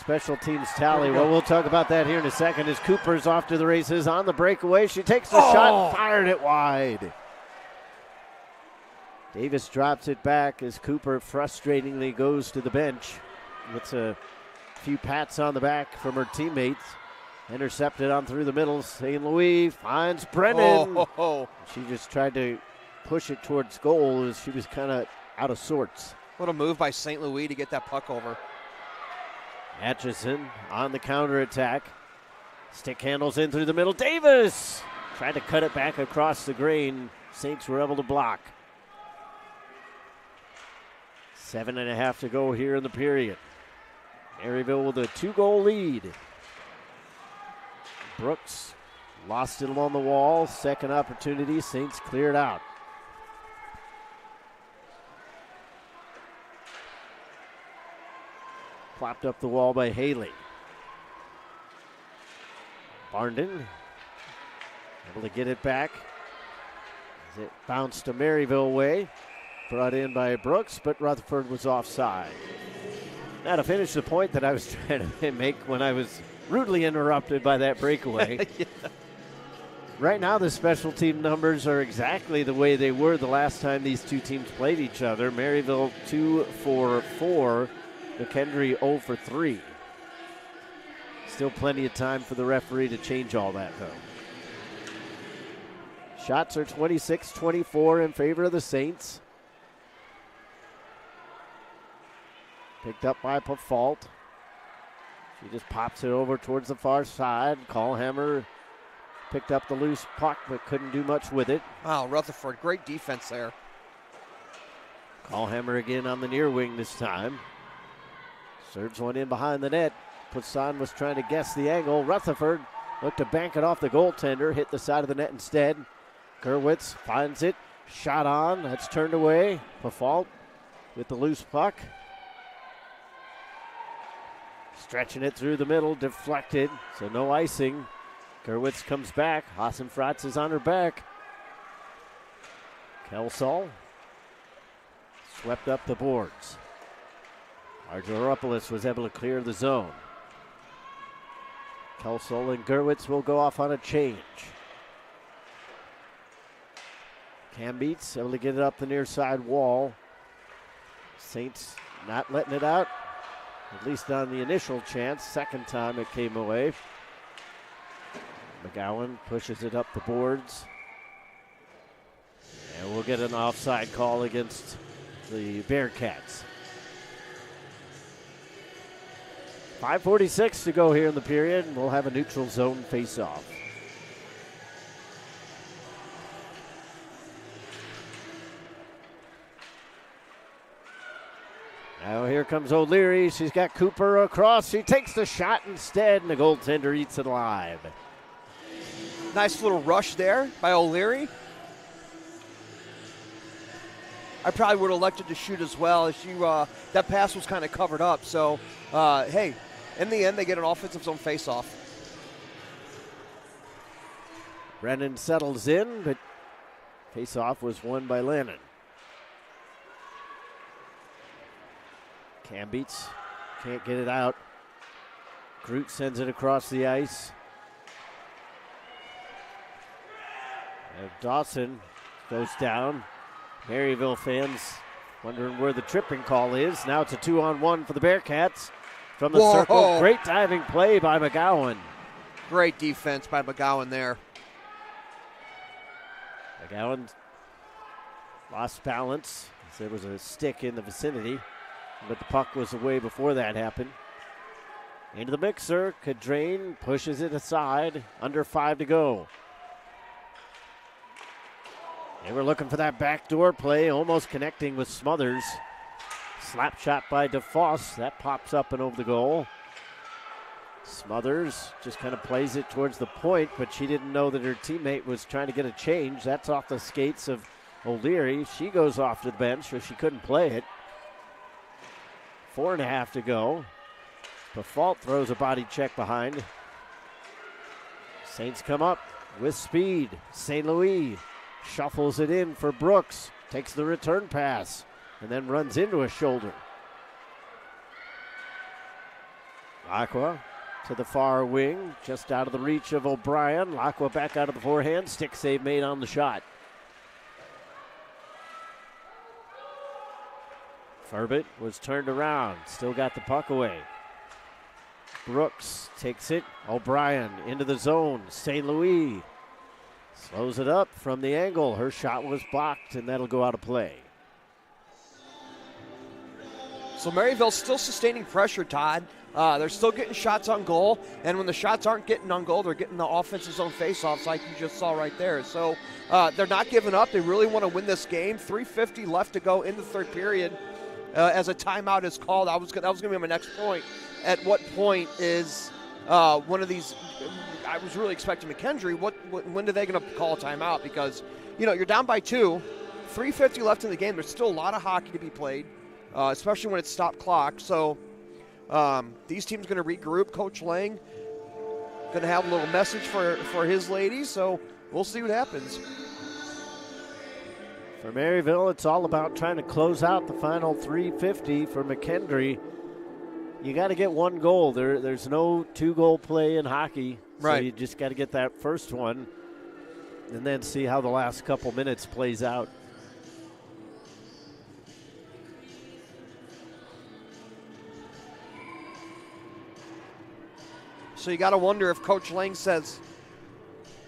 special teams tally, well, we'll talk about that here in a second, as Cooper's off to the races on the breakaway. She takes the shot, fired it wide. Davis drops it back as Cooper frustratingly goes to the bench. Gets a few pats on the back from her teammates. Intercepted on through the middle. St. Louis finds Brennan. She just tried to push it towards goal as she was kind of out of sorts. What a move by St. Louis to get that puck over. Atchison on the counterattack. Stick handles in through the middle. Davis tried to cut it back across the grain. Saints were able to block. 7.5 to go here in the period. Maryville with a 2-goal lead. Brooks lost it along the wall. Second opportunity. Saints cleared out. Plopped up the wall by Haley. Barnden able to get it back as it bounced to Maryville way. Brought in by Brooks, but Rutherford was offside. Now to finish the point that I was trying to make when I was rudely interrupted by that breakaway. Right now the special team numbers are exactly the way they were the last time these two teams played each other. Maryville 2 for 4. McKendree 0 for 3. Still plenty of time for the referee to change all that, though. Shots are 26-24 in favor of the Saints. Picked up by Pafalt. She just pops it over towards the far side. Callhammer picked up the loose puck, but couldn't do much with it. Wow, Rutherford, great defense there. Callhammer again on the near wing this time. Serves one in behind the net. Poisson was trying to guess the angle. Rutherford looked to bank it off the goaltender. Hit the side of the net instead. Gerwitz finds it. Shot on. That's turned away. Pafalt with the loose puck. Stretching it through the middle. Deflected. So no icing. Gerwitz comes back. Hassenfratz is on her back. Kelsall swept up the boards. Argyropoulos was able to clear the zone. Kelsall and Gerwitz will go off on a change. Cambeats able to get it up the near side wall. Saints not letting it out, at least on the initial chance. Second time it came away. McGowan pushes it up the boards. And we'll get an offside call against the Bearcats. 5:46 to go here in the period. We'll have a neutral zone face-off. Now here comes O'Leary. She's got Cooper across. She takes the shot instead, and the goaltender eats it alive. Nice little rush there by O'Leary. I probably would have elected to shoot as well. That pass was kind of covered up. So, hey, in the end, they get an offensive zone faceoff. Brennan settles in, but faceoff was won by Lannon. Cambeats can't get it out. Groot sends it across the ice. And Dawson goes down. Maryville fans wondering where the tripping call is. Now it's a 2-on-1 for the Bearcats. From the circle, great diving play by McGowan. Great defense by McGowan there. McGowan lost balance. There was a stick in the vicinity, but the puck was away before that happened. Into the mixer, Cadrain pushes it aside, under 5 to go. They were looking for that backdoor play, almost connecting with Smothers. Slap shot by DeFoss, that pops up and over the goal. Smothers just kind of plays it towards the point, but she didn't know that her teammate was trying to get a change. That's off the skates of O'Leary. She goes off to the bench, so she couldn't play it. 4.5 to go. Default throws a body check behind. Saints come up with speed. St. Louis shuffles it in for Brooks. Takes the return pass and then runs into a shoulder. Lacqua to the far wing, just out of the reach of O'Brien. Lacqua back out of the forehand. Stick save made on the shot. Furbett was turned around. Still got the puck away. Brooks takes it. O'Brien into the zone. St. Louis slows it up from the angle. Her shot was blocked, and that'll go out of play. So Maryville's still sustaining pressure, Todd. They're still getting shots on goal, and when the shots aren't getting on goal, they're getting the offensive zone faceoffs like you just saw right there. So they're not giving up. They really want to win this game. 3:50 left to go in the third period as a timeout is called. That was going to be my next point. At what point is one of these – I was really expecting McKendree. When are they going to call a timeout? Because, you're down by 2, 3:50 left in the game. There's still a lot of hockey to be played, especially when it's stop clock. So these teams going to regroup. Coach Lang going to have a little message for his ladies. So we'll see what happens. For Maryville, it's all about trying to close out the final 3:50 for McKendree. You got to get one goal. There's no two-goal play in hockey. Right. So you just got to get that first one and then see how the last couple minutes plays out. So you got to wonder if Coach Lang says,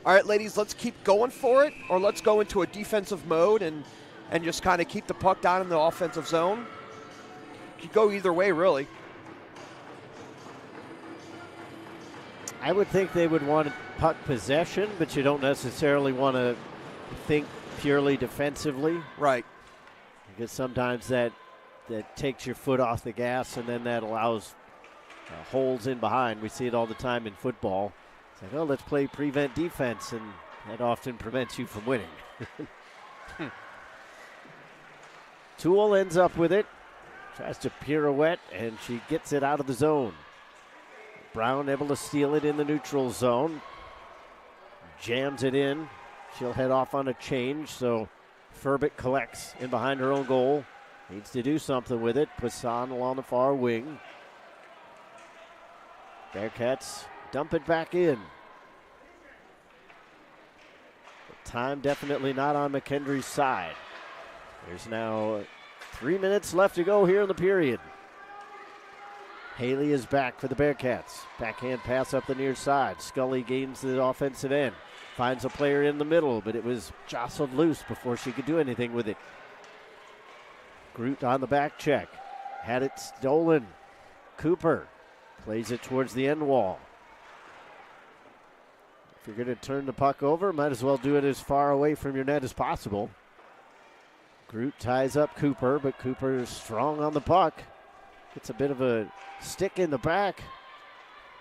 all right, ladies, let's keep going for it, or let's go into a defensive mode and just kind of keep the puck down in the offensive zone. Could go either way, really. I would think they would want puck possession, but you don't necessarily want to think purely defensively. Right. Because sometimes that takes your foot off the gas, and then that allows holes in behind. We see it all the time in football. It's like, oh, let's play prevent defense, and that often prevents you from winning. Toole ends up with it. Tries to pirouette, and she gets it out of the zone. Brown able to steal it in the neutral zone. Jams it in. She'll head off on a change, so Furbick collects in behind her own goal. Needs to do something with it. Poisson along the far wing. Bearcats dump it back in. The time definitely not on McKendree's side. There's now 3 minutes left to go here in the period. Haley is back for the Bearcats. Backhand pass up the near side. Scully gains the offensive end. Finds a player in the middle, but it was jostled loose before she could do anything with it. Groot on the back check. Had it stolen. Cooper plays it towards the end wall. If you're going to turn the puck over, might as well do it as far away from your net as possible. Groot ties up Cooper, but Cooper is strong on the puck. Gets a bit of a stick in the back.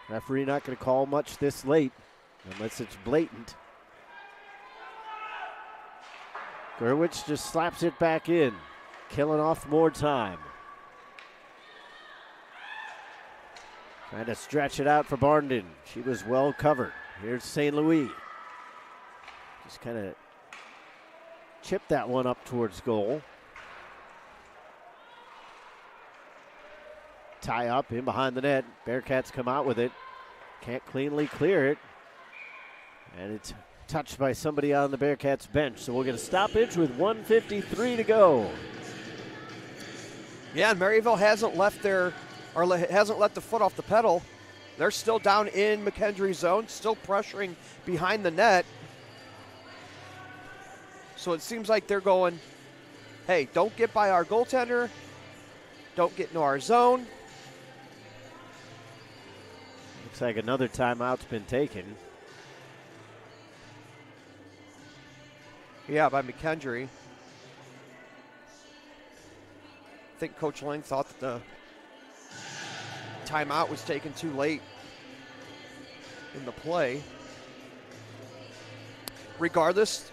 Referee not going to call much this late, unless it's blatant. Gerwich just slaps it back in, killing off more time. Trying to stretch it out for Barnden. She was well covered. Here's St. Louis. Just kind of chipped that one up towards goal. Tie up in behind the net. Bearcats come out with it. Can't cleanly clear it. And it's touched by somebody on the Bearcats bench. So we'll get a stoppage with 1:53 to go. Yeah, and Maryville hasn't left hasn't let the foot off the pedal. They're still down in McKendree's zone, still pressuring behind the net. So it seems like they're going, hey, don't get by our goaltender. Don't get into our zone. Looks like another timeout's been taken. Yeah, by McKendree. I think Coach Lang thought that the timeout was taken too late in the play. Regardless,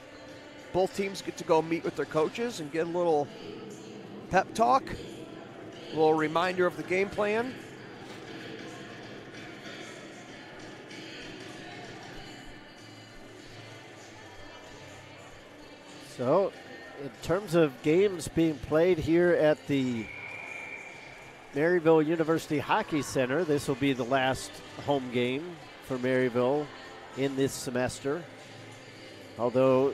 both teams get to go meet with their coaches and get a little pep talk, a little reminder of the game plan. So, in terms of games being played here at the Maryville University Hockey Center, this will be the last home game for Maryville in this semester. Although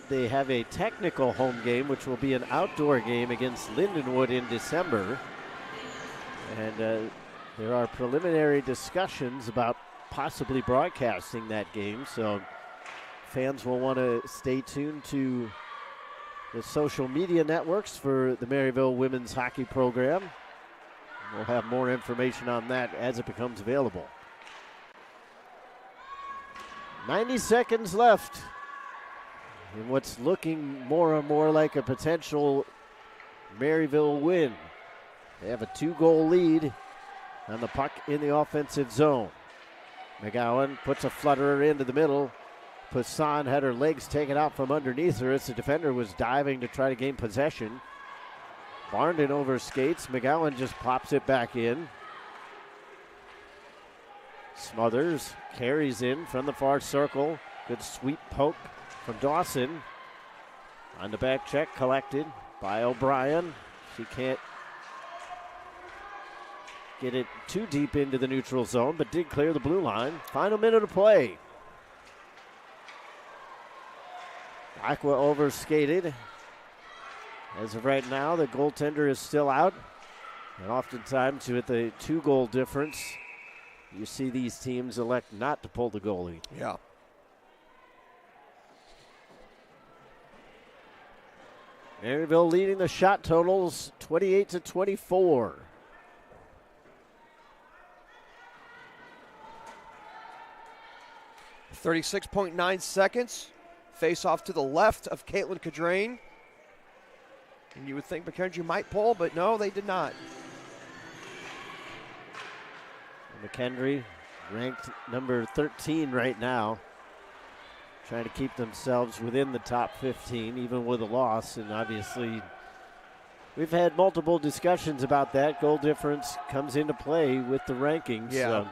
they have a technical home game, which will be an outdoor game against Lindenwood in December. And there are preliminary discussions about possibly broadcasting that game. So fans will want to stay tuned to the social media networks for the Maryville women's hockey program. We'll have more information on that as it becomes available. 90 seconds left in what's looking more and more like a potential Maryville win. They have a 2-goal lead on the puck in the offensive zone. McGowan puts a flutterer into the middle. Poisson had her legs taken out from underneath her as the defender was diving to try to gain possession. Barnden overskates. McGowan just pops it back in. Smothers carries in from the far circle. Good sweep poke from Dawson. On the back check, collected by O'Brien. She can't get it too deep into the neutral zone, but did clear the blue line. Final minute of play. Aqua overskated. As of right now, the goaltender is still out. And oftentimes, with a 2-goal difference, you see these teams elect not to pull the goalie. Yeah. Maryville leading the shot totals 28-24. .9 seconds. Face off to the left of Caitlin Cadrain. And you would think McKendree might pull, but no, they did not. McKendree ranked number 13 right now. Trying to keep themselves within the top 15, even with a loss. And obviously, we've had multiple discussions about that. Goal difference comes into play with the rankings. Yeah. So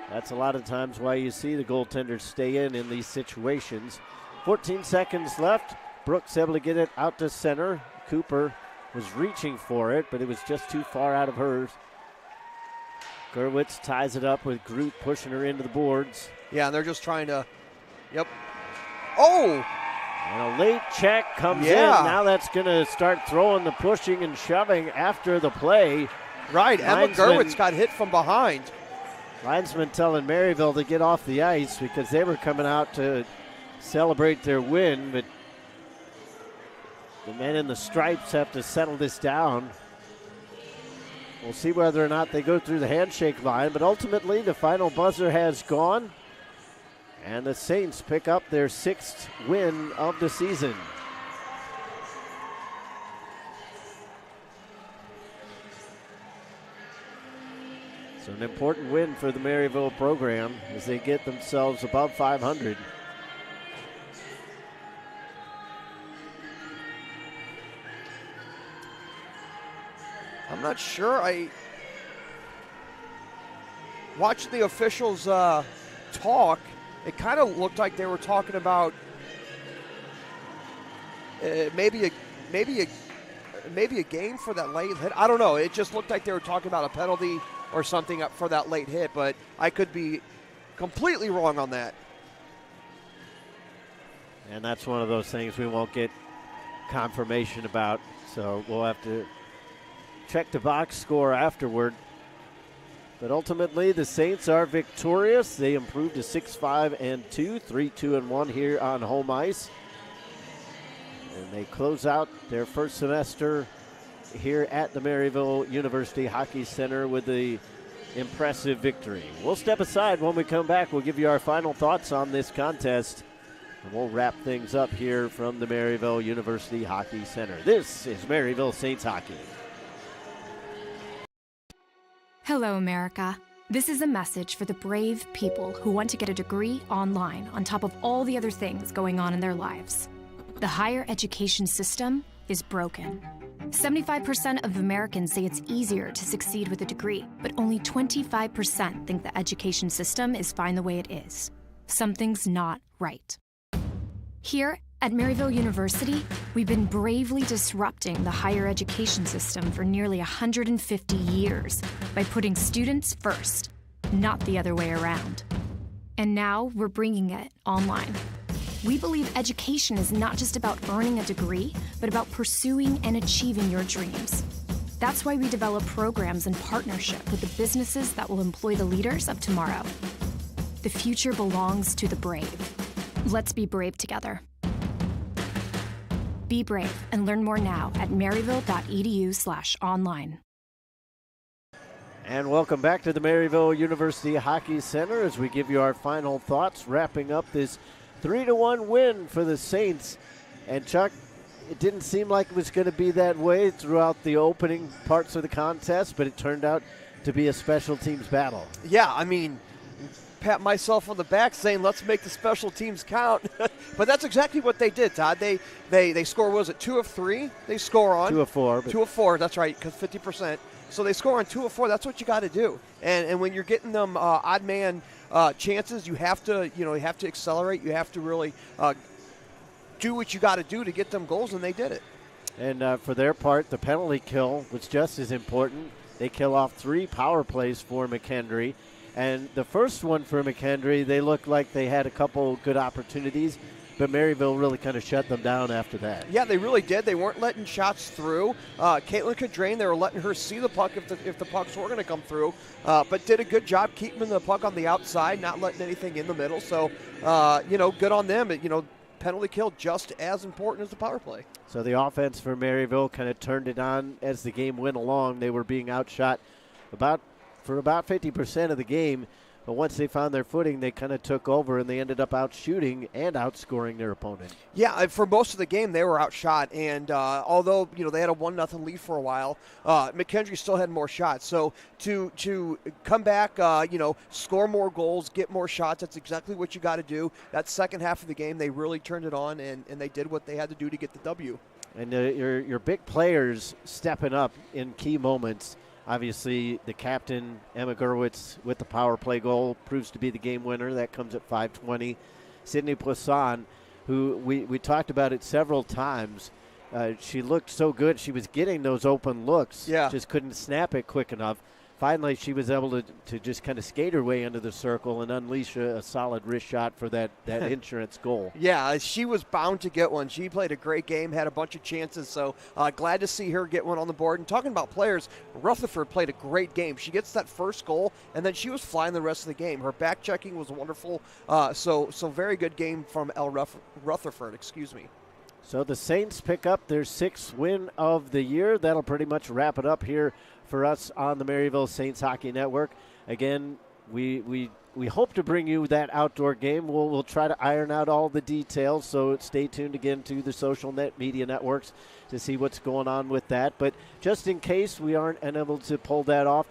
that's a lot of times why you see the goaltenders stay in these situations. 14 seconds left. Brooks able to get it out to center. Cooper was reaching for it, but it was just too far out of hers. Gerwitz ties it up with Groot pushing her into the boards. Yeah, and they're just trying to, yep. Oh! And a late check comes in. Now that's going to start throwing the pushing and shoving after the play. Right, Emma Gerwitz got hit from behind. Linesman telling Maryville to get off the ice because they were coming out to celebrate their win, but the men in the stripes have to settle this down. We'll see whether or not they go through the handshake line, but ultimately the final buzzer has gone, and the Saints pick up their 6th win of the season. So an important win for the Maryville program as they get themselves above 500. I'm not sure. I watched the officials talk. It kind of looked like they were talking about maybe a game for that late hit. I don't know. It just looked like they were talking about a penalty or something up for that late hit, but I could be completely wrong on that. And that's one of those things we won't get confirmation about, so we'll have to check the box score afterward. But ultimately, the Saints are victorious. They improved to 6-5-2, 3-2-1 here on home ice. And they close out their first semester here at the Maryville University Hockey Center with the impressive victory. We'll step aside. When we come back, we'll give you our final thoughts on this contest. And we'll wrap things up here from the Maryville University Hockey Center. This is Maryville Saints Hockey. Hello, America. This is a message for the brave people who want to get a degree online on top of all the other things going on in their lives. The higher education system is broken. 75% of Americans say it's easier to succeed with a degree, but only 25% think the education system is fine the way it is. Something's not right. Here at Maryville University, we've been bravely disrupting the higher education system for nearly 150 years by putting students first, not the other way around. And now we're bringing it online. We believe education is not just about earning a degree, but about pursuing and achieving your dreams. That's why we develop programs in partnership with the businesses that will employ the leaders of tomorrow. The future belongs to the brave. Let's be brave together. Be brave and learn more now at maryville.edu/online. And welcome back to the Maryville University Hockey Center as we give you our final thoughts, wrapping up this 3-1 win for the Saints. And Chuck, it didn't seem like it was going to be that way throughout the opening parts of the contest, but it turned out to be a special teams battle. Yeah, I mean, pat myself on the back saying, let's make the special teams count. But that's exactly what they did, Todd. They score, was it 2 of 3? They score on 2 of 4. 2 of 4, that's right, because 50%. So they score on 2 of 4. That's what you got to do. And when you're getting them odd man chances, you have to accelerate. You have to really do what you got to do to get them goals, and they did it. And for their part, the penalty kill was just as important. They kill off 3 power plays for McKendree. And the first one for McKendree, they looked like they had a couple good opportunities, but Maryville really kind of shut them down after that. Yeah, they really did. They weren't letting shots through. Caitlin Cadrain, they were letting her see the puck if the pucks were going to come through, but did a good job keeping the puck on the outside, not letting anything in the middle. So, good on them. Penalty kill just as important as the power play. So the offense for Maryville kind of turned it on as the game went along. They were being outshot for about 50% of the game, but once they found their footing, they kind of took over, and they ended up outshooting and outscoring their opponent. Yeah, for most of the game, they were outshot, and although they had a 1-0 lead for a while, McKendree still had more shots. So to come back, score more goals, get more shots, that's exactly what you got to do. That second half of the game, they really turned it on, and they did what they had to do to get the W. And your big players stepping up in key moments. Obviously, the captain, Emma Gerwitz, with the power play goal, proves to be the game winner. That comes at 5:20. Sydney Poisson who we talked about it several times. She looked so good. She was getting those open looks. Yeah. Just couldn't snap it quick enough. Finally, she was able to just kind of skate her way into the circle and unleash a solid wrist shot for that insurance goal. Yeah, she was bound to get one. She played a great game, had a bunch of chances, so glad to see her get one on the board. And talking about players, Rutherford played a great game. She gets that first goal, and then she was flying the rest of the game. Her back checking was wonderful, so very good game from Rutherford, excuse me. So the Saints pick up their 6th win of the year. That'll pretty much wrap it up here for us on the Maryville Saints Hockey Network. Again, we hope to bring you that outdoor game. We'll try to iron out all the details, so stay tuned again to the social media networks to see what's going on with that. But just in case we aren't unable to pull that off,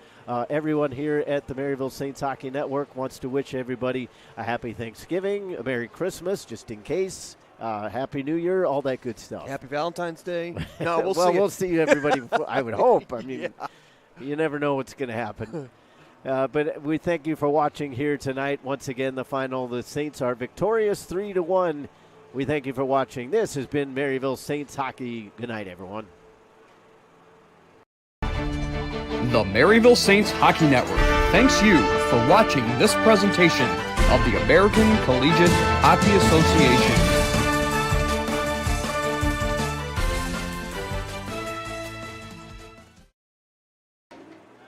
everyone here at the Maryville Saints Hockey Network wants to wish everybody a happy Thanksgiving, a Merry Christmas, just in case. Happy New Year, all that good stuff. Happy Valentine's Day. No, we'll well, see. We'll see everybody. I would hope. I mean, you never know what's going to happen. But we thank you for watching here tonight. Once again, the final, the Saints are victorious 3-1. We thank you for watching. This has been Maryville Saints Hockey. Good night, everyone. The Maryville Saints Hockey Network thanks you for watching this presentation of the American Collegiate Hockey Association.